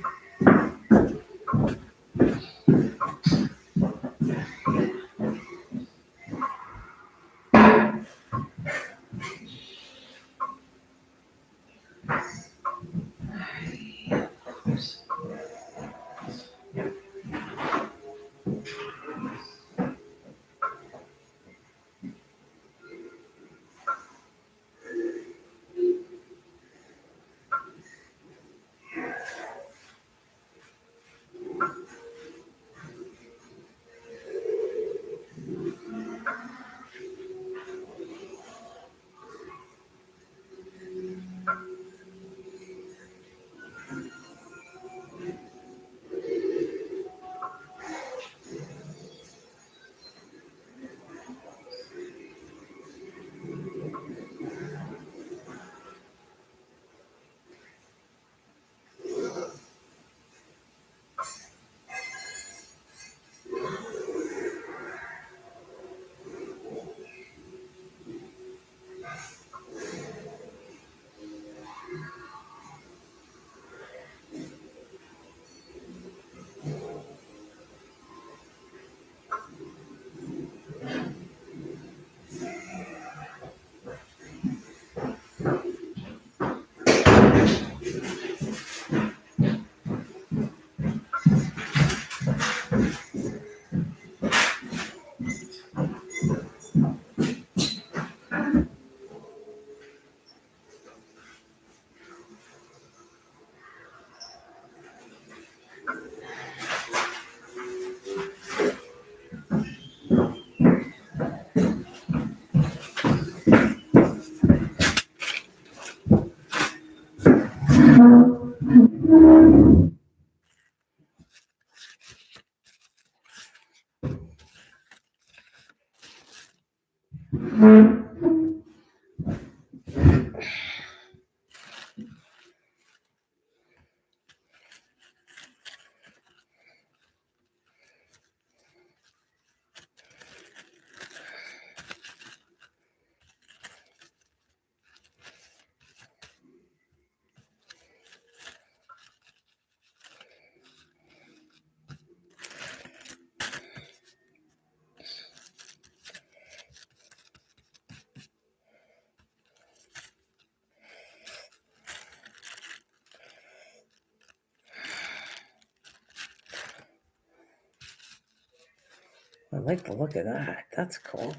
I like the look of that. That's cool.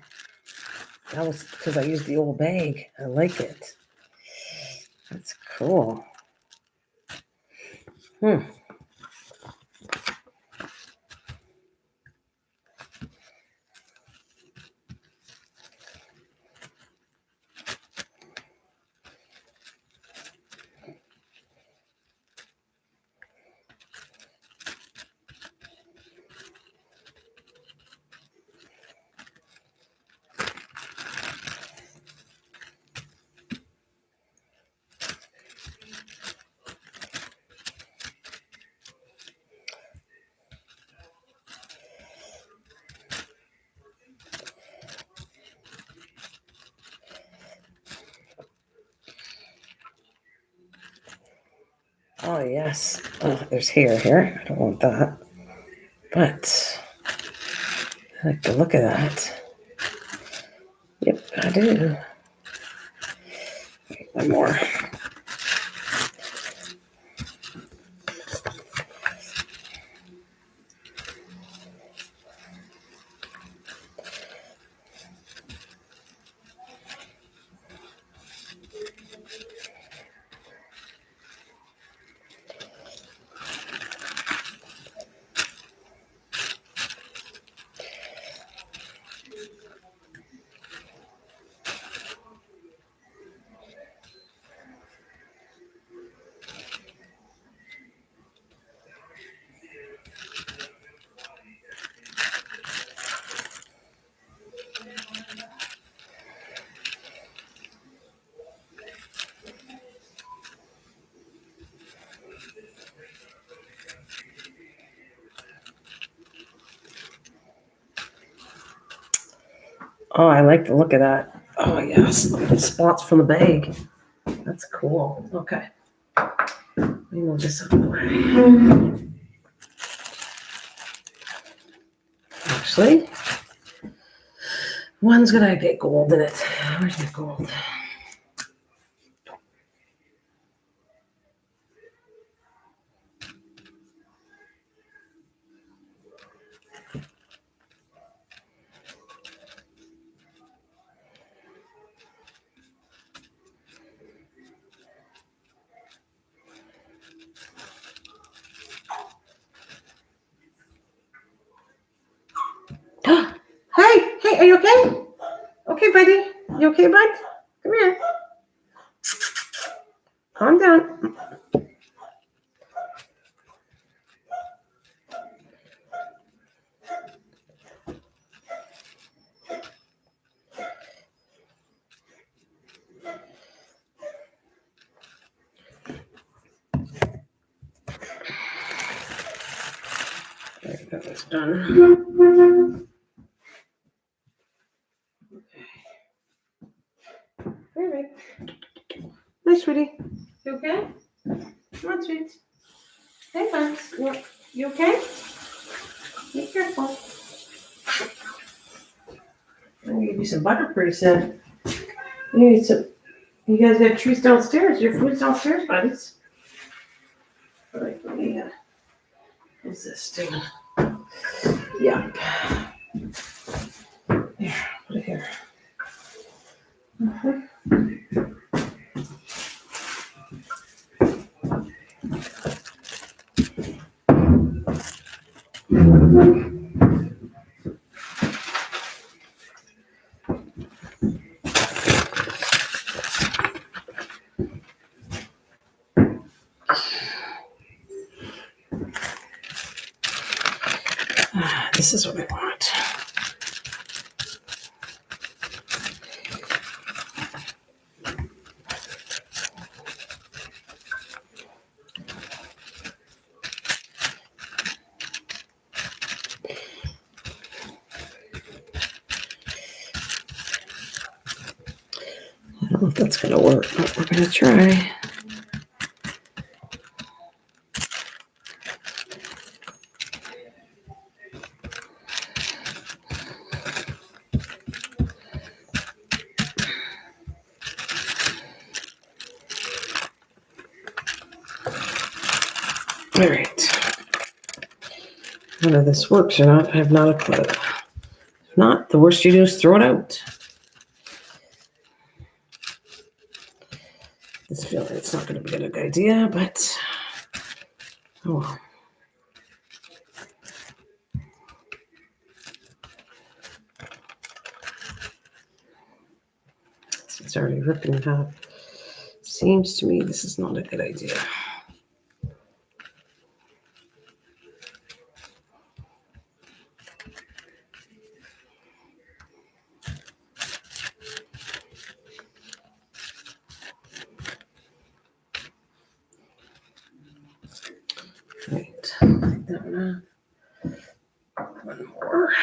That was because I used the old bag. I like it. That's cool. Oh, yes. Oh, there's hair here. I don't want that. But I like the look of that. Yep, I do. One more. Oh, I like the look of that. Oh, yes. Look at the spots from the bag. That's cool. Okay. Let me move this out of the way. Actually, one's gonna get gold in it. Where's the gold? Hey, are you okay? Okay, buddy. You okay, bud? Come here. Calm down. There we go. It's done. All right. Hi, sweetie. You okay? Come on, sweet. Hey, Buns. You okay? Be careful. I'm gonna give you some butter pretty soon. You need some. You guys got treats downstairs. Your food's downstairs, buddies. All right, let me. What's this doing? Yeah. Here, put it here. This is what I want. I don't know if that's going to work, but we're going to try. All right. Whether this works or not, I have not a clue. If not, the worst you do is throw it out. This feeling it's not going to be a good idea, but oh well. It's already ripping in half. Seems to me this is not a good idea. Right. One more.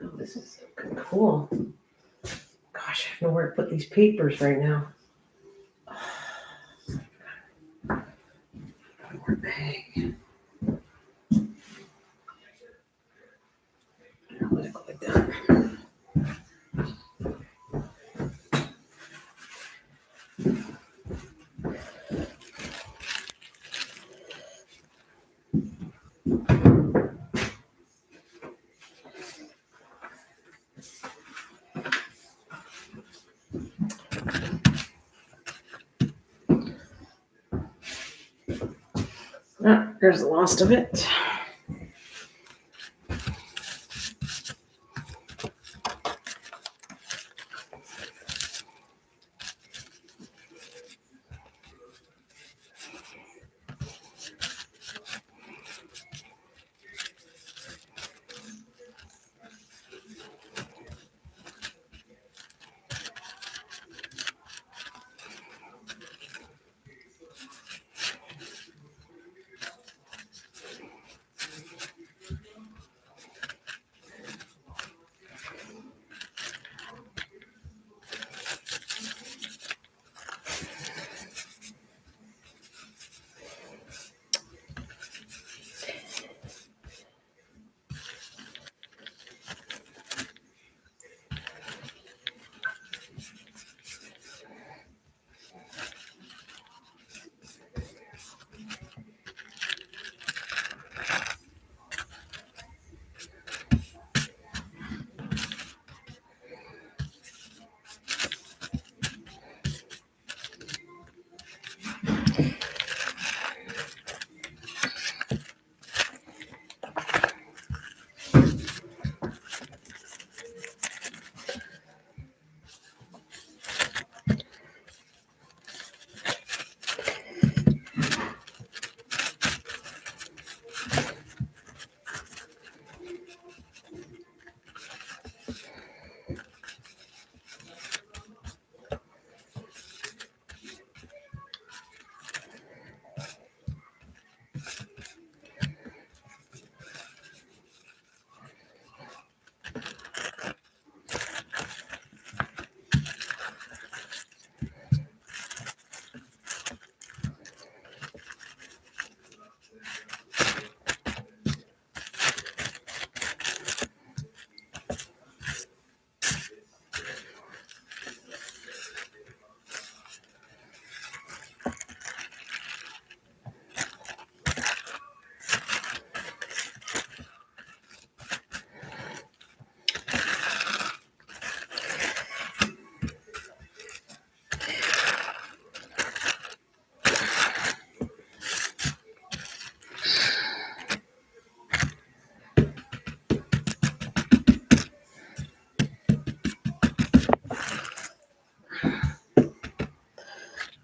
Oh, this is cool. Gosh, I have nowhere to put these papers right now. One more bag. I'll let it go like that. Ah, there's the last of it.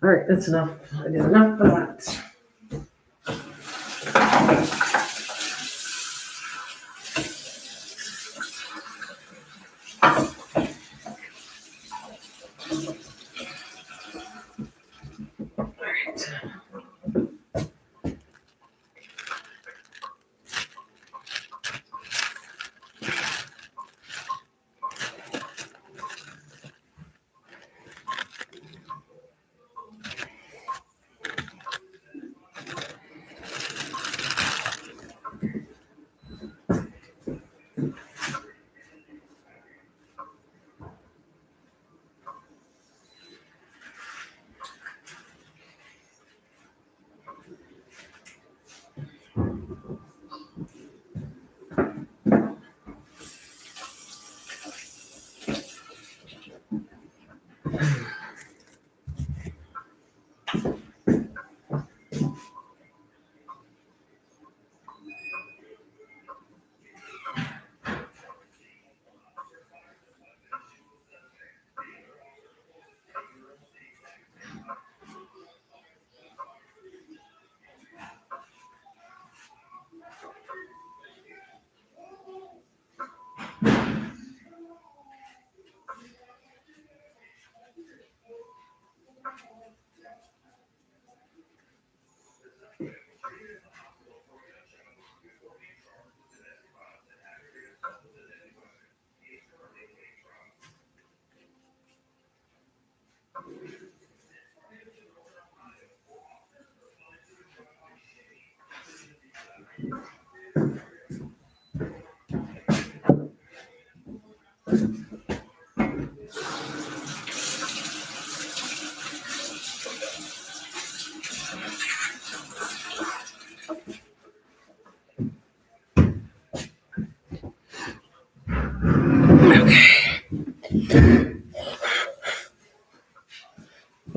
All right, that's enough. I did enough for that. All right.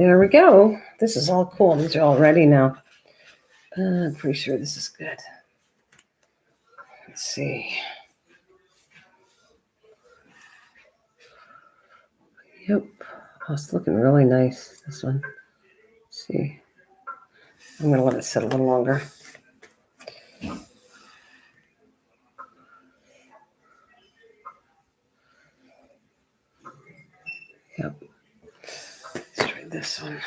There we go. This is all cool. These are all ready now. I'm pretty sure this is good. Let's see. Yep. Oh, it's looking really nice, this one. Let's see. I'm going to let it sit a little longer. Yep. Let's try this one.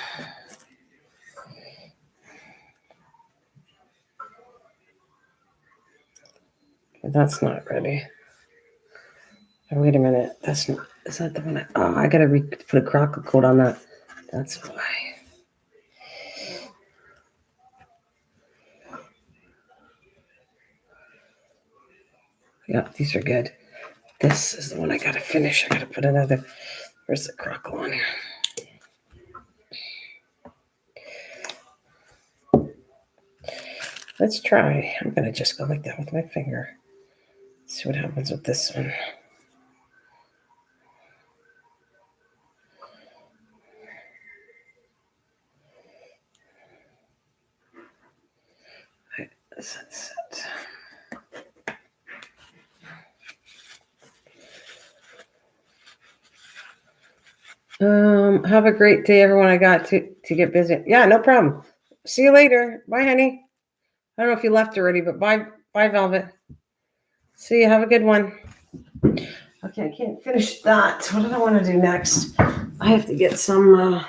Okay, that's not ready. Oh, wait a minute. That's not. Is that the one? I got to put a crockle coat on that. That's why. Yeah, these are good. This is the one I got to finish. I got to put another. Where's the crockle on here? Let's try. I'm going to just go like that with my finger. See what happens with this one. That's it. Have a great day, everyone. I got to get busy. Yeah, no problem. See you later. Bye, honey. I don't know if you left already, but bye, Velvet. See you. Have a good one. Okay, I can't finish that. What did I want to do next? I have to get some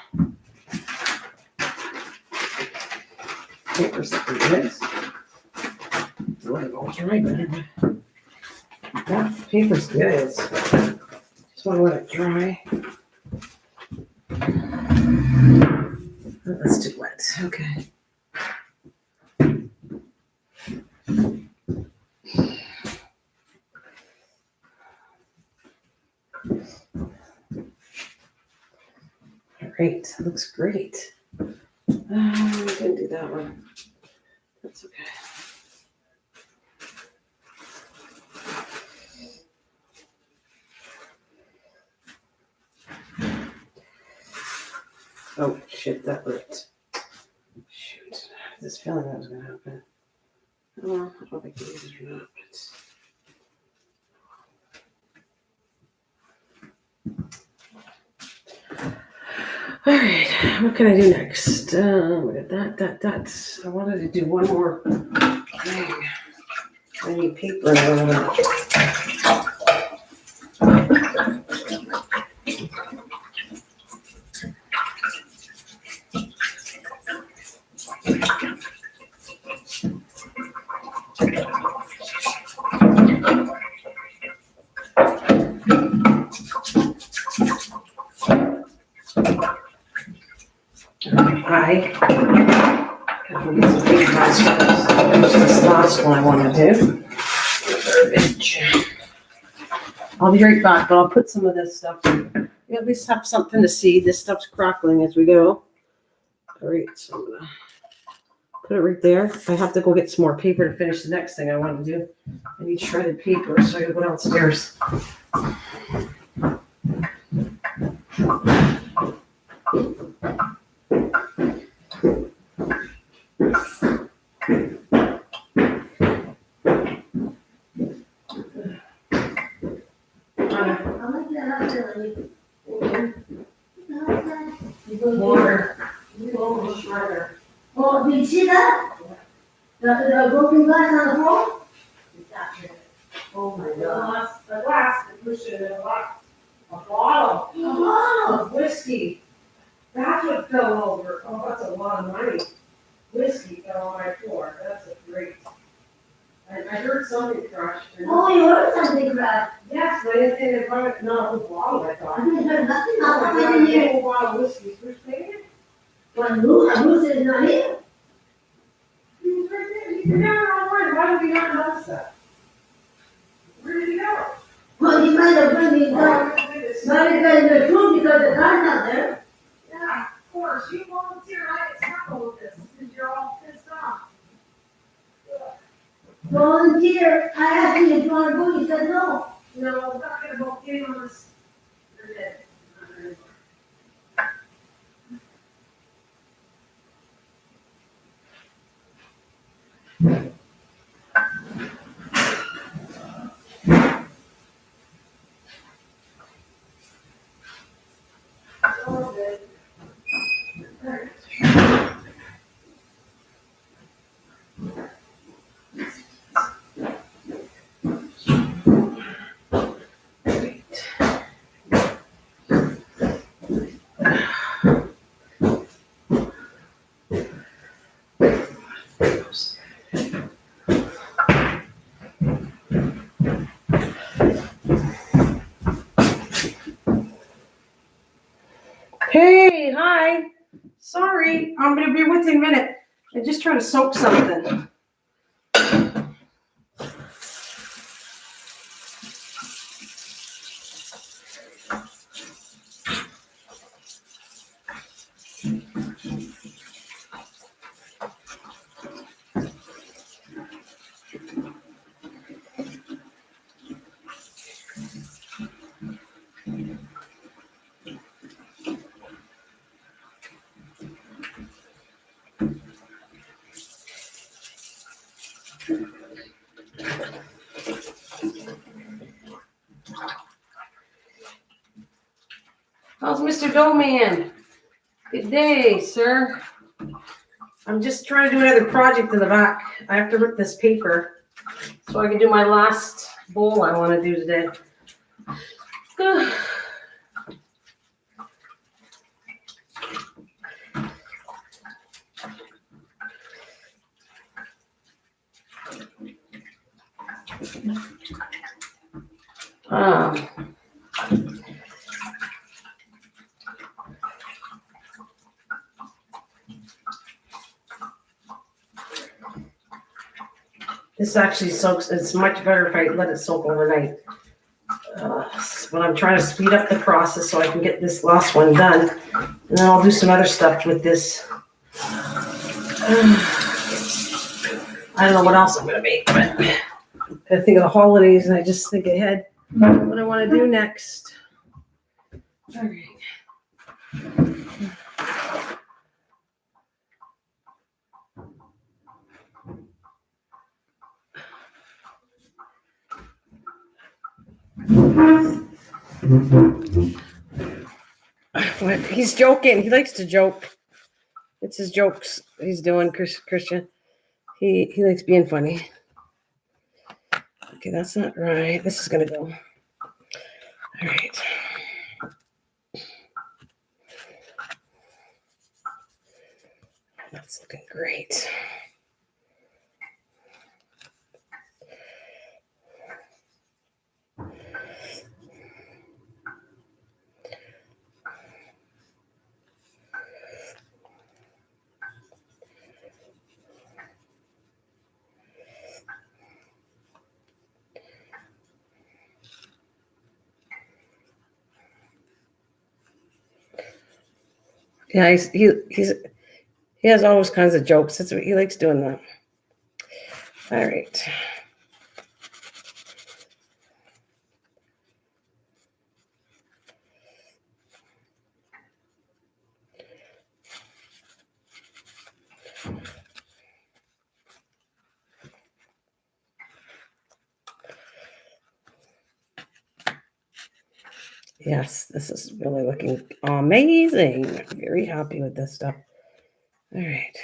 papers that we did. Let it all dry better. That paper's good. Just want to let it dry. That's too wet. Okay. Great. Looks great. I didn't do that one. That's okay. Oh, shit, that ripped. Shoot. I had this feeling that was going to happen. Oh, I don't think it is or not, but... All right, what can I do next? We got that. I wanted to do one more thing. I need paper in a little bit. I got to get some big vegetables. This last one I want to do. Garbage. I'll be right back, but I'll put some of this stuff. You at least have something to see. This stuff's crackling as we go. All right, so I'm gonna put it right there. I have to go get some more paper to finish the next thing I want to do. I need shredded paper, so I gotta go downstairs. Water. Shredder. Oh, did you see that? The broken glass on the floor? Oh my God. The glass, they push it in a box. A bottle Oh, of whiskey. That's what fell over. Oh, that's a lot of money. Whiskey fell on my floor. That's a great. I heard something crashed. oh, you heard something crash. Yes, but I didn't think they brought it, not a whole bottle, I I thought. didn't hear nothing. Oh Not my coming in God, a here. whole bottle of whiskey. Who's taking it? When Bruce is not here. He's right there. He's never online. Why did he not notice that? Where did he go? Well, he might have been me down. Oh, my goodness. Might have been in the room because the car's not there. Yeah, of course. You volunteer. I get stuck with this because you're all pissed off. Volunteer. I asked him if you want to go. He said no. No, I'm not going to go get on this. You're dead. Hey, hi. Sorry, I'm gonna be with you in a minute. I'm just trying to soak something. How's Mr. Doughman? Good day, sir. I'm just trying to do another project in the back. I have to rip this paper so I can do my last bowl I want to do today. Um, this actually soaks. It's much better if I let it soak overnight. But I'm trying to speed up the process so I can get this last one done. And then I'll do some other stuff with this. I don't know what else I'm going to make, but I think of the holidays and I just think ahead what I want to do next. All right. He's joking. He likes to joke. It's his jokes he's doing, Christian. He likes being funny. Okay, that's not right. This is gonna go. All right. That's looking great. Yeah, he has all those kinds of jokes. That's what he likes doing that. All right. Yes, this is really looking amazing. I'm very happy with this stuff. All right.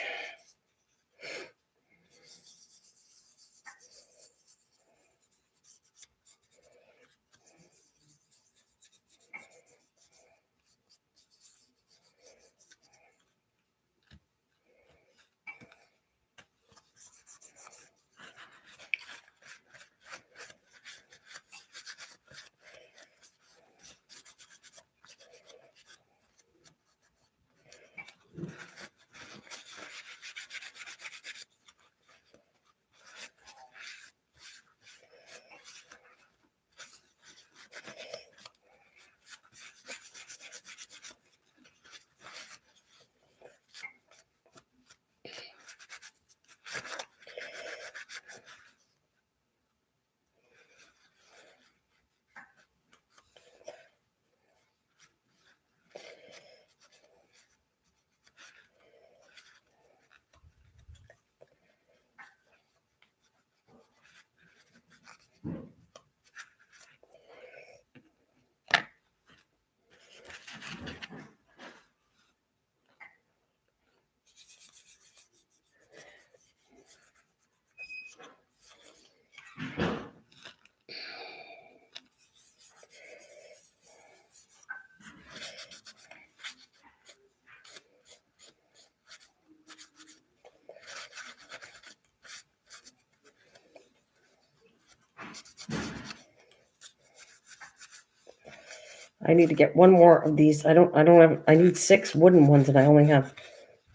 I need to get one more of these. I don't have, I need 6 wooden ones and I only have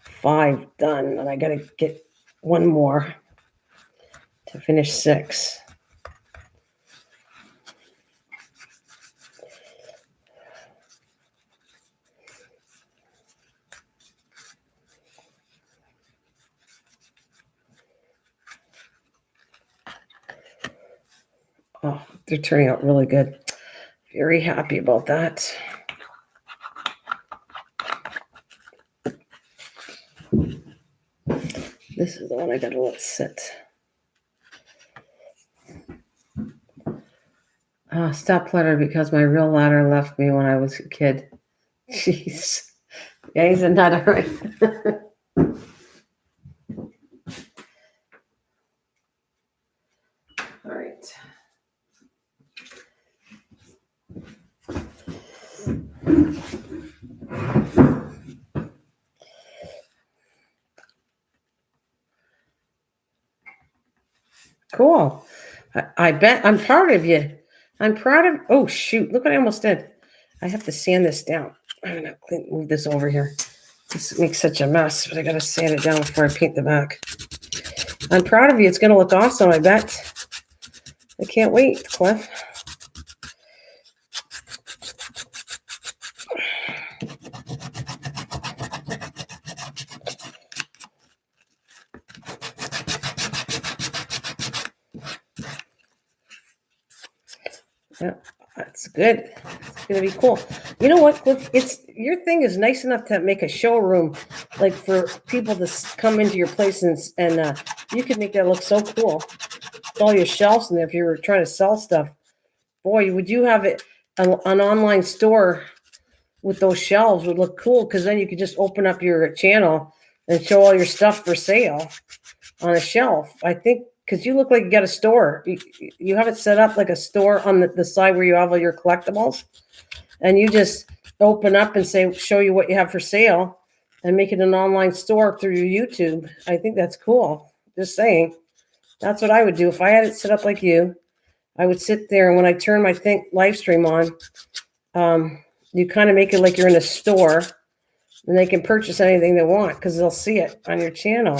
5 done. And I got to get one more to finish 6. Oh, they're turning out really good. Very happy about that. This is the one I gotta let sit. Stop ladder because my real ladder left me when I was a kid. Jeez. Yeah, he's a nutter, right? All right. Cool. I bet I'm proud of you. I'm proud of. Oh shoot! Look what I almost did. I have to sand this down. I'm gonna move this over here. This makes such a mess, but I gotta sand it down before I paint the back. I'm proud of you. It's gonna look awesome. I bet. I can't wait, Cliff. Yeah, that's good. It's gonna be cool. You know what, Cliff? It's your thing is nice enough to make a showroom, like for people to come into your place and you could make that look so cool. With all your shelves in there. If you were trying to sell stuff, boy, would you have it an online store with those shelves would look cool because then you could just open up your channel and show all your stuff for sale on a shelf. I think because you look like you got a store. You have it set up like a store on the side where you have all your collectibles, and you just open up and show you what you have for sale and make it an online store through your YouTube. I think that's cool. Just saying. That's what I would do if I had it set up like you. I would sit there, and when I turn my live stream on, you kind of make it like you're in a store, and they can purchase anything they want because they'll see it on your channel.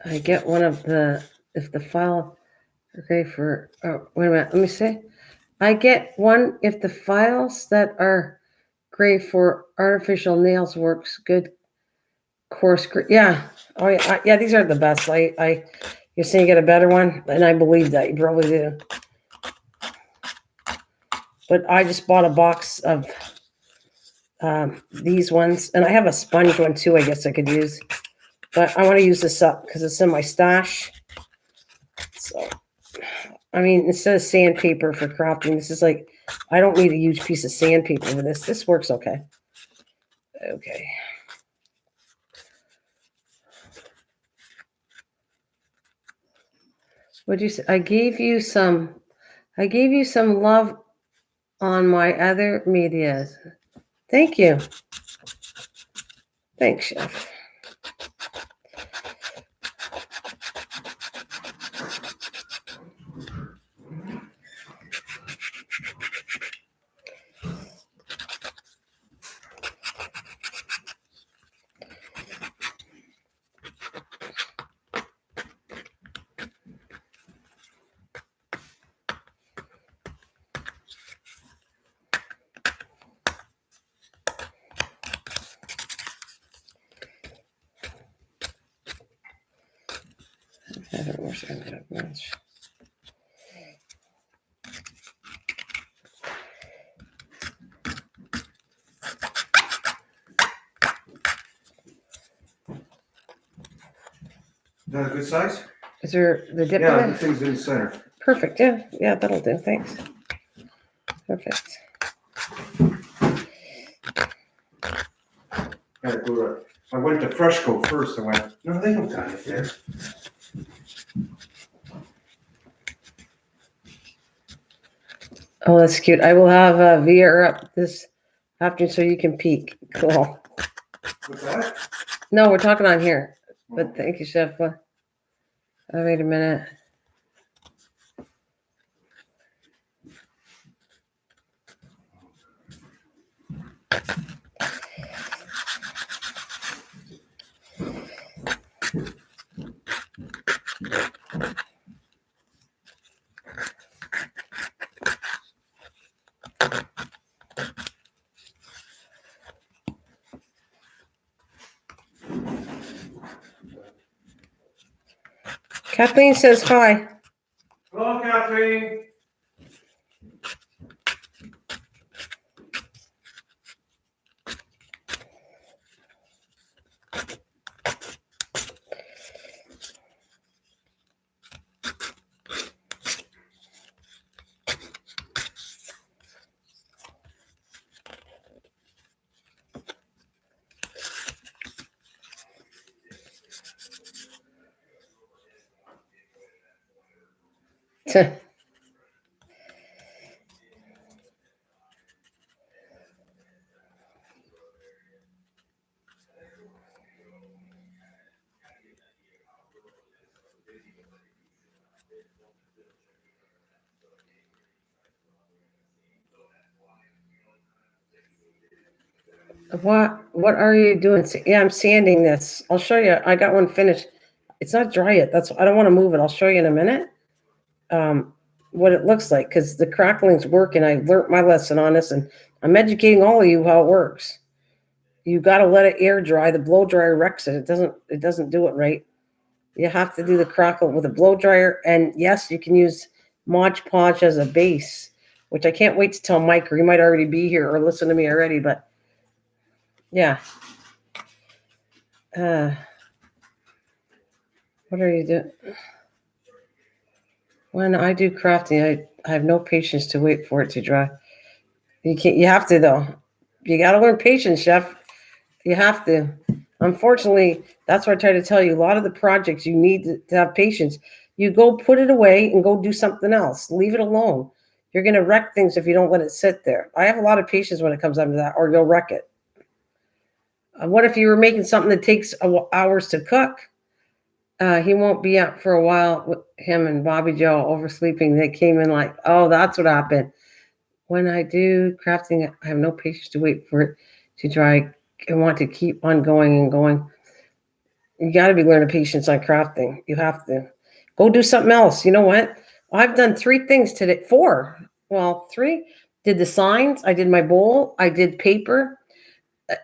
I get one of the, if the file, okay, for, oh, wait a minute, let me see. I get one if the files that are great for artificial nails works good course. Yeah. Oh yeah. Yeah, these are the best. You're saying you get a better one, and I believe that you probably do. But I just bought a box of these ones, and I have a sponge one too. I guess I could use, but I want to use this up because it's in my stash. So, I mean, instead of sandpaper for crafting, this is like I don't need a huge piece of sandpaper for this. This works okay. Okay. What'd you say? I gave you some love on my other medias. Thank you. Thanks, Chef. I don't wish I had much. Is that a good size? Is there the dip Yeah, in the it? thing's in the center. Perfect. Yeah, that'll do. Thanks. Perfect. Gotta go I went to Freshco first. I went, no, they don't dye it there. Oh, that's cute. I will have VR up this afternoon so you can peek. Cool. What's that? No, we're talking on here. But Okay. thank you, Chef. Wait a minute. Kathleen says hi. Hello, Catherine. What are you doing? Yeah, I'm sanding this. I'll show you. I got one finished. It's not dry yet. I don't want to move it. I'll show you in a minute. What it looks like because the crackling's working. I learned my lesson on this, and I'm educating all of you how it works. You got to let it air dry. The blow dryer wrecks it. It doesn't do it right. You have to do the crackle with a blow dryer, and yes, you can use Mod Podge as a base, which I can't wait to tell Mike, or he might already be here or listen to me already. But yeah. What are you doing? When I do crafting, I have no patience to wait for it to dry. You have to though. You got to learn patience, chef. You have to. Unfortunately, that's what I try to tell you. A lot of the projects you need to have patience. You go put it away and go do something else. Leave it alone. You're going to wreck things if you don't let it sit there. I have a lot of patience when it comes down to that, or you'll wreck it. What if you were making something that takes hours to cook? He won't be out for a while with him and Bobby Joe oversleeping. They came in like, oh, that's what happened. When I do crafting, I have no patience to wait for it to dry. I want to keep on going and going. You got to be learning patience on crafting. You have to. Go do something else. You know what? I've done 3 things today. 4. Well, 3. Did the signs. I did my bowl. I did paper.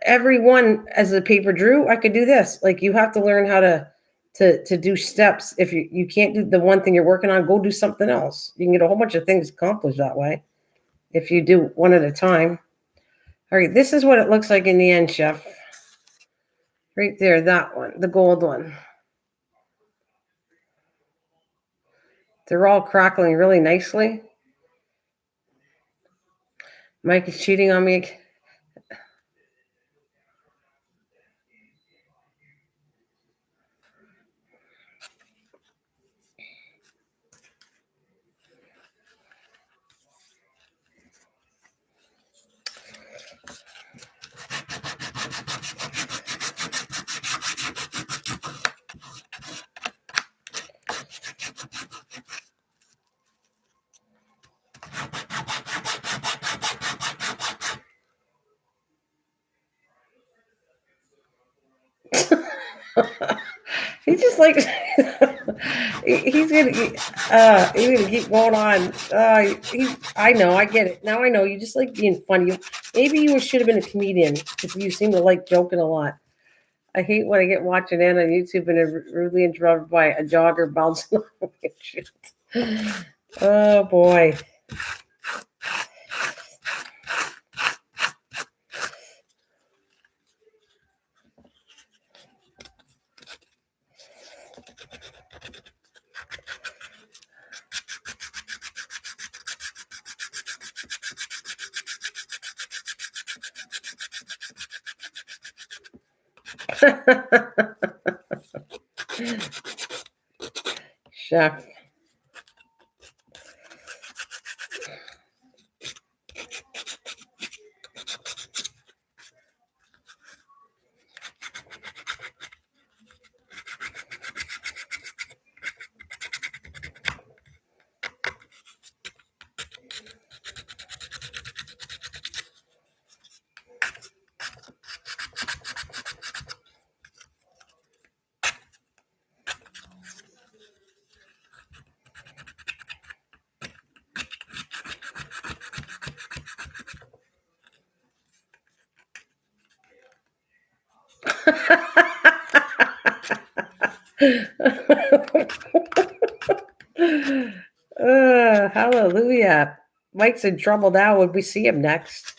Every one as the paper drew, I could do this. Like you have to learn how to do steps. If you can't do the one thing you're working on, go do something else. You can get a whole bunch of things accomplished that way if you do one at a time. All right, this is what it looks like in the end, chef. Right there, that one, the gold one. They're all crackling really nicely. Mike is cheating on me. He just like he's gonna keep going on. I know, I get it. Now I know you just like being funny. Maybe you should have been a comedian because you seem to like joking a lot. I hate when I get watching Ann on YouTube and I'm rudely interrupted by a jogger bouncing off my shit. Oh boy. Chef. Hallelujah. Mike's in trouble now. Would we see him next?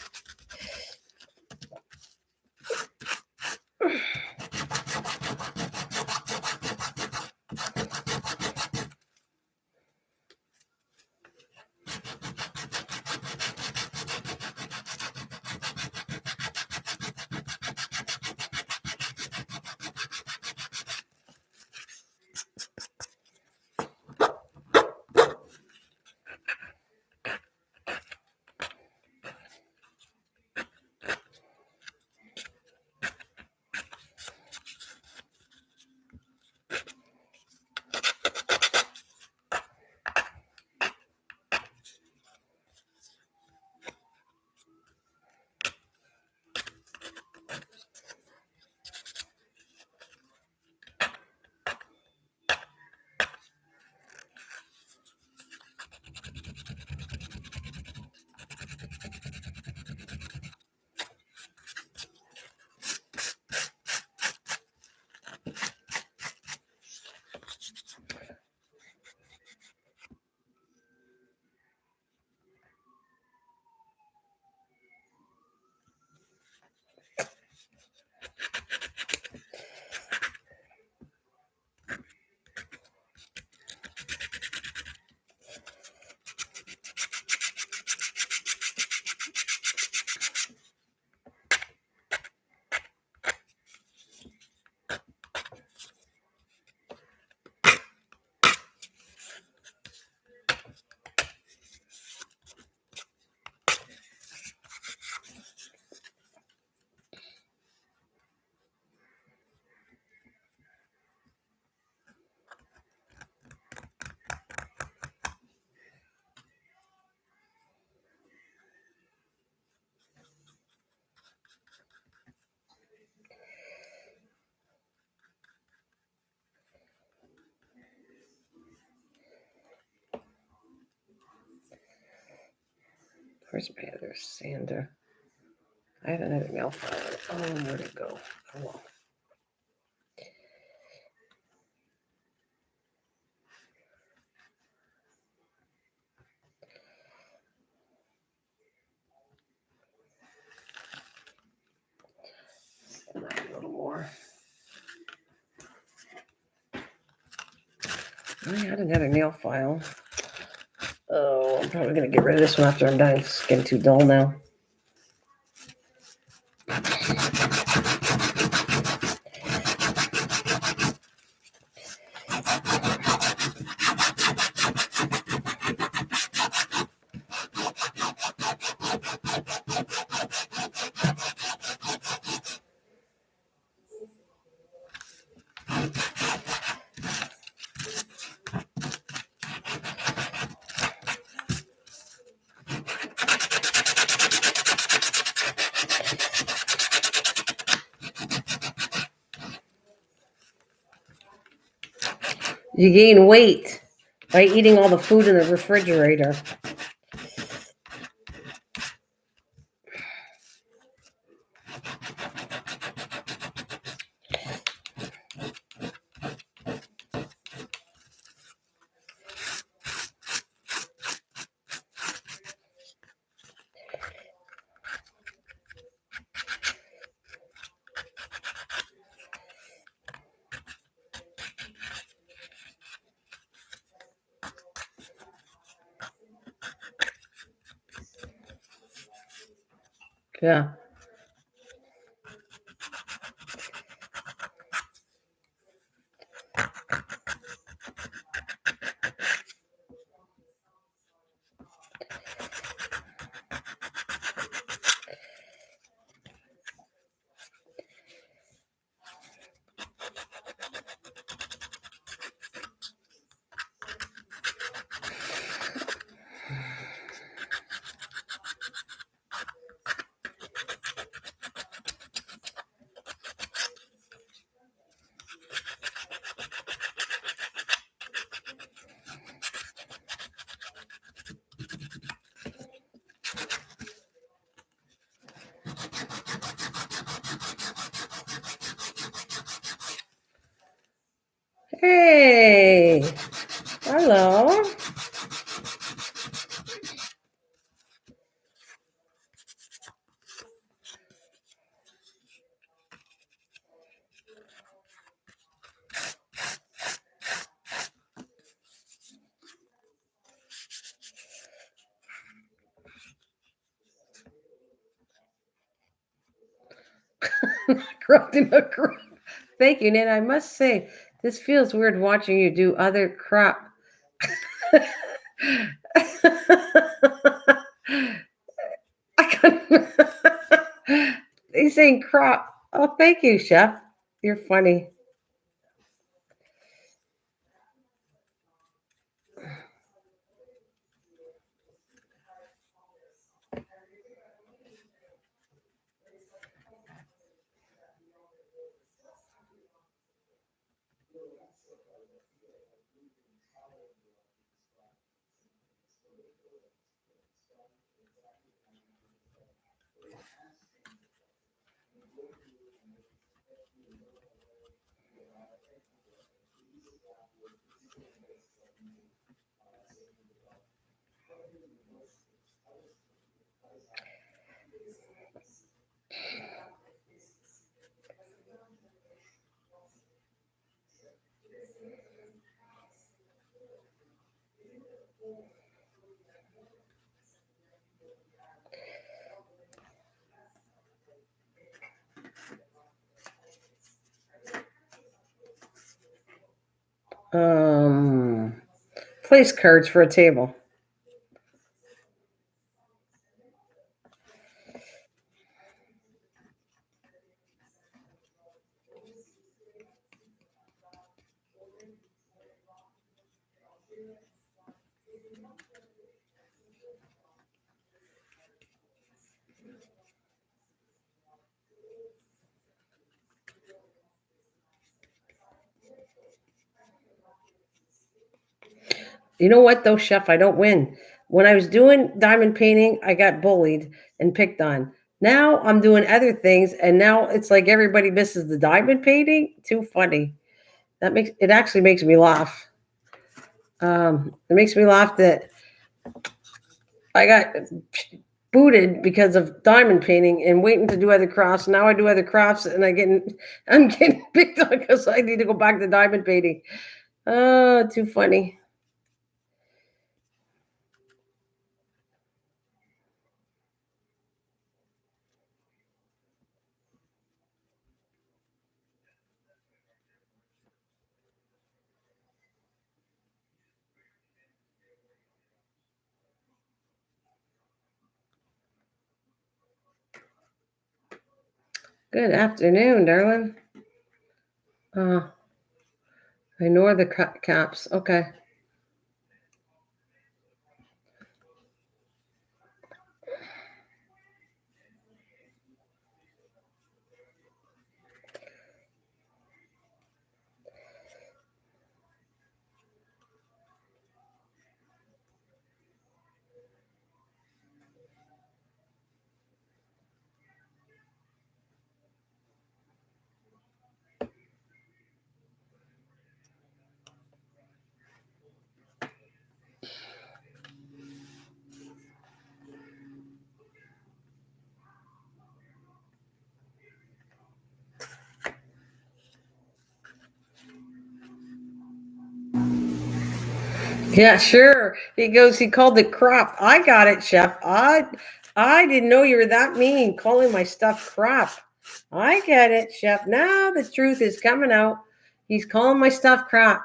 Where's my other sander? I had another nail file. Oh, where'd it go? Oh, well. A little more. I had another nail file. Oh, I'm probably going to get rid of this one after I'm done. It's getting too dull now. You gain weight by eating all the food in the refrigerator. Yeah. Cropped in a crop. Thank you, Nana. I must say, this feels weird watching you do other crop. I can't. He's saying crop. Oh, thank you, Chef. You're funny. Place cards for a table. You know what, though, Chef? I don't win. When I was doing diamond painting, I got bullied and picked on. Now I'm doing other things, and now it's like everybody misses the diamond painting. Too funny. It actually makes me laugh. It makes me laugh that I got booted because of diamond painting and waiting to do other crafts. Now I do other crafts, and I'm getting picked on because I need to go back to diamond painting. Oh, too funny. Good afternoon, darling. Ignore the caps. Okay. Yeah, sure. He called it crop. I got it, Chef. I didn't know you were that mean, calling my stuff crop. I get it, Chef. Now the truth is coming out. He's calling my stuff crop.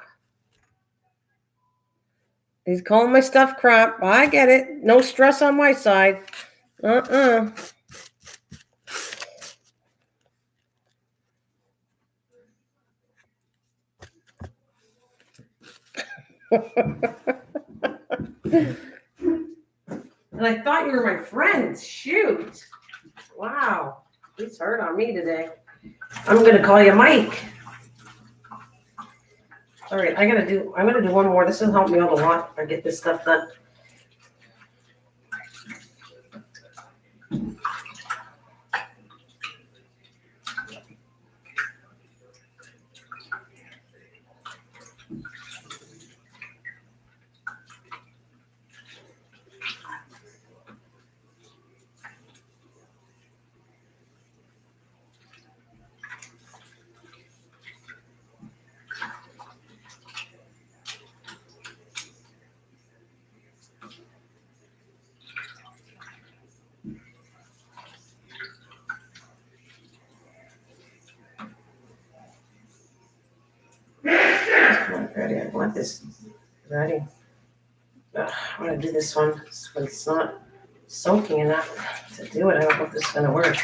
He's calling my stuff crop. I get it. No stress on my side. Uh-uh. And I thought you were my friend. Shoot. Wow. He's hard on me today. I'm gonna call you Mike. All right, I'm gonna do one more. This will help me out a lot if I get this stuff done. want this ready. I want to do this one, but it's not soaking enough to do it. I don't know if this is going to work.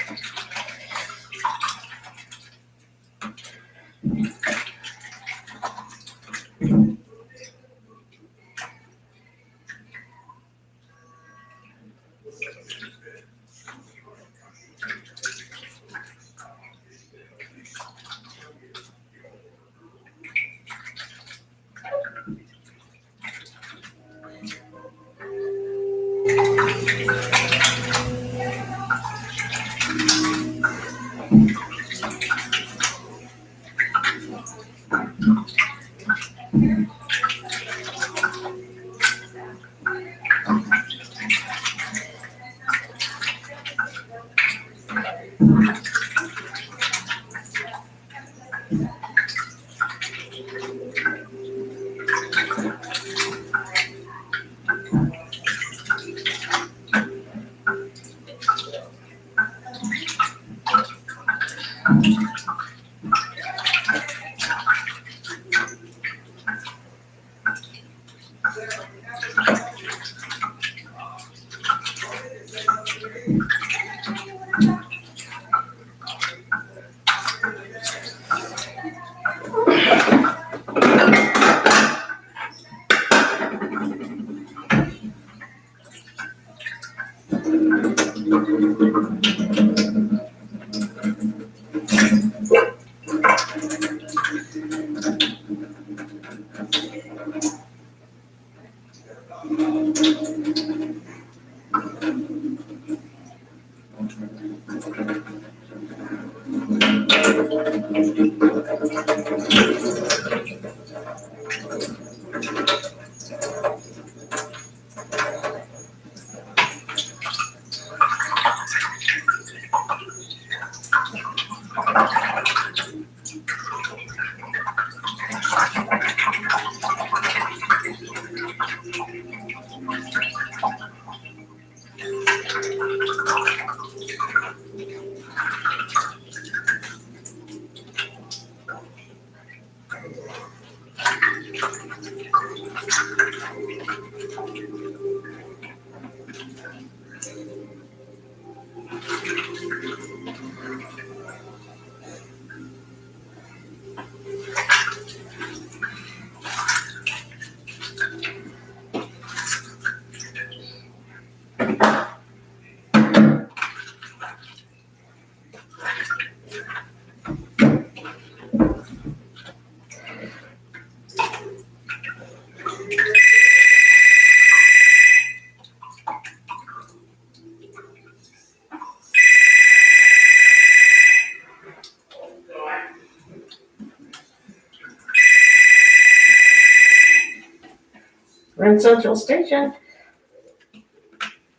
We're in Central Station.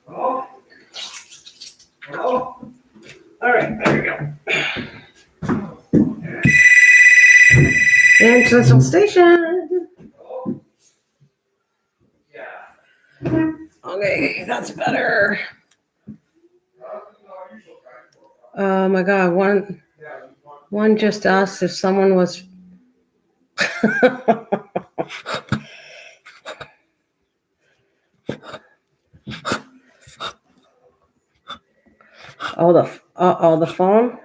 Hello? Hello? All right, there we go. And Central Station. Hello? Yeah. Okay, that's better. No, you shall try. Oh my God, Yeah, you want- one just asked if someone was. The phone.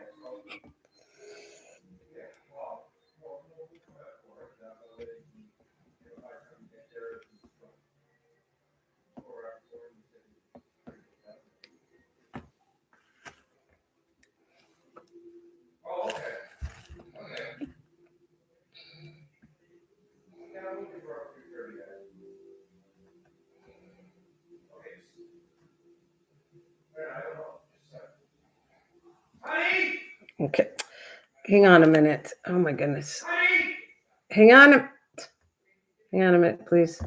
Oh, okay. Okay. Yeah, I'm looking for a picture, yeah. Okay. Yeah, I don't know. Just a second. Honey! Okay, hang on a minute. Oh my goodness. Honey! Hang on. Hang on a minute, please.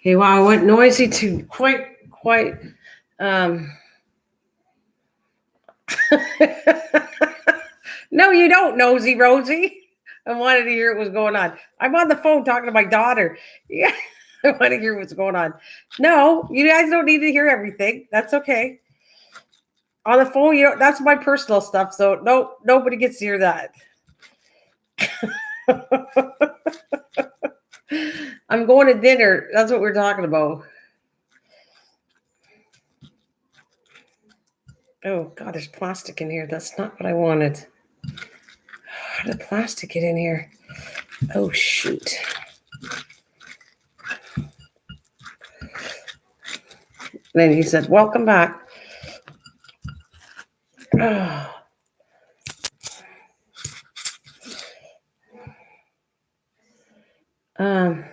Okay, wow, I went noisy to quite No, you don't, nosy Rosie. I wanted to hear what was going on. I'm on the phone talking to my daughter. Yeah, I want to hear what's going on. No, you guys don't need to hear everything. That's okay. On the phone, that's my personal stuff. So no, nobody gets to hear that. I'm going to dinner. That's what we're talking about. Oh God, there's plastic in here. That's not what I wanted. How did plastic get in here? Oh shoot. Then he said, "Welcome back." Oh. Um.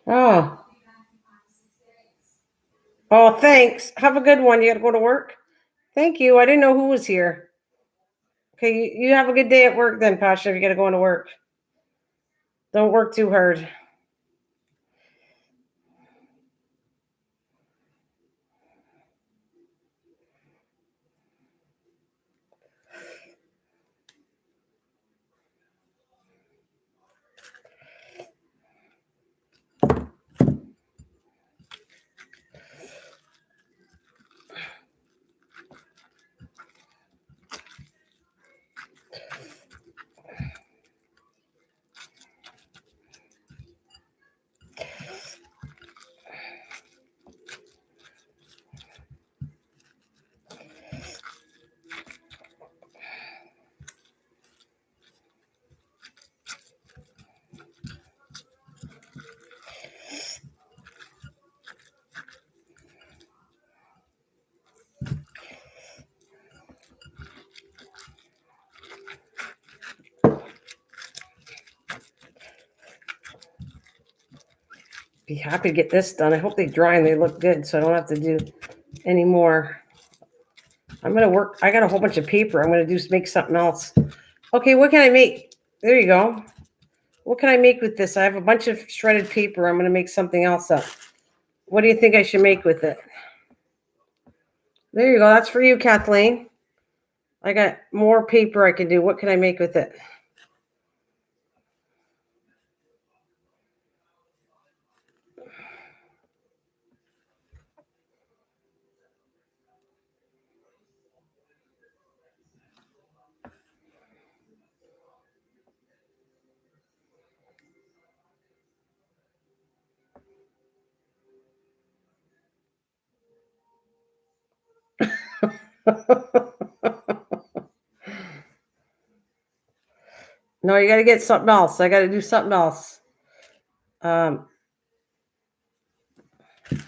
Oh. Oh, thanks. Have a good one. You got to go to work. Thank you. I didn't know who was here. Okay, you have a good day at work then, Pasha. If you got to go into work, don't work too hard. Be happy to get this done. I hope they dry and they look good, so I don't have to do any more. I'm gonna work. I got a whole bunch of paper. I'm gonna make something else. Okay, what can I make? There you go. What can I make with this? I have a bunch of shredded paper. I'm gonna make something else up. What do you think I should make with it? There you go. That's for you, Kathleen. I got more paper I can do. What can I make with it? No, you got to get something else. I got to do something else. Um, you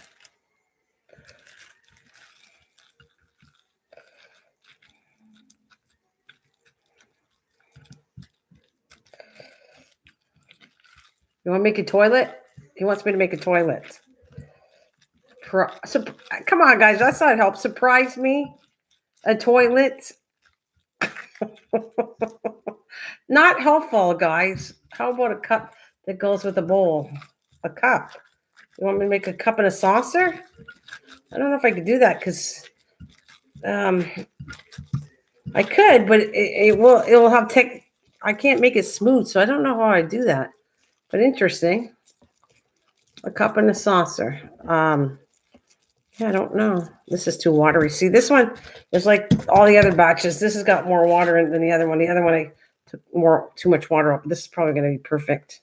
want to make a toilet? He wants me to make a toilet. Come on, guys. That's not help. Surprise me. A toilet. Not helpful, guys. How about a cup that goes with a bowl? A cup. You want me to make a cup and a saucer? I don't know if I could do that because I could, but it will have tech. I can't make it smooth, so I don't know how I do that. But interesting. A cup and a saucer. Yeah, I don't know. This is too watery. See, this one is like all the other batches. This has got more water than the other one. The other one I took too much water up. This is probably going to be perfect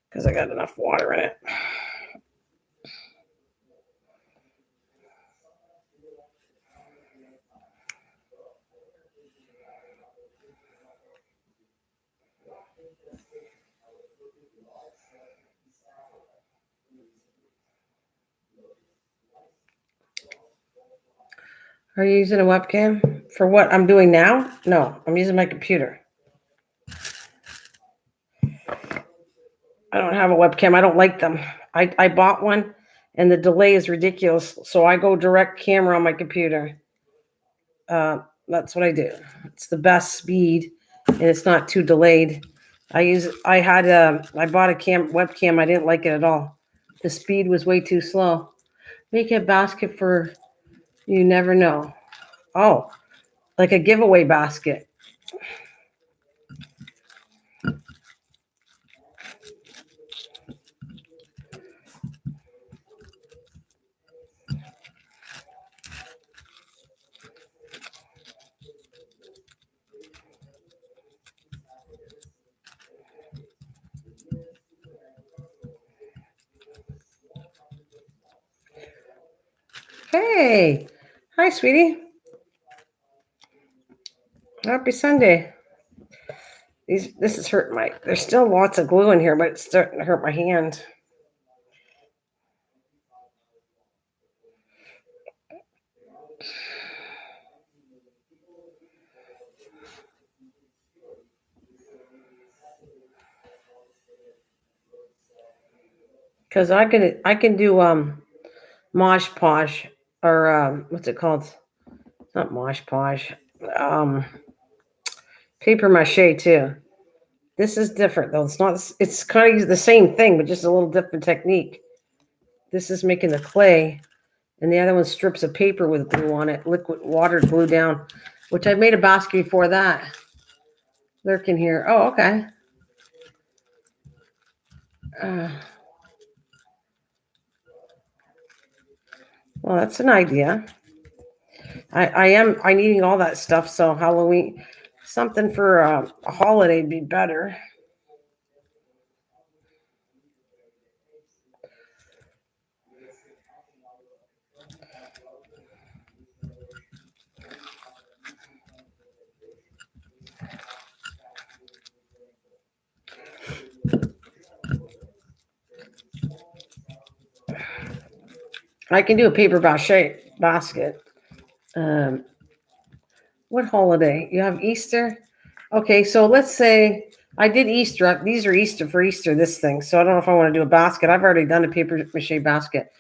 because I got enough water in it. Are you using a webcam for what I'm doing now? No, I'm using my computer. I don't have a webcam. I don't like them. I bought one and the delay is ridiculous. So I go direct camera on my computer. That's what I do. It's the best speed and it's not too delayed. I bought a webcam. I didn't like it at all. The speed was way too slow. Make a basket for you never know. Oh, like a giveaway basket. Hey, hi, sweetie. Happy Sunday. This is hurting there's still lots of glue in here, but it's starting to hurt my hand. Because I can do Mosh Posh or what's it called? It's not Mosh Posh. Um, Paper mache too. This is different though. It's not. It's kind of the same thing, but just a little different technique. This is making the clay, and the other one strips of paper with glue on it, liquid water glue down, which I made a basket before that. Lurking here. Oh, okay. Well, that's an idea. I'm eating all that stuff, so Halloween, something for a holiday would be better. I can do a paper mache basket. Um, what holiday? You have Easter? Okay, so let's say I did Easter. These are Easter for Easter, this thing. So I don't know if I want to do a basket. I've already done a paper mache basket.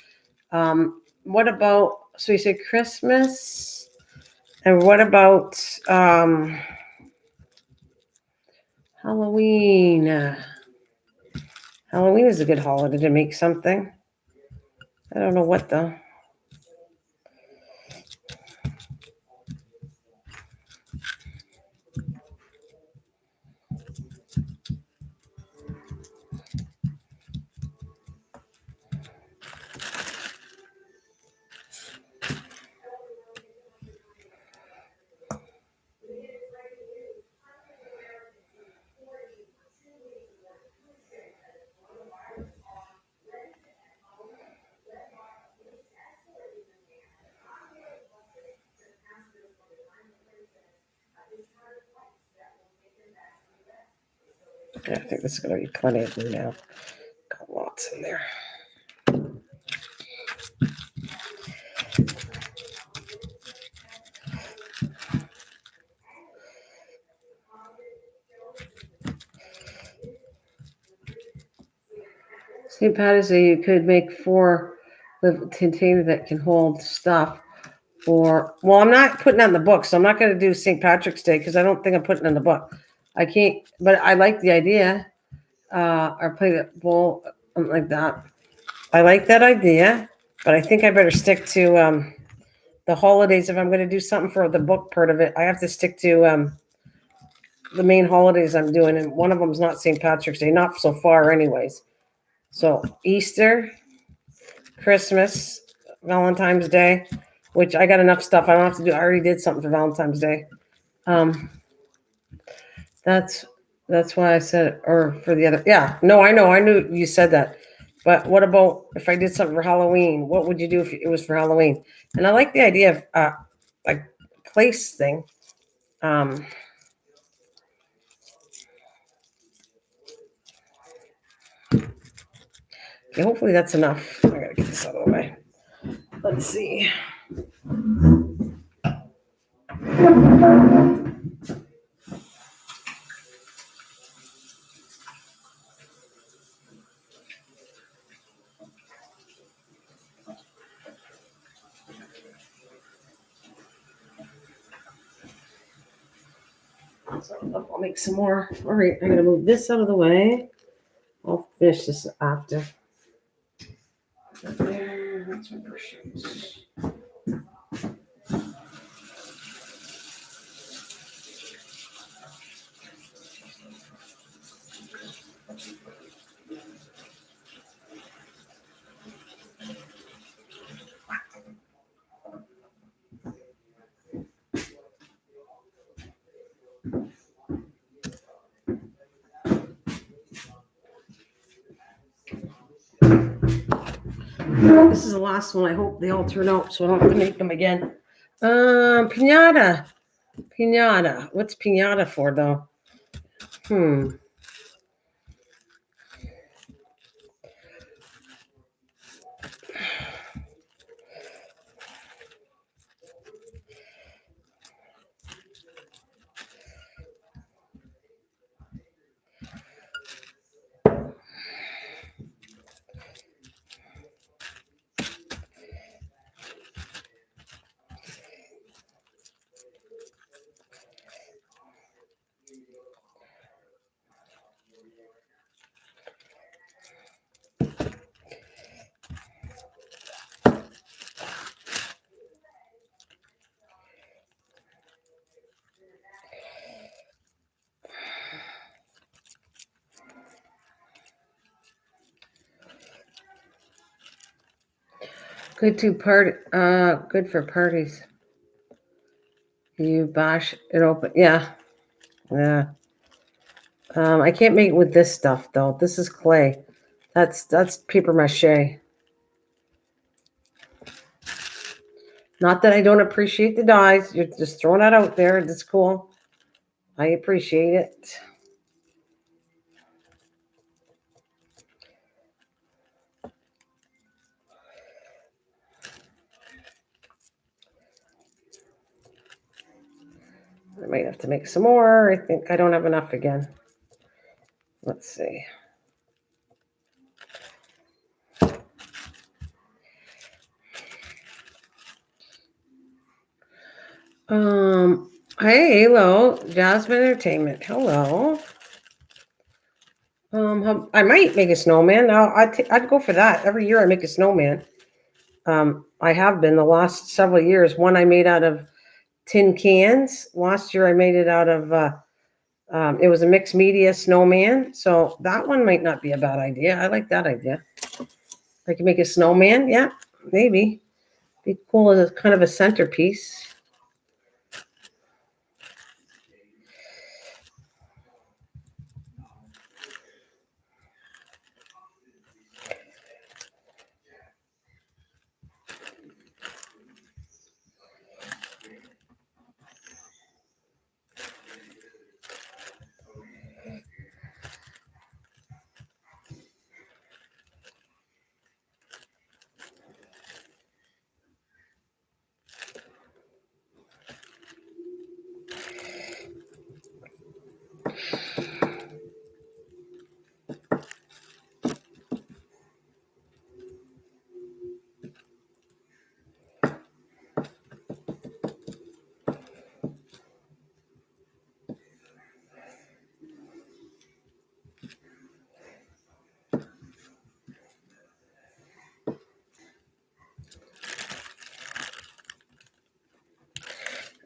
What about, so you say Christmas? And what about Halloween? Halloween is a good holiday to make something. I don't know what though. Yeah, I think this is going to be plenty of glue now. Got lots in there. St. Patty's Day, you could make 4 container that can hold stuff. Or, well, I'm not putting that in the book, so I'm not going to do St. Patrick's Day because I don't think I'm putting it in the book. I can't, but I like the idea. Or play the bowl, something like that. I like that idea, but I think I better stick to the holidays. If I'm going to do something for the book part of it, I have to stick to the main holidays I'm doing, and one of them is not St. Patrick's Day, not so far, anyways. So Easter, Christmas, Valentine's Day, which I got enough stuff. I don't have to do. I already did something for Valentine's Day. That's why I said, or for the other. Yeah, no, I know. I knew you said that. But what about if I did something for Halloween? What would you do if it was for Halloween? And I like the idea of like place thing. Okay, hopefully that's enough. I gotta get this out of the way. Let's see. So I'll make some more. All right, I'm gonna move this out of the way. I'll finish this after. There, that's my brush sheets. This is the last one. I hope they all turn out so I don't have to make them again. Pinata. Pinata. What's pinata for though? Good for parties. You bash it open. Yeah. I can't make it with this stuff though. This is clay. That's paper mache. Not that I don't appreciate the dyes. You're just throwing that out there. That's cool. I appreciate it. I might have to make some more. I think I don't have enough again. Let's see. Hey, hello, Jasmine Entertainment. Hello. I might make a snowman. Now I'd go for that. Every year I make a snowman. I have been the last several years. One I made out of tin cans. Last year I made it out of it was a mixed media snowman. So that one might not be a bad idea. I like that idea. I can make a snowman. Yeah, maybe. Be cool as a kind of a centerpiece.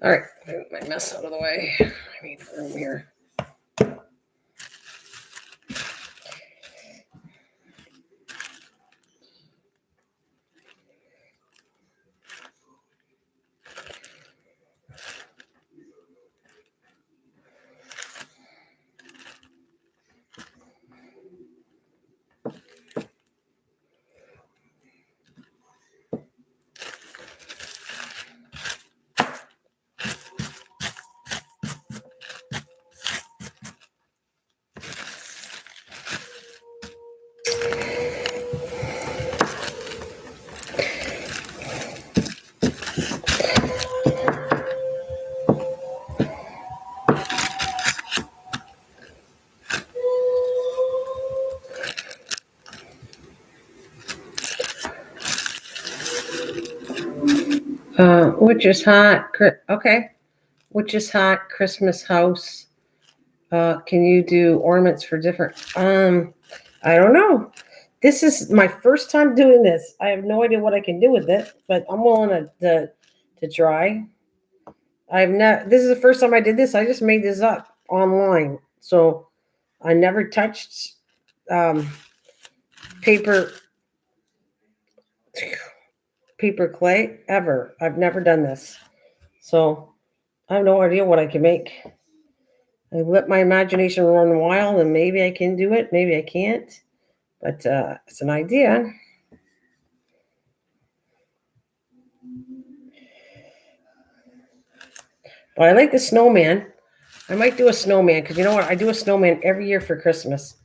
All right, move my mess out of the way. I need room here. Which is hot. Okay. Which is hot. Christmas house. Can you do ornaments for different? I don't know. This is my first time doing this. I have no idea what I can do with it, but I'm willing to try. I've not. This is the first time I did this. I just made this up online, so I never touched um, paper paper clay ever. I've never done this, so I have no idea what I can make. I let my imagination run wild, and maybe I can do it. Maybe I can't, but it's an idea. But I like the snowman. I might do a snowman because you know what? I do a snowman every year for Christmas.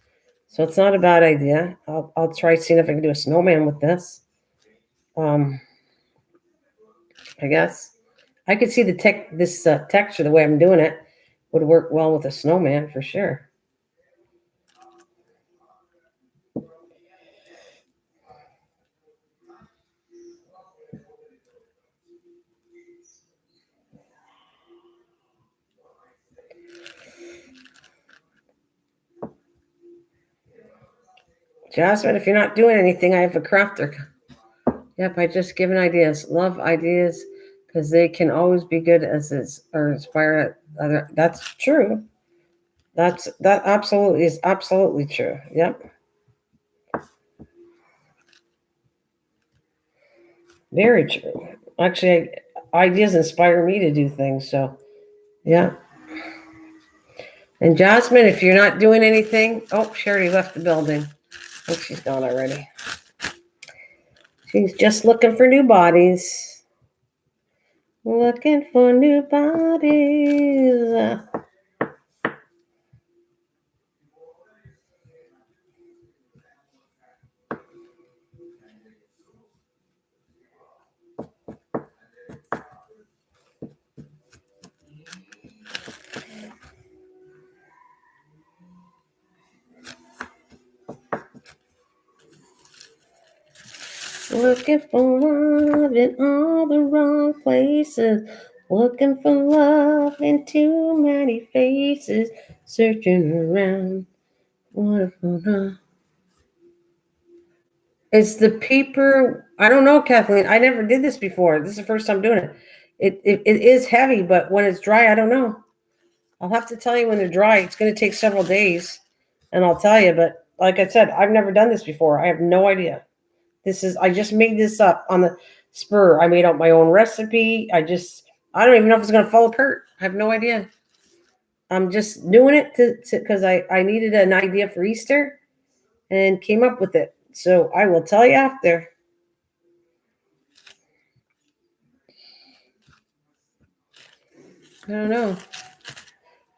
So it's not a bad idea. I'll try seeing if I can do a snowman with this. Um, I guess I could see this texture the way I'm doing it would work well with a snowman for sure. Jasmine, if you're not doing anything, I have a crafter. Yep, I just given ideas. Love ideas because they can always be good as is or inspire other. That's true. That absolutely is absolutely true. Yep. Very true. Actually, ideas inspire me to do things. So, yeah. And Jasmine, if you're not doing anything, oh, she already left the building. Oh, she's gone already. She's just looking for new bodies. Looking for new bodies. Looking for love in all the wrong places. Looking for love in too many faces. Searching around. Wonderful, huh? It's the paper. I don't know, Kathleen. I never did this before. This is the first time doing it. It is heavy, but when it's dry, I don't know. I'll have to tell you when they're dry. It's going to take several days, and I'll tell you. But like I said, I've never done this before. I have no idea. I just made this up on the spur. I made up my own recipe. I don't even know if it's going to fall apart. I have no idea. I'm just doing it because I needed an idea for Easter and came up with it. So I will tell you after. I don't know.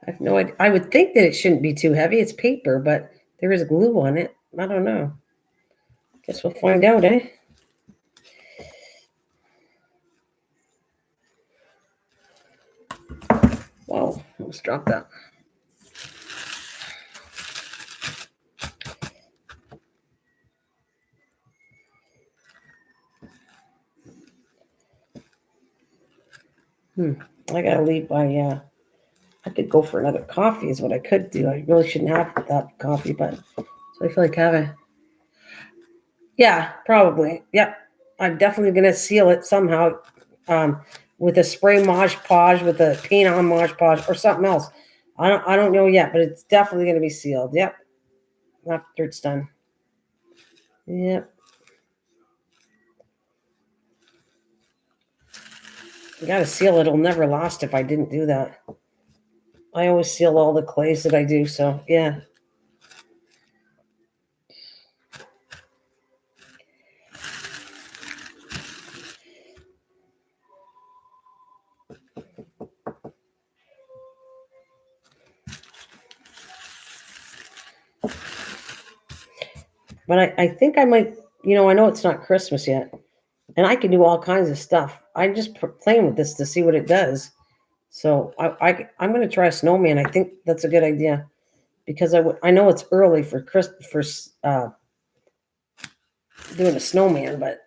I have no idea. I would think that it shouldn't be too heavy. It's paper, but there is glue on it. I don't know. Guess we'll find out, eh? Whoa, almost dropped that. I gotta leave by I could go for another coffee is what I could do. I really shouldn't have that coffee, but so I feel like having. Yeah, probably. Yep. I'm definitely gonna seal it somehow, um, with a spray Mod Podge, with a paint on Mod Podge, or something else. I don't know yet, but it's definitely gonna be sealed. Yep. After it's done. Yep. You gotta seal it. It'll never last if I didn't do that. I always seal all the clays that I do, so yeah. But I think I might, I know it's not Christmas yet, and I can do all kinds of stuff. I'm just playing with this to see what it does. So I'm going to try a snowman. I think that's a good idea because I know it's early for doing a snowman, but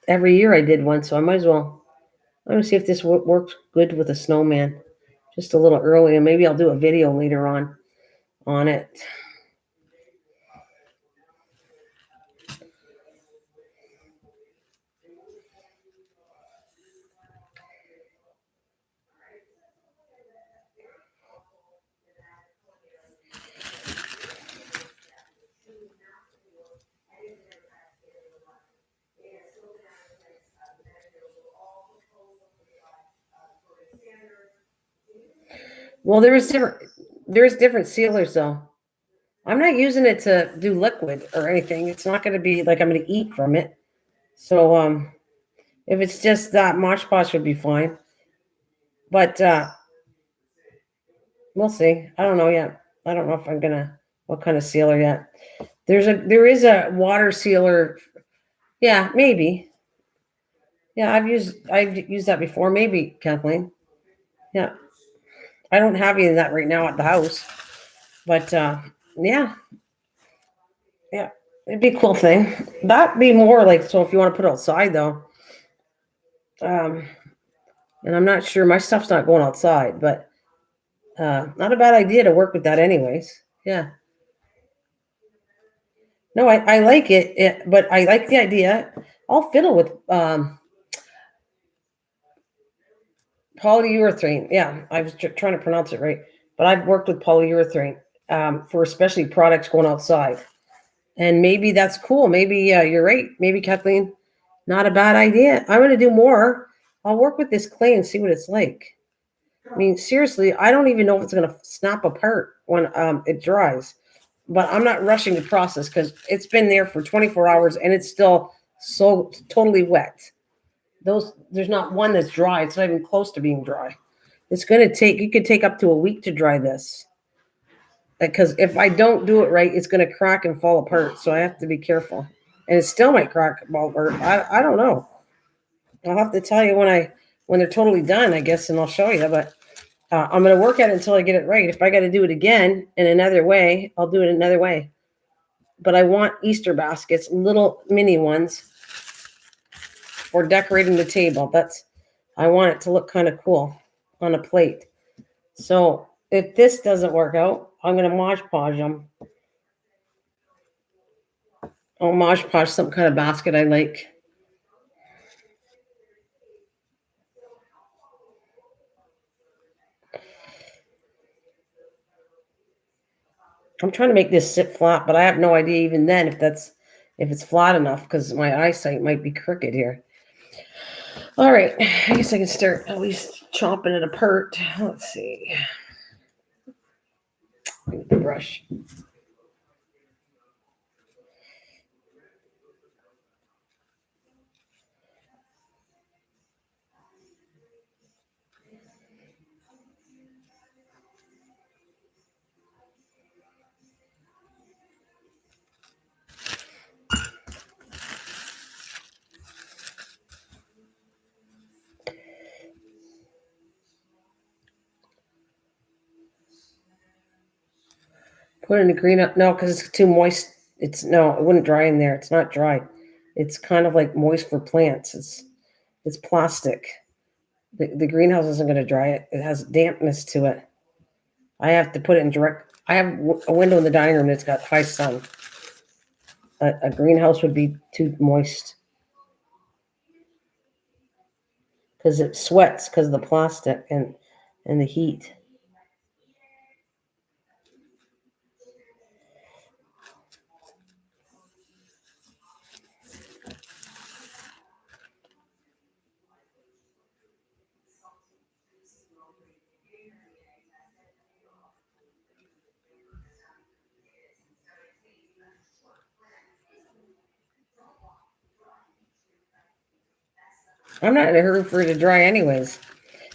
every year I did one, so I might as well. I'm going to see if this works good with a snowman. just a little early, and maybe I'll do a video later on it. Well, there's different sealers though. I'm not using it to do liquid or anything. It's not going to be like I'm going to eat from it. So if it's just that, Mosh Posh would be fine. But we'll see. I don't know yet. I don't know if I'm gonna what kind of sealer yet. There is a water sealer. Yeah, maybe. Yeah, I've used that before. Maybe, Kathleen. Yeah. I don't have any of that right now at the house. But yeah, yeah. It'd be a cool thing. That'd be more like so if you want to put it outside though. Um and I'm not sure my stuff's not going outside, but not a bad idea to work with that anyways. Yeah. No, I like it, but I like the idea. I'll fiddle with polyurethane. Yeah, I was trying to pronounce it right, but I've worked with polyurethane for especially products going outside, and maybe that's cool. Maybe you're right. Maybe Kathleen, not a bad idea. I'm going to do more. I'll work with this clay and see what it's like. I mean, seriously, I don't even know if it's going to snap apart when it dries. But I'm not rushing the process because it's been there for 24 hours and it's still so totally wet. There's not one that's dry. It's not even close to being dry. It's going to take, you could take up to a week to dry this. Because if I don't do it right, it's going to crack and fall apart. So I have to be careful. And it still might crack and fall apart. I don't know. I'll have to tell you when they're totally done, I guess, and I'll show you. But I'm going to work at it until I get it right. If I got to do it again in another way, I'll do it another way. But I want Easter baskets, little mini ones for decorating the table. I want it to look kind of cool on a plate. So if this doesn't work out, I'm going to Mosh Podge them. I'll Mosh Podge some kind of basket I like. I'm trying to make this sit flat, but I have no idea even then if it's flat enough because my eyesight might be crooked here. All right, I guess I can start at least chopping it apart. Let's see. With the brush. Put it in the green up. No, because it's too moist. No, it wouldn't dry in there. It's not dry. It's kind of like moist for plants. It's plastic. The greenhouse isn't going to dry it. It has dampness to it. I have to put it in direct. I have a window in the dining room that's got high sun. A greenhouse would be too moist because it sweats because of the plastic and the heat. I'm not in a hurry for it to dry anyways.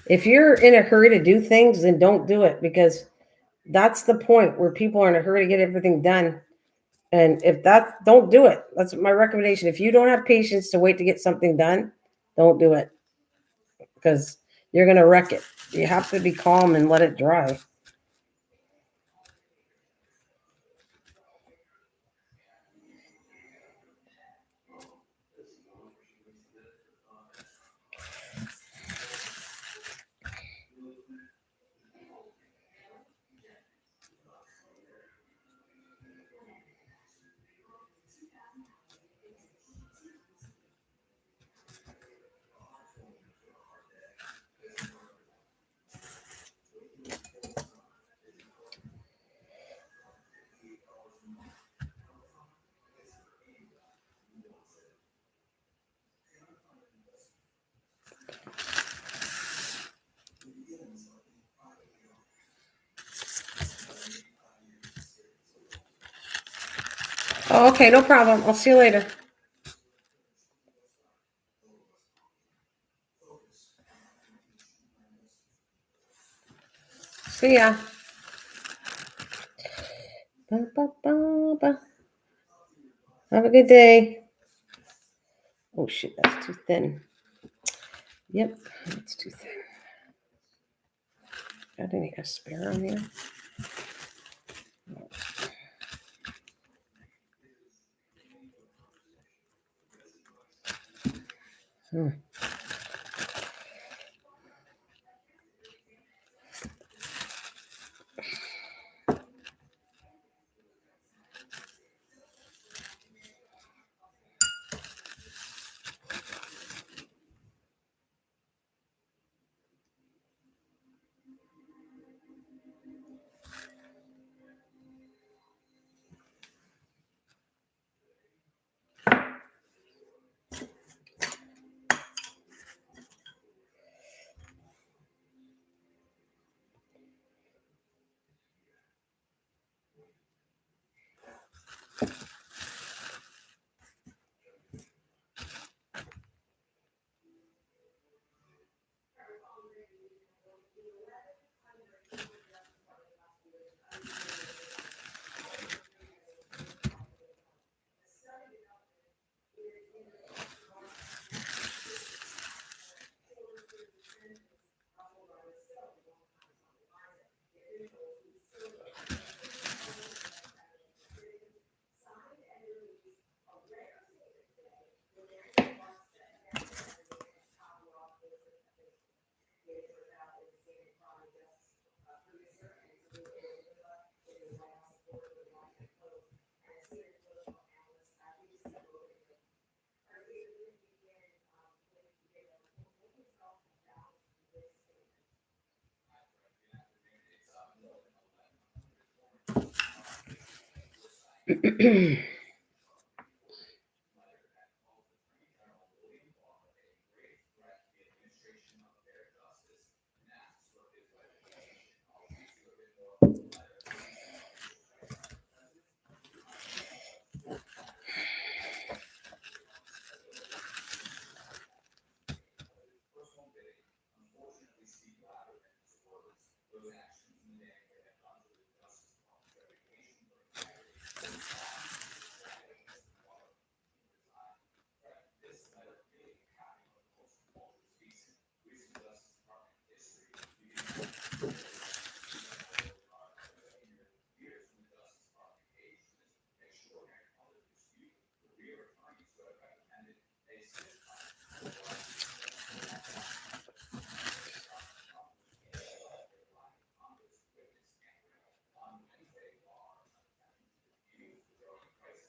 If you're in a hurry to do things, then don't do it because that's the point where people are in a hurry to get everything done. And if don't do it. That's my recommendation. If you don't have patience to wait to get something done, don't do it because you're going to wreck it. You have to be calm and let it dry. Oh, okay, no problem. I'll see you later. See ya. Ba, ba, ba, ba. Have a good day. Oh shit, that's too thin. Yep, that's too thin. Got any spare on here? Hmm.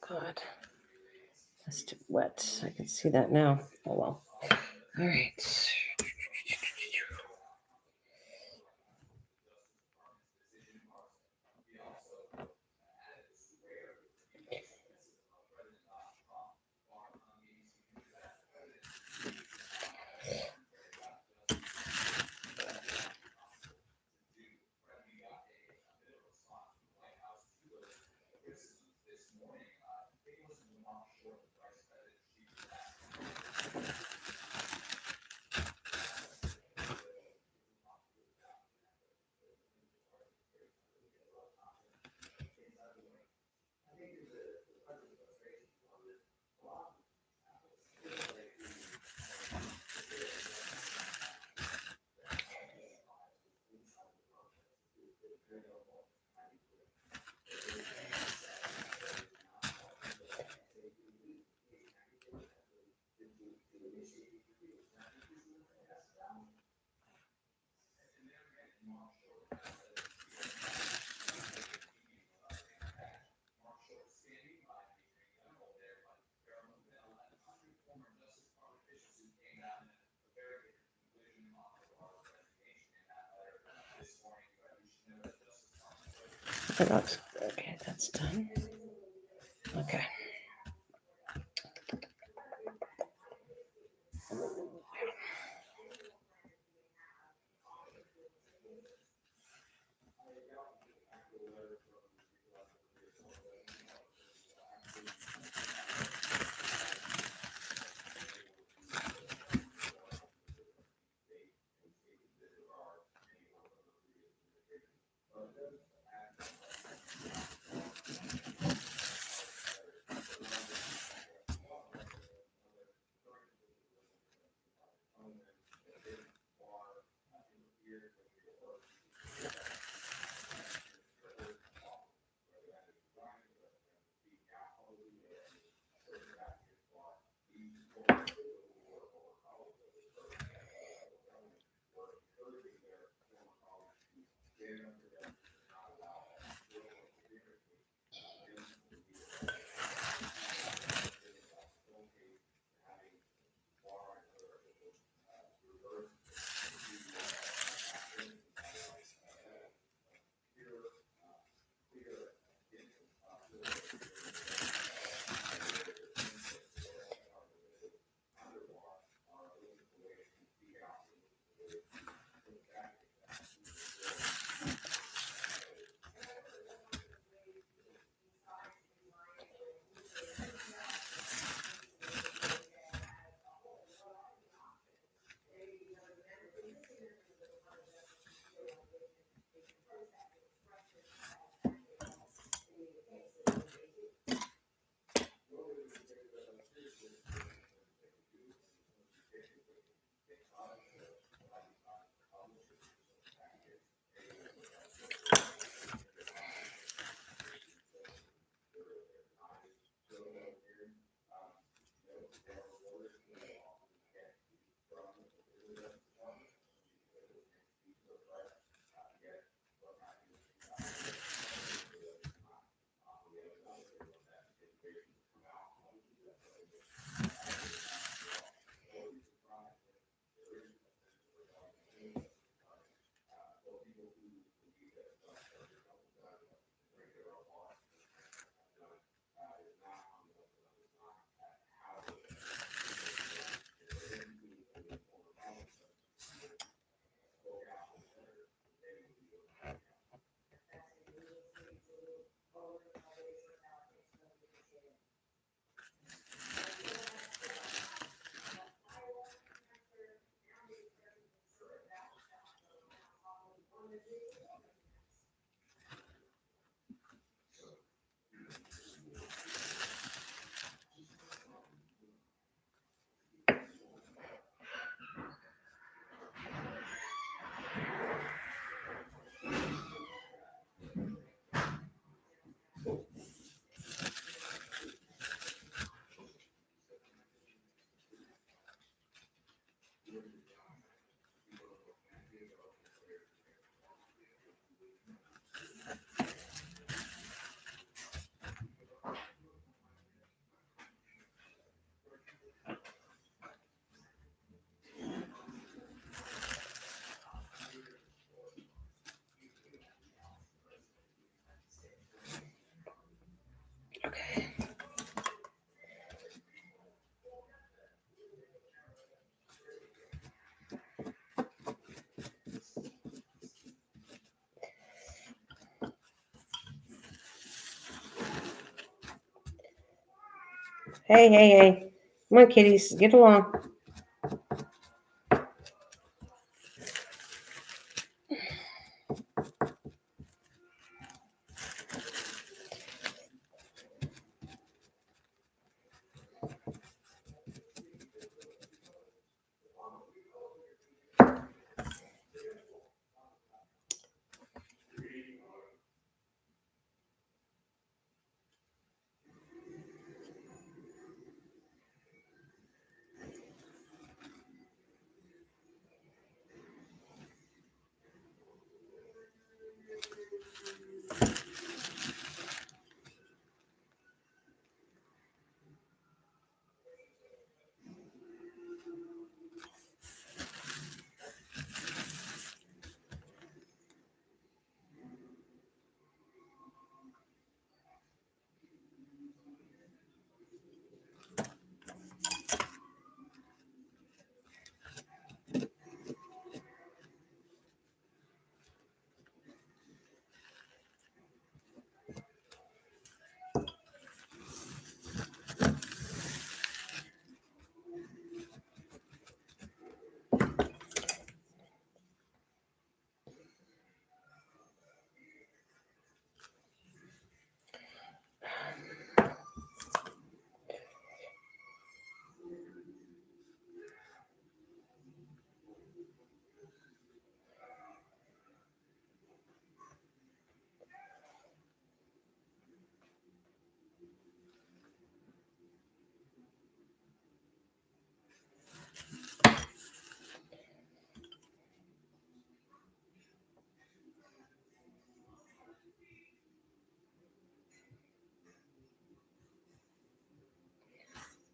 God, that's too wet. I can see that now. Oh well. All right. That looks okay. That's done. Okay. Okay. Hey, hey, hey. Come on, kitties. Get along.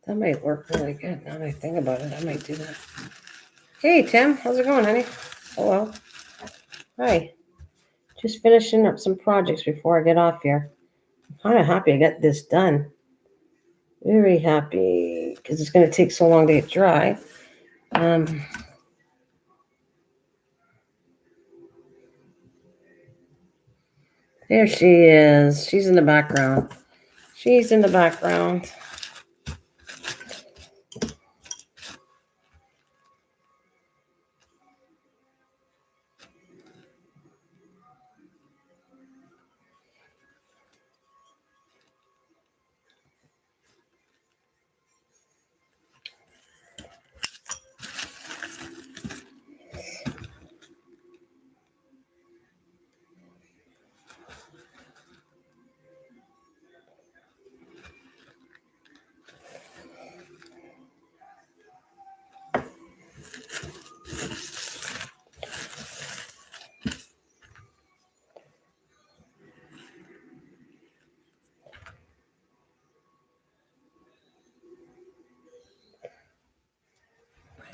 That might work really good. Now that I think about it, I might do that. Hey, Tim. How's it going, honey? Hello. Hi. Just finishing up some projects before I get off here. I'm kind of happy I got this done. Very happy because it's going to take so long to get dry. There she is. She's in the background. She's in the background.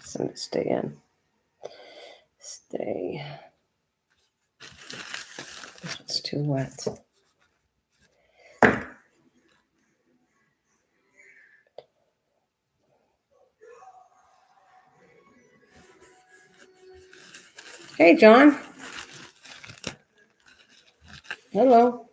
So to stay in. Stay. This one's too wet. Hey, John. Hello.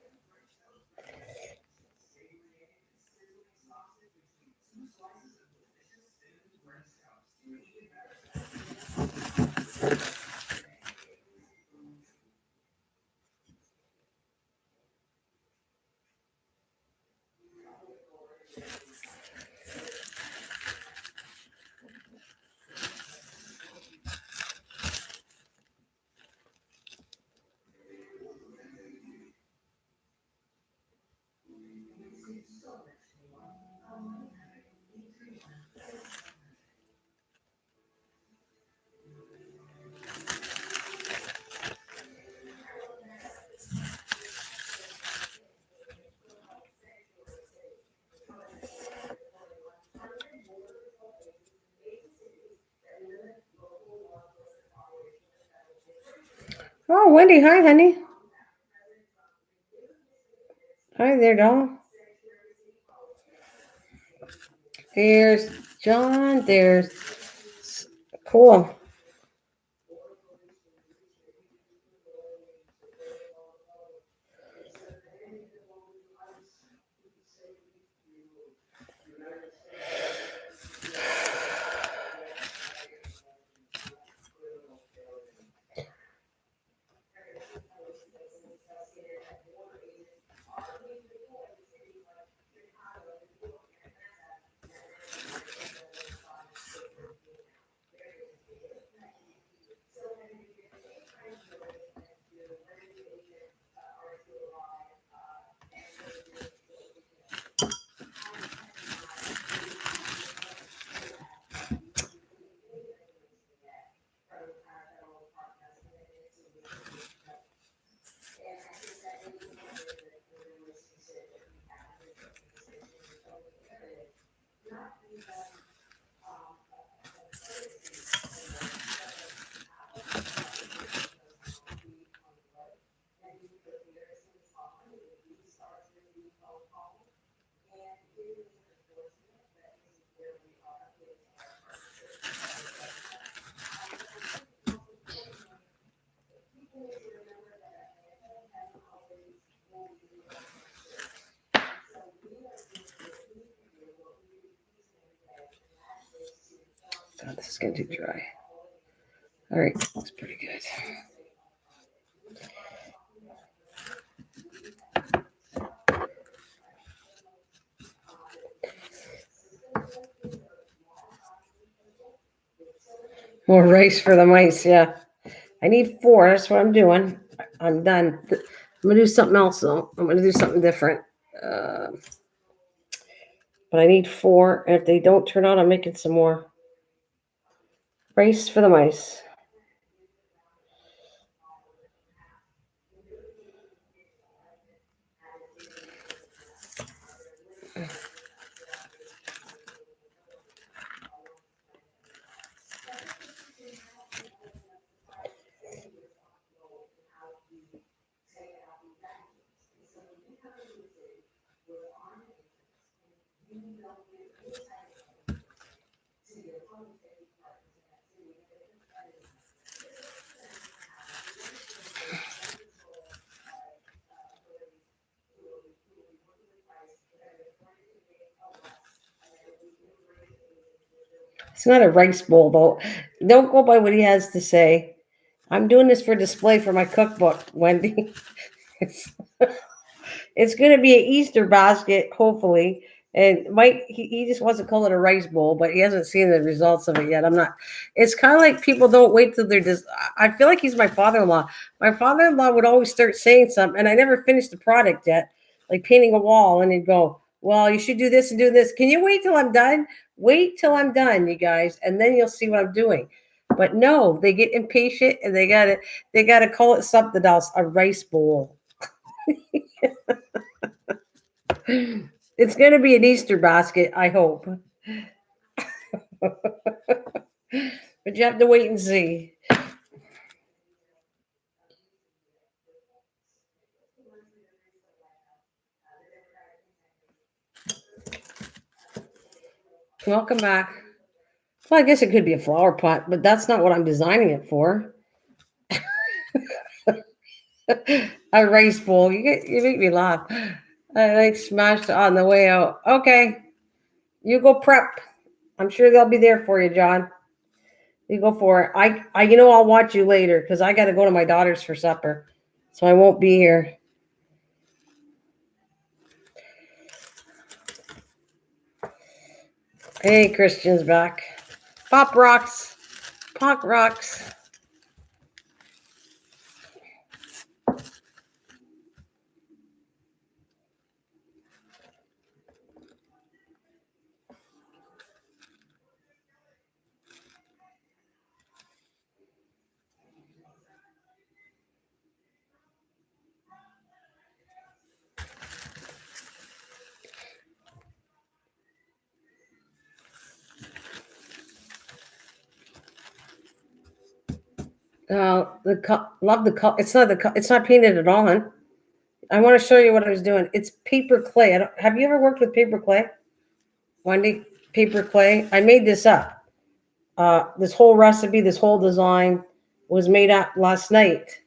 Oh, Wendy. Hi, honey. Hi there, doll. There's John. There's cool. God, this is going to be dry. All right. Looks pretty good. More rice for the mice. Yeah. I need 4. That's what I'm doing. I'm done. I'm going to do something else, though. I'm going to do something different. But I need 4. And if they don't turn out, I'm making some more rice for the mice. It's not a rice bowl, though. Don't go by what he has to say. I'm doing this for display for my cookbook, Wendy. It's, it's going to be an Easter basket, hopefully. And Mike, he just wants to call it a rice bowl, but he hasn't seen the results of it yet. I'm not. It's kind of like people don't wait till they're just. I feel like he's my father-in-law. My father-in-law would always start saying something, and I never finished the product yet, like painting a wall, and he'd go, "Well, you should do this and do this. Can you wait till I'm done? Wait till I'm done, you guys, and then you'll see what I'm doing." But no, they get impatient, and they gotta call it something else, a rice bowl. It's going to be an Easter basket, I hope. But you have to wait and see. Welcome back. Well, I guess it could be a flower pot, but that's not what I'm designing it for. A rice bowl. You make me laugh. I like smashed on the way out. Okay, you go prep. I'm sure they'll be there for you, John. You go for it. I'll watch you later because I got to go to my daughter's for supper, so I won't be here. Hey, Christian's back. Pop rocks. Pop rocks. Love the color. It's not painted at all, hon. I want to show you what I was doing. It's paper clay. Have you ever worked with paper clay, Wendy? Paper clay. I made this up. This whole recipe, this whole design was made up last night.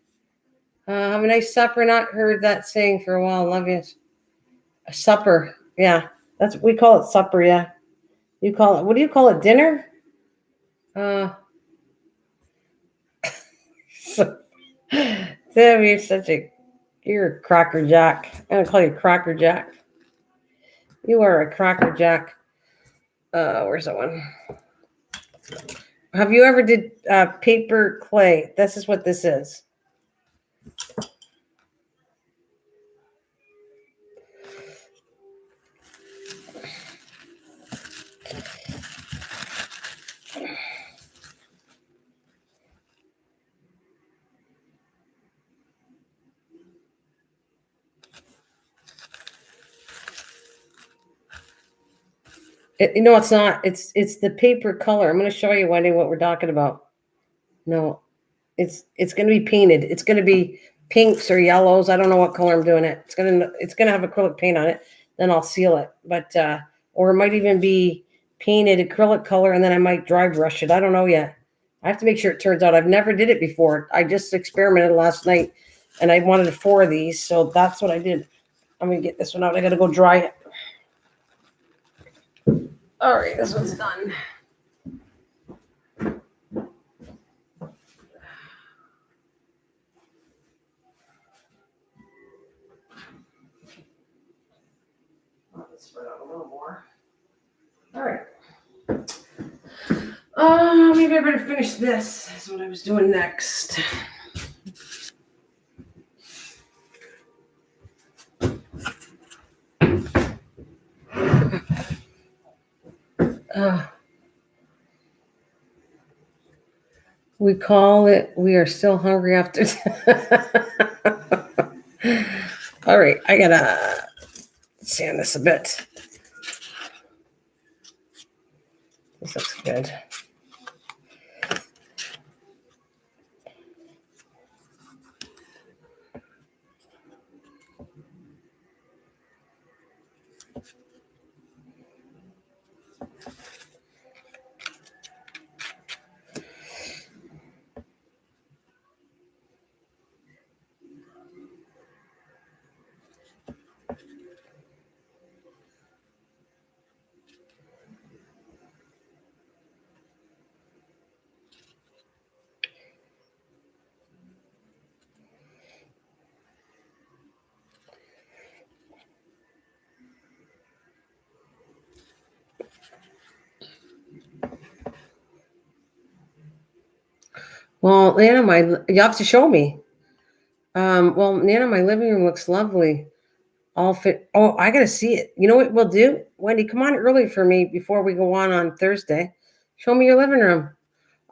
Have a nice supper. Not heard that saying for a while. Love you. A supper. Yeah, we call it supper. Yeah, you call it. What do you call it? Dinner. Uh, so, Debbie, you're a cracker jack. I'm gonna call you cracker jack. You are a cracker jack. Where's that one? Have you ever did paper clay? This is what this is. No, it's not. It's the paper color. I'm going to show you, Wendy, what we're talking about. No, it's going to be painted. It's going to be pinks or yellows. I don't know what color I'm doing it. It's gonna have acrylic paint on it. Then I'll seal it. But or it might even be painted acrylic color, and then I might dry brush it. I don't know yet. I have to make sure it turns out. I've never did it before. I just experimented last night, and I wanted 4 of these, so that's what I did. I'm gonna get this one out. I gotta go dry it. All right, this one's done. Let's spread out a little more. All right. Maybe I better finish this. That's what I was doing next. We call it, we are still hungry after. All right, I gotta sand this a bit. This looks good. Well, Nana, you have to show me. Well, Nana, my living room looks lovely. All fit. Oh, I gotta see it. You know what we'll do, Wendy? Come on early for me before we go on Thursday. Show me your living room.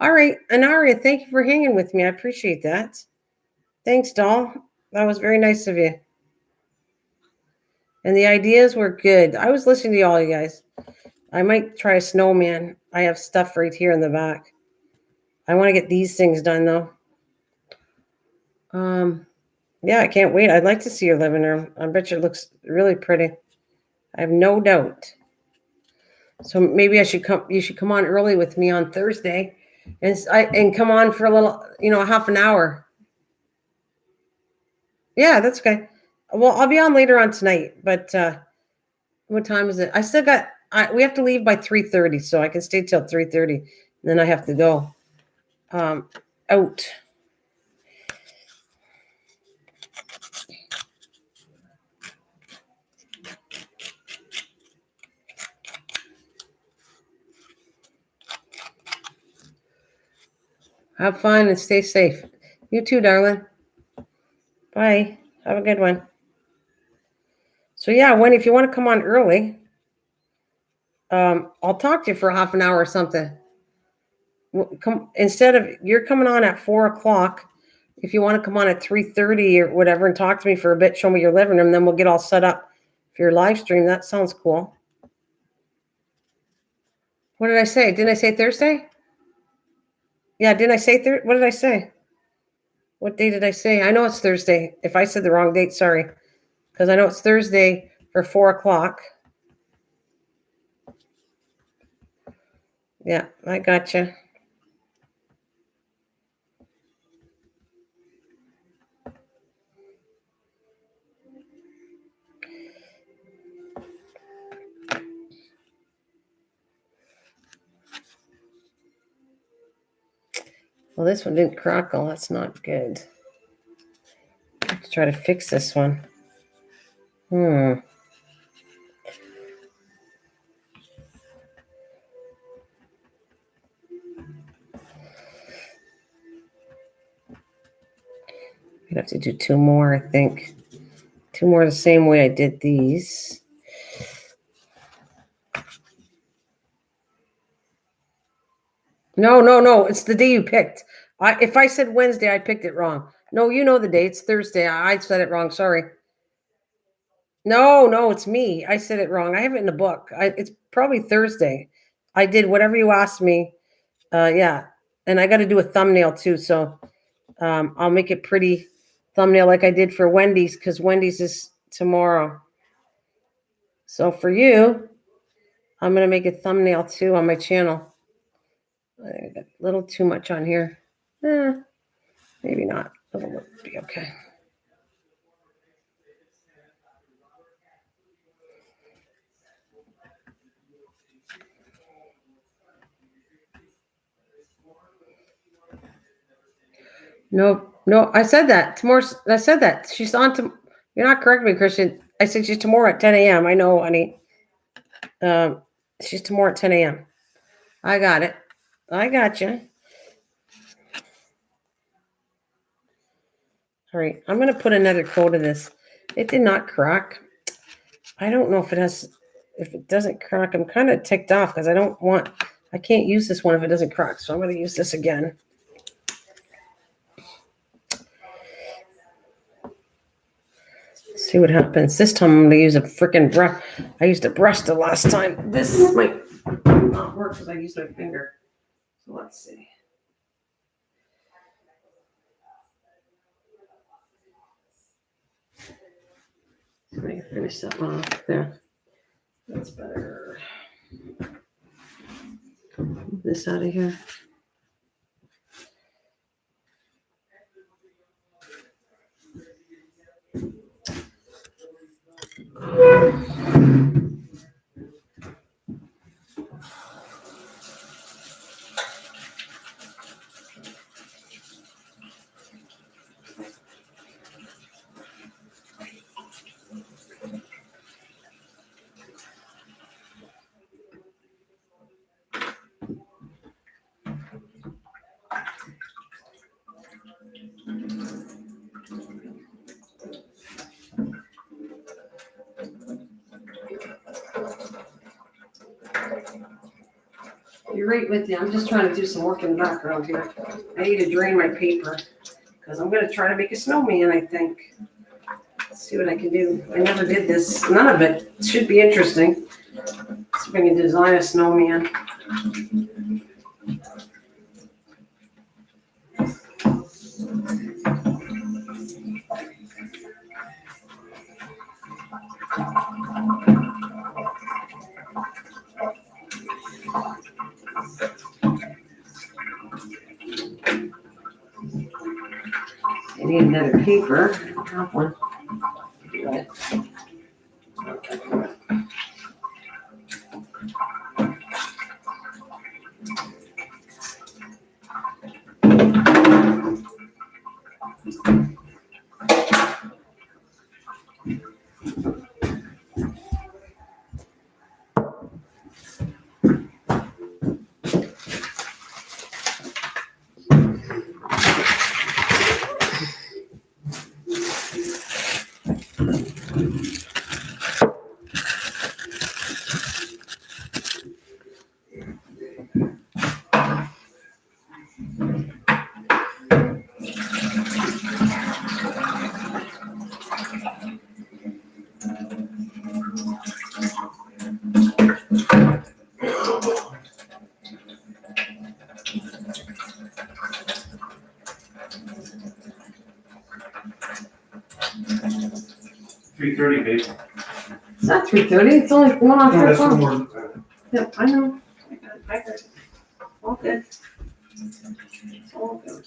All right, Anaria, thank you for hanging with me. I appreciate that. Thanks, doll. That was very nice of you. And the ideas were good. I was listening to all you guys. I might try a snowman. I have stuff right here in the back. I want to get these things done though. Yeah, I can't wait. I'd like to see your living room. I bet you it looks really pretty. I have no doubt. So maybe I should come. You should come on early with me on Thursday, and come on for a little, half an hour. Yeah, that's okay. Well, I'll be on later on tonight. But what time is it? I still got. We have to leave by 3:30, so I can stay till 3:30. Then I have to go out. Have fun and stay safe. You too, darling. Bye. Have a good one. So yeah, Wendy, if you want to come on early, I'll talk to you for half an hour or something. Come instead of you're coming on at 4:00. If you want to come on at 3:30 or whatever and talk to me for a bit, show me your living room, then we'll get all set up for your live stream. That sounds cool. What did I say? Didn't I say Thursday? Yeah, didn't I say what did I say? What day did I say? I know it's Thursday. If I said the wrong date, sorry. Because I know it's Thursday for 4:00. Yeah, I gotcha. Well, this one didn't crackle. That's not good. Let's try to fix this one. I'd have to do two more, I think. Two more the same way I did these. No. It's the day you picked. If I said Wednesday, I picked it wrong. No, you know the day. It's Thursday. I said it wrong. Sorry. No, it's me. I said it wrong. I have it in the book. It's probably Thursday. I did whatever you asked me. Yeah. And I got to do a thumbnail too. So I'll make it pretty thumbnail like I did for Wendy's because Wendy's is tomorrow. So for you, I'm going to make a thumbnail too on my channel. I got a little too much on here. Maybe not. It'll be okay. No, I said that. Tomorrow, I said that. She's on to. You're not correcting me, Christian. I said she's tomorrow at 10 a.m. I know, honey. She's tomorrow at 10 a.m. I got it. I got you. All right. I'm going to put another coat of this. It did not crack. I don't know if it doesn't crack. I'm kind of ticked off because I can't use this one if it doesn't crack. So I'm going to use this again. See what happens. This time I'm going to use a freaking brush. I used a brush the last time. This might not work because I used my finger. So let's see. Let me finish that one off there. That's better. Move this out of here. You're right with you. I'm just trying to do some work in the background here. I need to drain my paper because I'm going to try to make a snowman, I think. Let's see what I can do. I never did this. None of it. It should be interesting. Let's see if I can design a snowman. I need another paper. I have one. Good. 3:30, babe. It's not 3:30. It's only 1 on No, that's 4 one o'clock. more. Yep, I know. I heard it. All good. It's all good.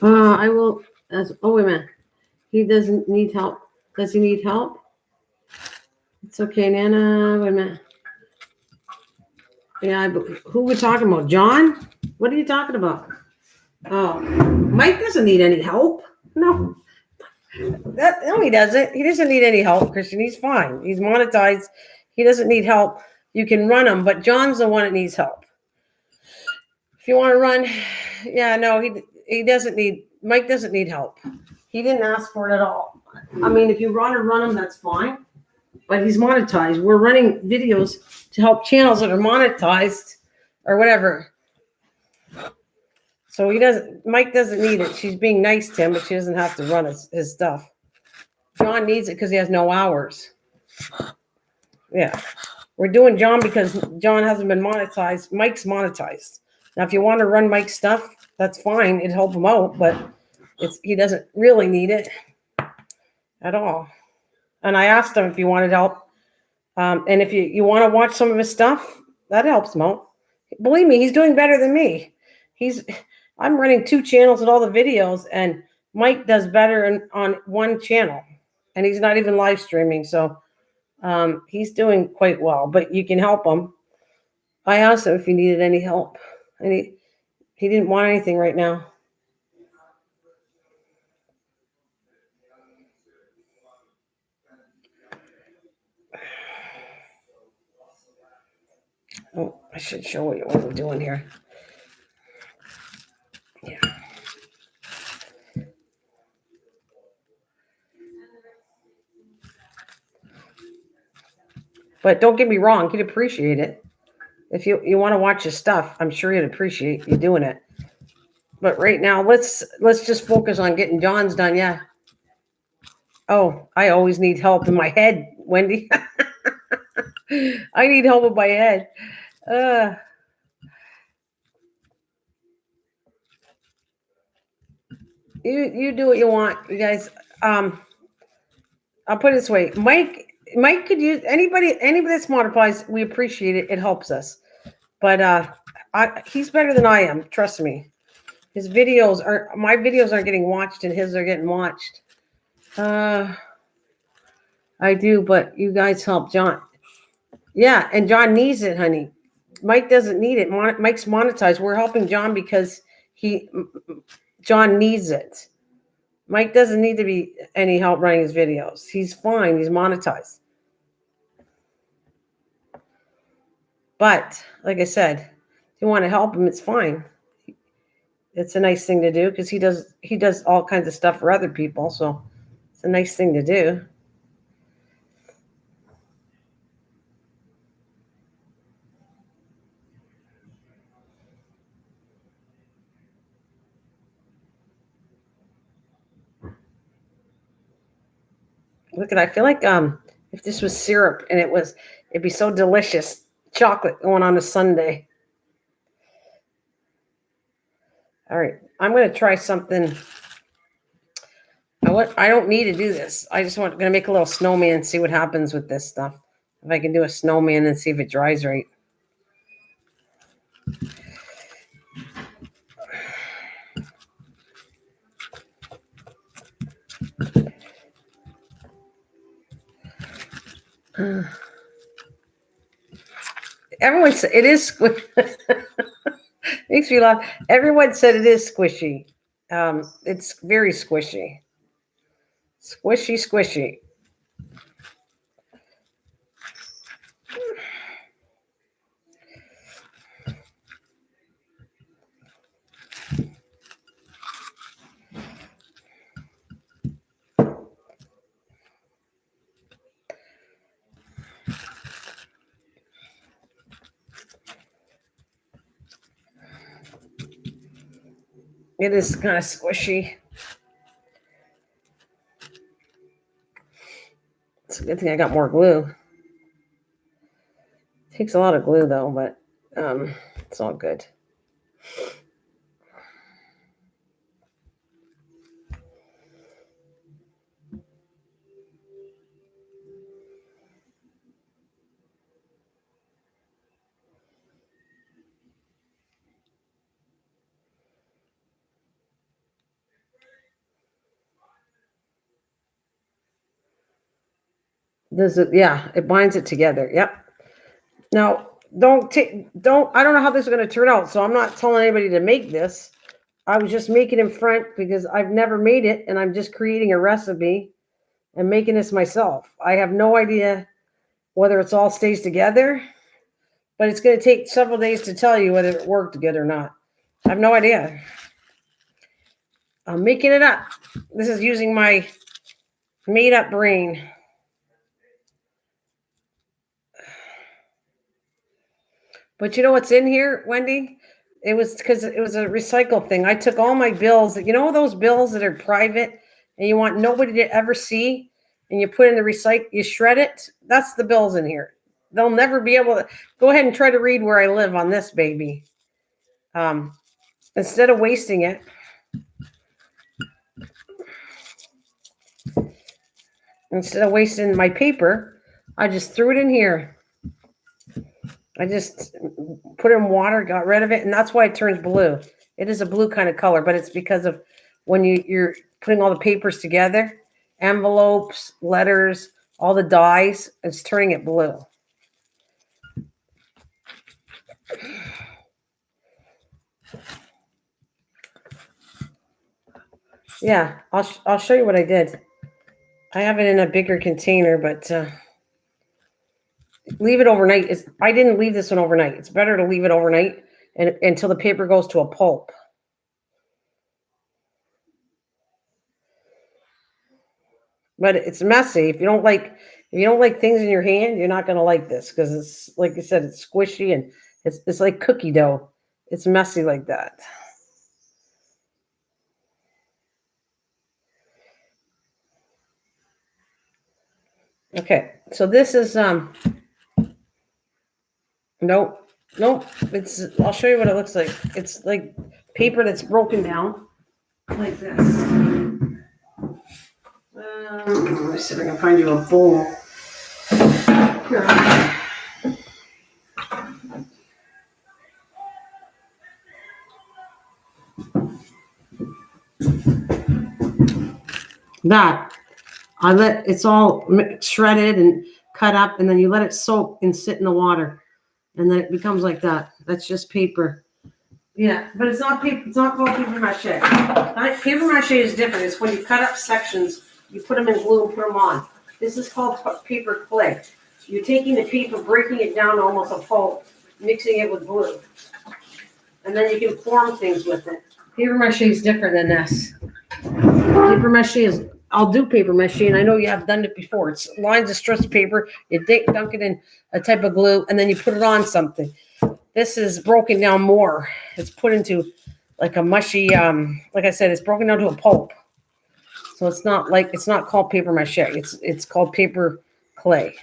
I will. Oh, wait a minute. He doesn't need help. Does he need help? It's okay, Nana. Wait a minute. Yeah, but who we talking about? John? What are you talking about? Oh, Mike doesn't need any help. No, no, he doesn't. He doesn't need any help, Christian. He's fine. He's monetized. He doesn't need help. You can run him, but John's the one that needs help. If you want to run, yeah, no, he doesn't need. Mike doesn't need help. He didn't ask for it at all. I mean, if you want to run him, that's fine. But he's monetized. We're running videos to help channels that are monetized or whatever. So Mike doesn't need it. She's being nice to him, but she doesn't have to run his stuff. John needs it because he has no hours. Yeah. We're doing John because John hasn't been monetized. Mike's monetized. Now, if you want to run Mike's stuff, that's fine. It'd help him out, but he doesn't really need it at all. And I asked him if he wanted help. And if you want to watch some of his stuff, that helps him out. Believe me, he's doing better than me. I'm running 2 channels with all the videos, and Mike does better on one channel, and he's not even live streaming. So he's doing quite well, but you can help him. I asked him if he needed any help, and he didn't want anything right now. Oh, I should show you what we're doing here. Yeah. But don't get me wrong, he'd appreciate it. If you want to watch his stuff, I'm sure he'd appreciate you doing it. But right now, let's just focus on getting John's done. Yeah. Oh, I always need help in my head, Wendy. I need help with my head. You do what you want, you guys. I'll put it this way. Mike could use anybody that's multiplies, we appreciate it. It helps us. But he's better than I am, trust me. My videos aren't getting watched and his are getting watched. I do, but you guys help John. Yeah, and John needs it, honey. Mike doesn't need it. Mike's monetized. We're helping John because John needs it. Mike doesn't need to be any help running his videos. He's fine. He's monetized. But like I said, if you want to help him, it's fine. It's a nice thing to do because he does all kinds of stuff for other people. So it's a nice thing to do. Look at, I feel like if this was syrup and it'd be so delicious. Chocolate going on a sundae. All right, I'm going to try something. I don't need to do this. I just going to make a little snowman and see what happens with this stuff. If I can do a snowman and see if it dries right. Everyone said it is squishy. Makes me laugh. Everyone said it is squishy. It's very squishy. Squishy, squishy. It is kind of squishy. It's a good thing I got more glue. It takes a lot of glue though, but it's all good. Does it? Yeah, it binds it together. Yep. Now, I don't know how this is going to turn out, so I'm not telling anybody to make this. I was just making in front because I've never made it, and I'm just creating a recipe and making this myself. I have no idea whether it's all stays together, but it's going to take several days to tell you whether it worked good or not. I have no idea. I'm making it up. This is using my made-up brain. But you know what's in here, Wendy? It was because it was a recycle thing. I took all my bills, those bills that are private and you want nobody to ever see, and you put in the recycle, you shred it. That's the bills in here. They'll never be able to go ahead and try to read where I live on this baby. Instead of wasting it. Instead of wasting my paper, I just threw it in here. I just put it in water, got rid of it, and that's why it turns blue. It is a blue kind of color, but it's because of when you're putting all the papers together, envelopes, letters, all the dyes, it's turning it blue. Yeah, I'll show you what I did. I have it in a bigger container, but leave it overnight. I didn't leave this one overnight. It's better to leave it overnight until the paper goes to a pulp. But it's messy. If you don't like things in your hand, you're not going to like this because it's, like I said, it's squishy and it's like cookie dough. It's messy like that. Okay, so this is nope. I'll show you what it looks like. It's like paper that's broken down. like this. Let me see if I can find you a bowl. Here. That I let it's all shredded and cut up, and then you let it soak and sit in the water, and then it becomes like that. That's just paper. Yeah, but it's not paper. It's not called paper mache. Paper mache is different. It's when you cut up sections, you put them in glue and put them on. This is called paper clay. You're taking the paper, breaking it down to almost a pulp, mixing it with glue, and then you can form things with it. Paper mache is different than this. Paper mache is, I'll do paper mache, and I know you have done it before. It's lines of strips of paper, you dunk it in a type of glue, and then you put it on something. This is broken down more. It's put into like a mushy, like I said, it's broken down to a pulp. So it's not called paper mache. It's called paper clay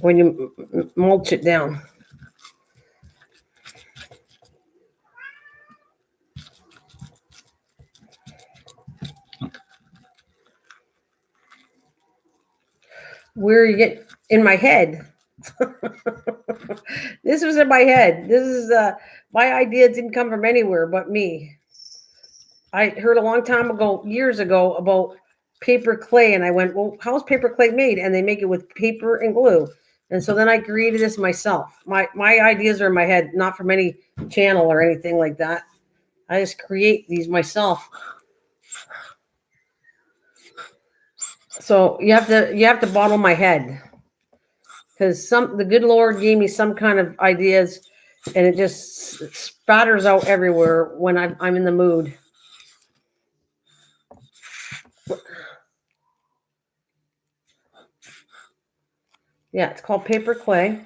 when you mulch it down. Where you get in my head. This was in my head. This is my idea didn't come from anywhere but me. I heard a long time ago, years ago, about paper clay, and I went, well, how's paper clay made? And they make it with paper and glue. And so then I created this myself. My ideas are in my head, not from any channel or anything like that. I just create these myself. So you have to bottle my head, because the good Lord gave me some kind of ideas, and it just spatters out everywhere when I'm in the mood. Yeah, it's called paper clay.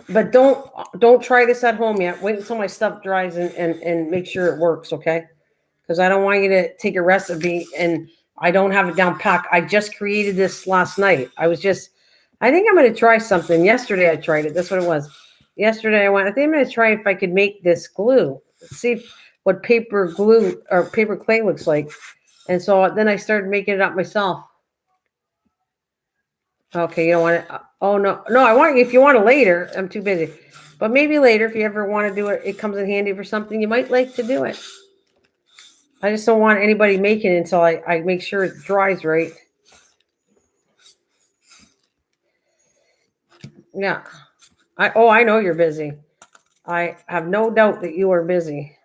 But don't try this at home yet. Wait until my stuff dries and make sure it works, okay? Because I don't want you to take a recipe and I don't have it down pat. I just created this last night. I think I'm going to try something. Yesterday I tried it. That's what it was. Yesterday I think I'm going to try if I could make this glue. See what paper glue or paper clay looks like. And so then I started making it up myself. Okay, you don't want it. Oh, no. No, I want you, if you want it later. I'm too busy. But maybe later, if you ever want to do it, it comes in handy for something. You might like to do it. I just don't want anybody making it until I make sure it dries right. Yeah. I know you're busy. I have no doubt that you are busy.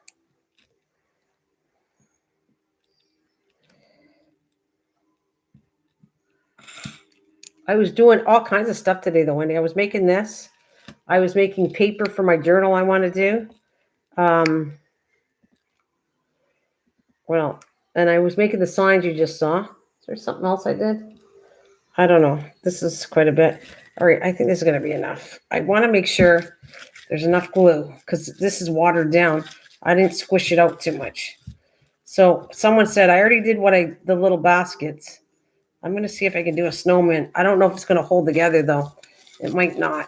I was doing all kinds of stuff today, though, Wendy. I was making this. I was making paper for my journal I want to do. Well, and I was making the signs you just saw. Is there something else I did? I don't know. This is quite a bit. All right, I think this is going to be enough. I want to make sure there's enough glue because this is watered down. I didn't squish it out too much. So someone said I already did the little baskets. I'm going to see if I can do a snowman. I don't know if it's going to hold together though. It might not.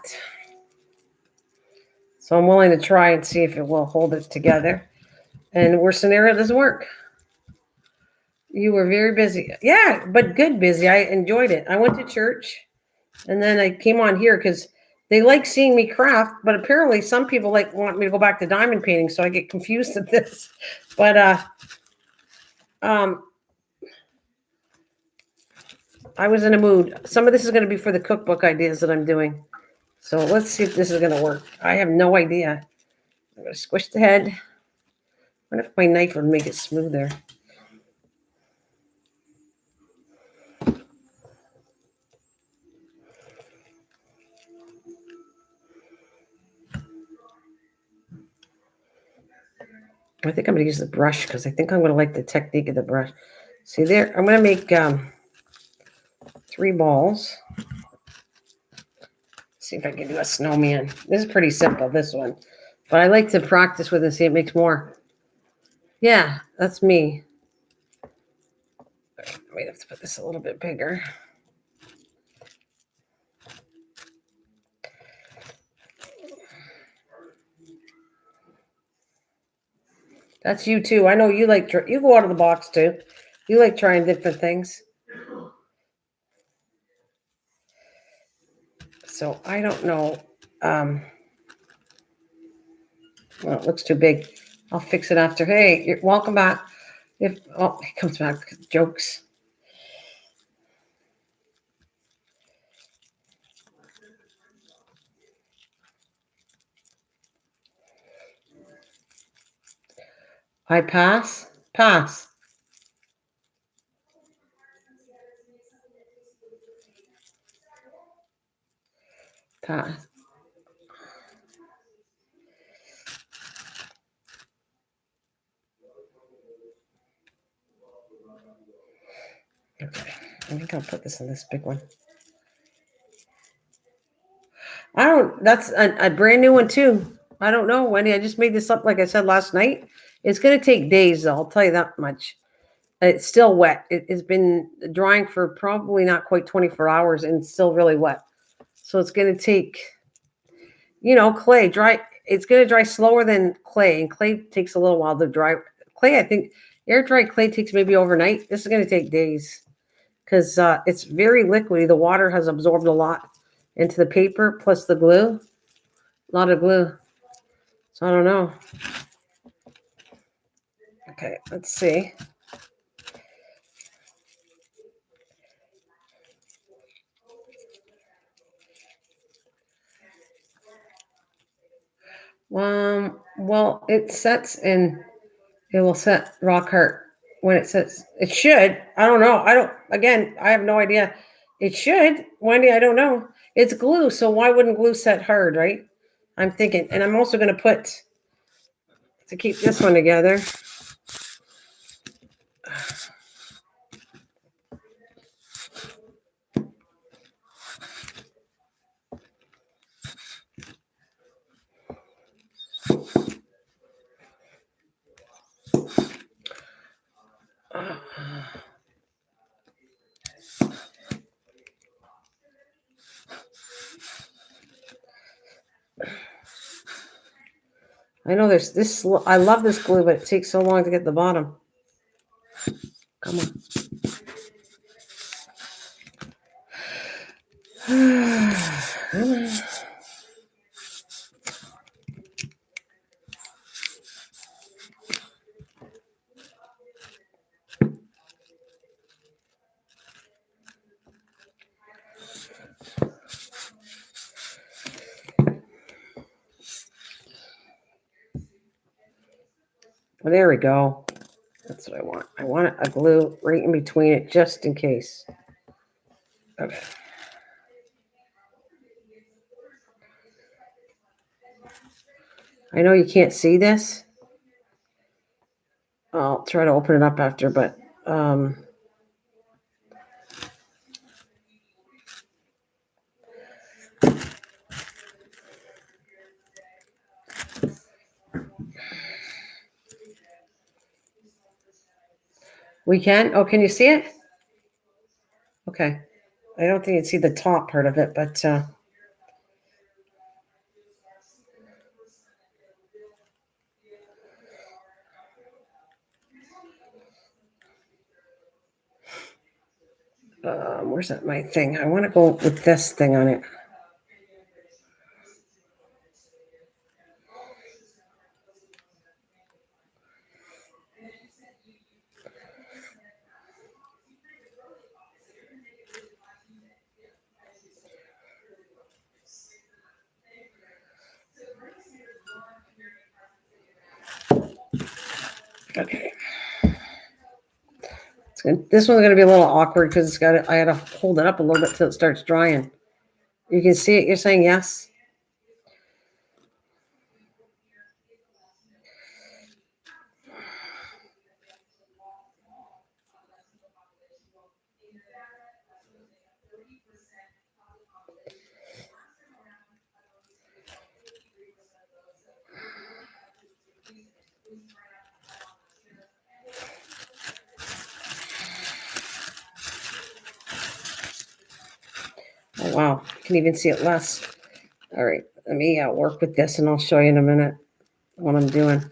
So I'm willing to try and see if it will hold it together. And worst scenario, it doesn't work. You were very busy. Yeah, but good busy. I enjoyed it. I went to church and then I came on here because they like seeing me craft, but apparently some people want me to go back to diamond painting, so I get confused at this. But I was in a mood. Some of this is going to be for the cookbook ideas that I'm doing. So let's see if this is going to work. I have no idea. I'm going to squish the head. I wonder if my knife would make it smoother. I think I'm going to use the brush because I think I'm going to like the technique of the brush. See there? I'm going to make 3 balls. See if I can do a snowman. This is pretty simple, this one. But I like to practice with it and see if it makes more. Yeah, that's me. Wait, I have to put this a little bit bigger. That's you too. I know you like, you go out of the box too. You like trying different things. So I don't know. Well, it looks too big. I'll fix it after. Hey, you're welcome back. If he comes back, jokes. I pass. Pass. Pass. Okay. I think I'll put this in this big one. I don't, that's a brand new one too. I don't know, Wendy. I just made this up, like I said last night. It's going to take days, though. I'll tell you that much. It's still wet. It's been drying for probably not quite 24 hours and it's still really wet. So it's going to take, clay dry. It's going to dry slower than clay, and clay takes a little while to dry. Clay, I think air dry clay takes maybe overnight. This is going to take days because it's very liquidy. The water has absorbed a lot into the paper plus the glue, a lot of glue. So I don't know. Okay, let's see. Well, it sets in. It will set rock hard when it sets. It should. I don't know. Again, I have no idea. It should, Wendy. I don't know. It's glue, so why wouldn't glue set hard, right? I'm thinking, and I'm also going to put to keep this one together. I know there's this. I love this glue, but it takes so long to get the bottom. Come on. Well, there we go. That's what I want. I want a glue right in between it just in case. Okay. I know you can't see this. I'll try to open it up after, but we can. Oh, can you see it? Okay. I don't think you'd see the top part of it, but where's that my thing? I want to go with this thing on it. Okay. This one's going to be a little awkward because it's got. I had to hold it up a little bit till it starts drying. You can see it. You're saying yes. Oh, wow. You can even see it less. All right. Let me work with this and I'll show you in a minute what I'm doing.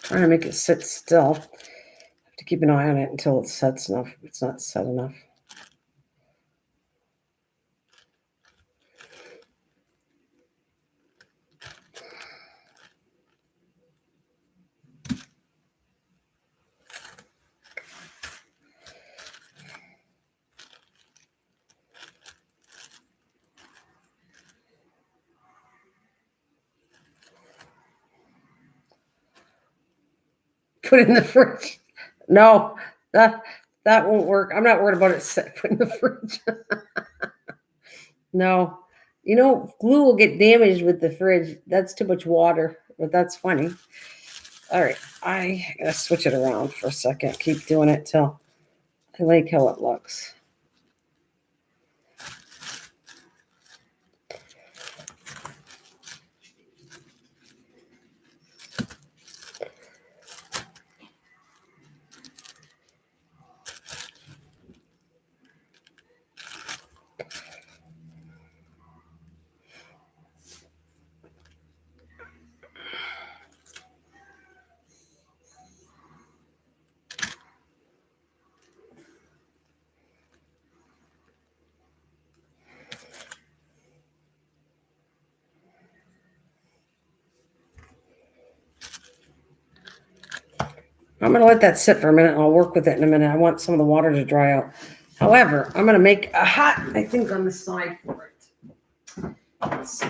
Trying to make it sit still. Have to keep an eye on it until it sets enough. It's not set enough. Put it in the fridge. No, that won't work. I'm not worried about it set. Put it in the fridge. No, glue will get damaged with the fridge. That's too much water, but that's funny. All right, I gotta switch it around for a second. Keep doing it till I like how it looks. I'm going to let that sit for a minute and I'll work with it in a minute. I want some of the water to dry out. However, I'm going to make a hot, I think, on the side for it. Let's see.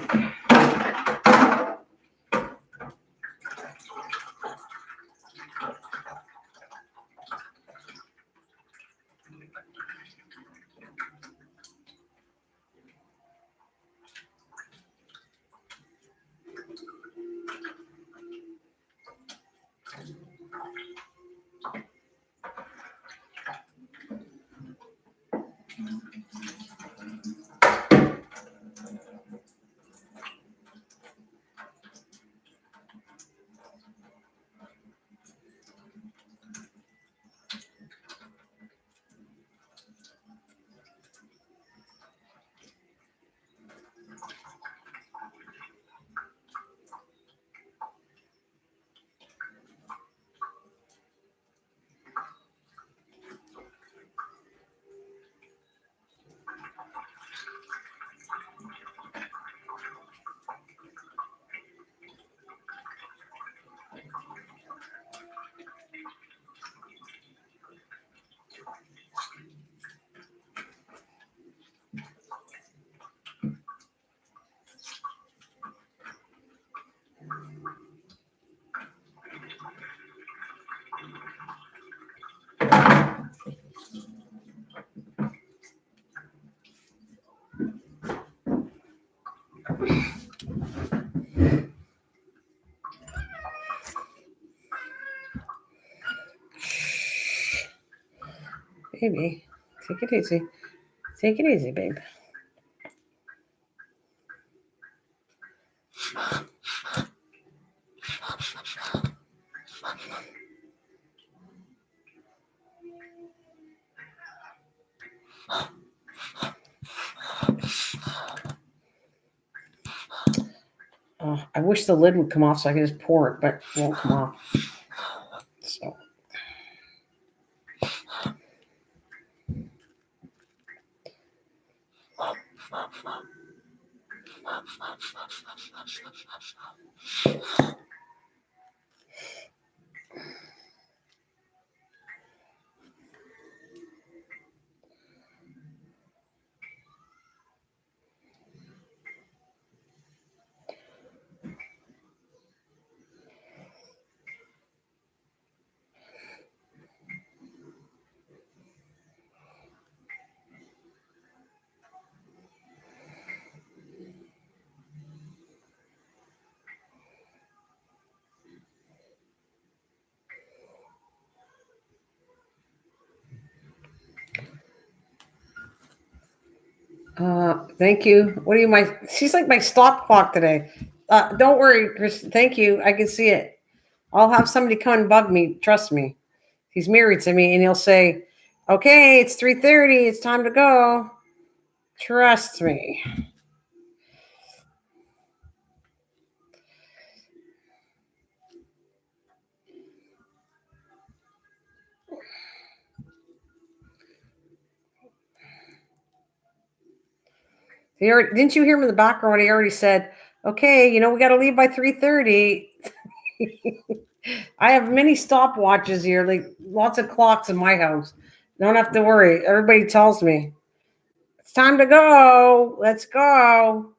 Baby, take it easy. Take it easy, babe. I wish the lid would come off so I could just pour it, but it won't come off. So. Thank you. What are you, she's like my stop clock today. Don't worry, Chris. Thank you. I can see it. I'll have somebody come and bug me. Trust me. He's married to me and he'll say, okay, it's 3:30. It's time to go. Trust me. Didn't you hear him in the background? He already said, okay, we got to leave by 3:30. I have many stopwatches here, like lots of clocks in my house. Don't have to worry. Everybody tells me it's time to go. Let's go.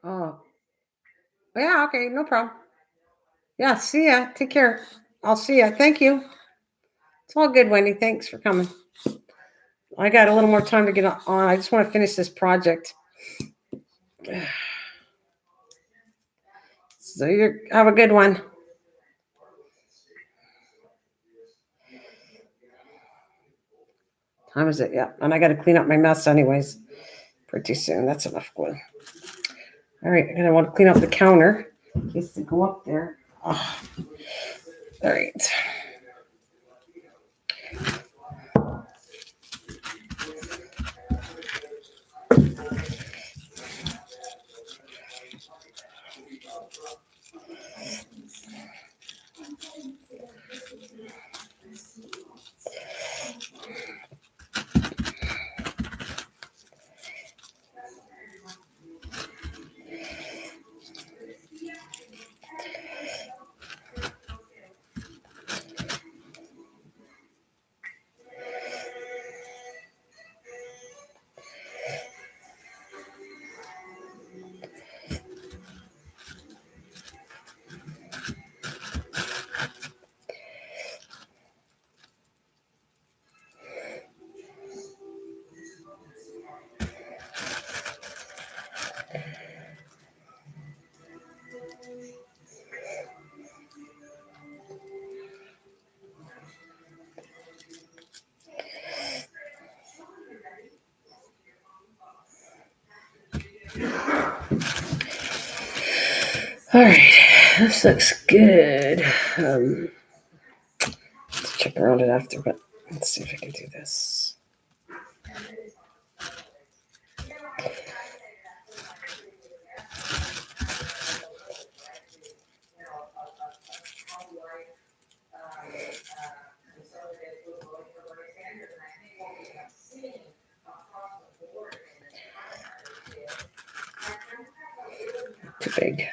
Oh, yeah. Okay. No problem. Yeah. See ya. Take care. I'll see ya. Thank you. It's all good, Wendy. Thanks for coming. I got a little more time to get on. I just want to finish this project. So you have a good one. Time is it? Yeah. And I got to clean up my mess anyways pretty soon. That's enough glue. All right. And I want to clean up the counter in case they go up there. Oh. All right. All right, this looks good. Let's check around it after, but let's see if I can do this. Too big.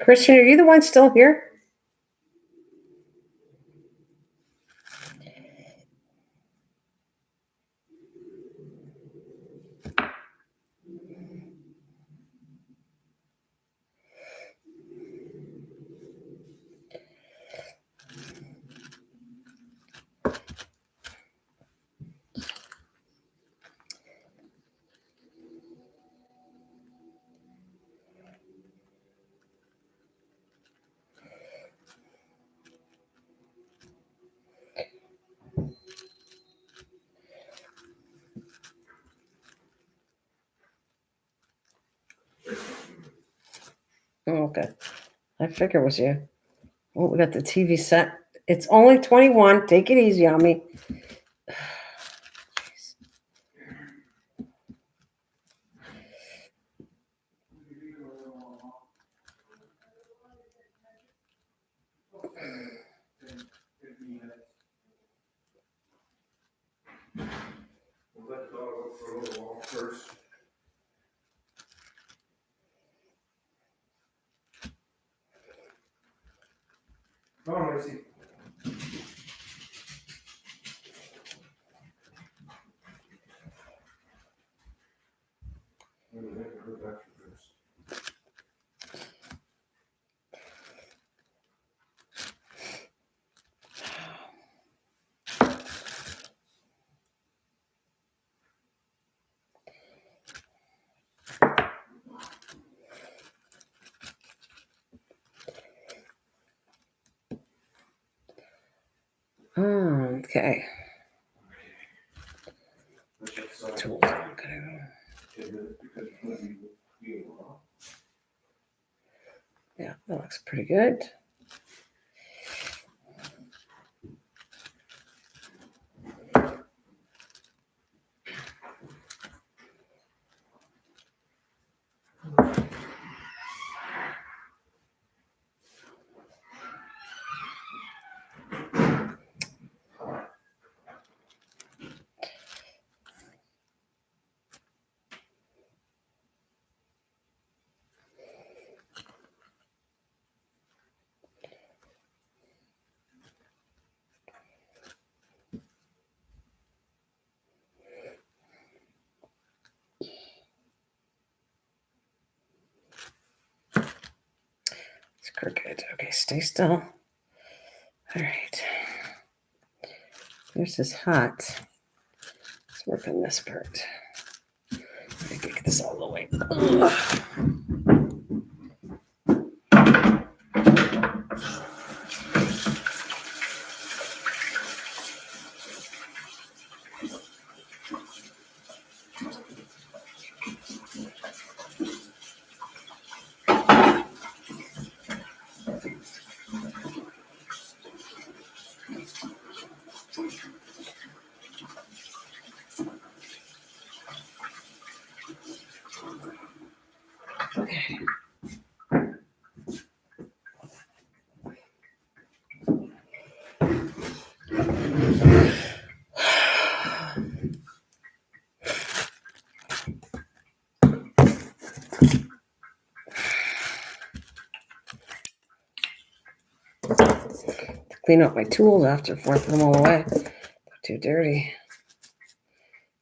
Christian, are you the one still here? Oh, okay. I figure it was you. Oh, we got the TV set. It's only 21. Take it easy on me. We'll let the dog go for a little walk first. Come on, Lucy. I'm gonna make her back first. Okay. Let's check the side. Tools. Okay. 10 minutes because it's gonna be a while. Yeah, that looks pretty good. It's crooked. Okay, stay still. All right. This is hot. Let's work on this part. I can get this all the way. Ugh. Okay. Clean up my tools after before I put them all away. They're too dirty.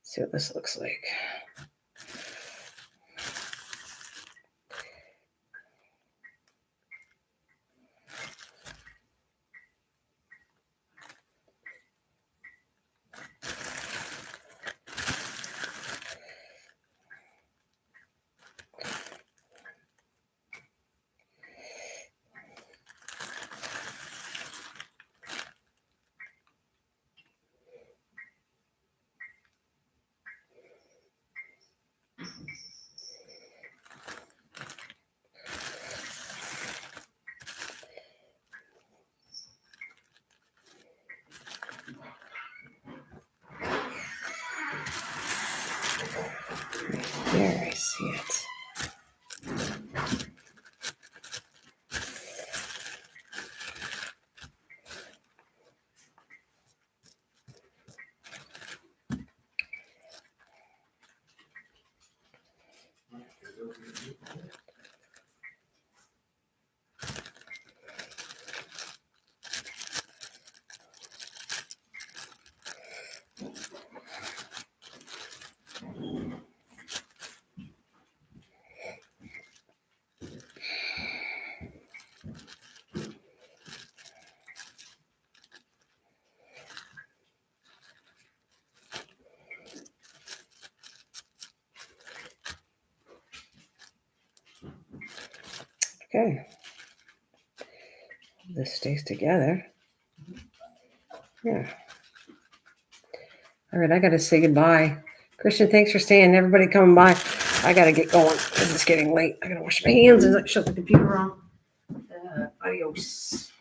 See what this looks like. There, I see it. Okay. This stays together. Yeah. All right, I got to say goodbye. Christian, thanks for staying. Everybody coming by. I got to get going. It's getting late. I got to wash my hands and shut the computer off. Adios.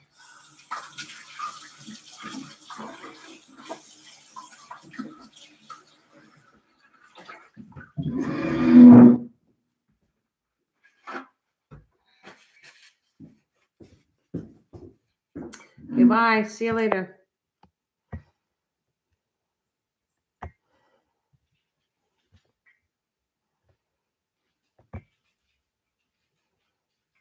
Goodbye. See you later.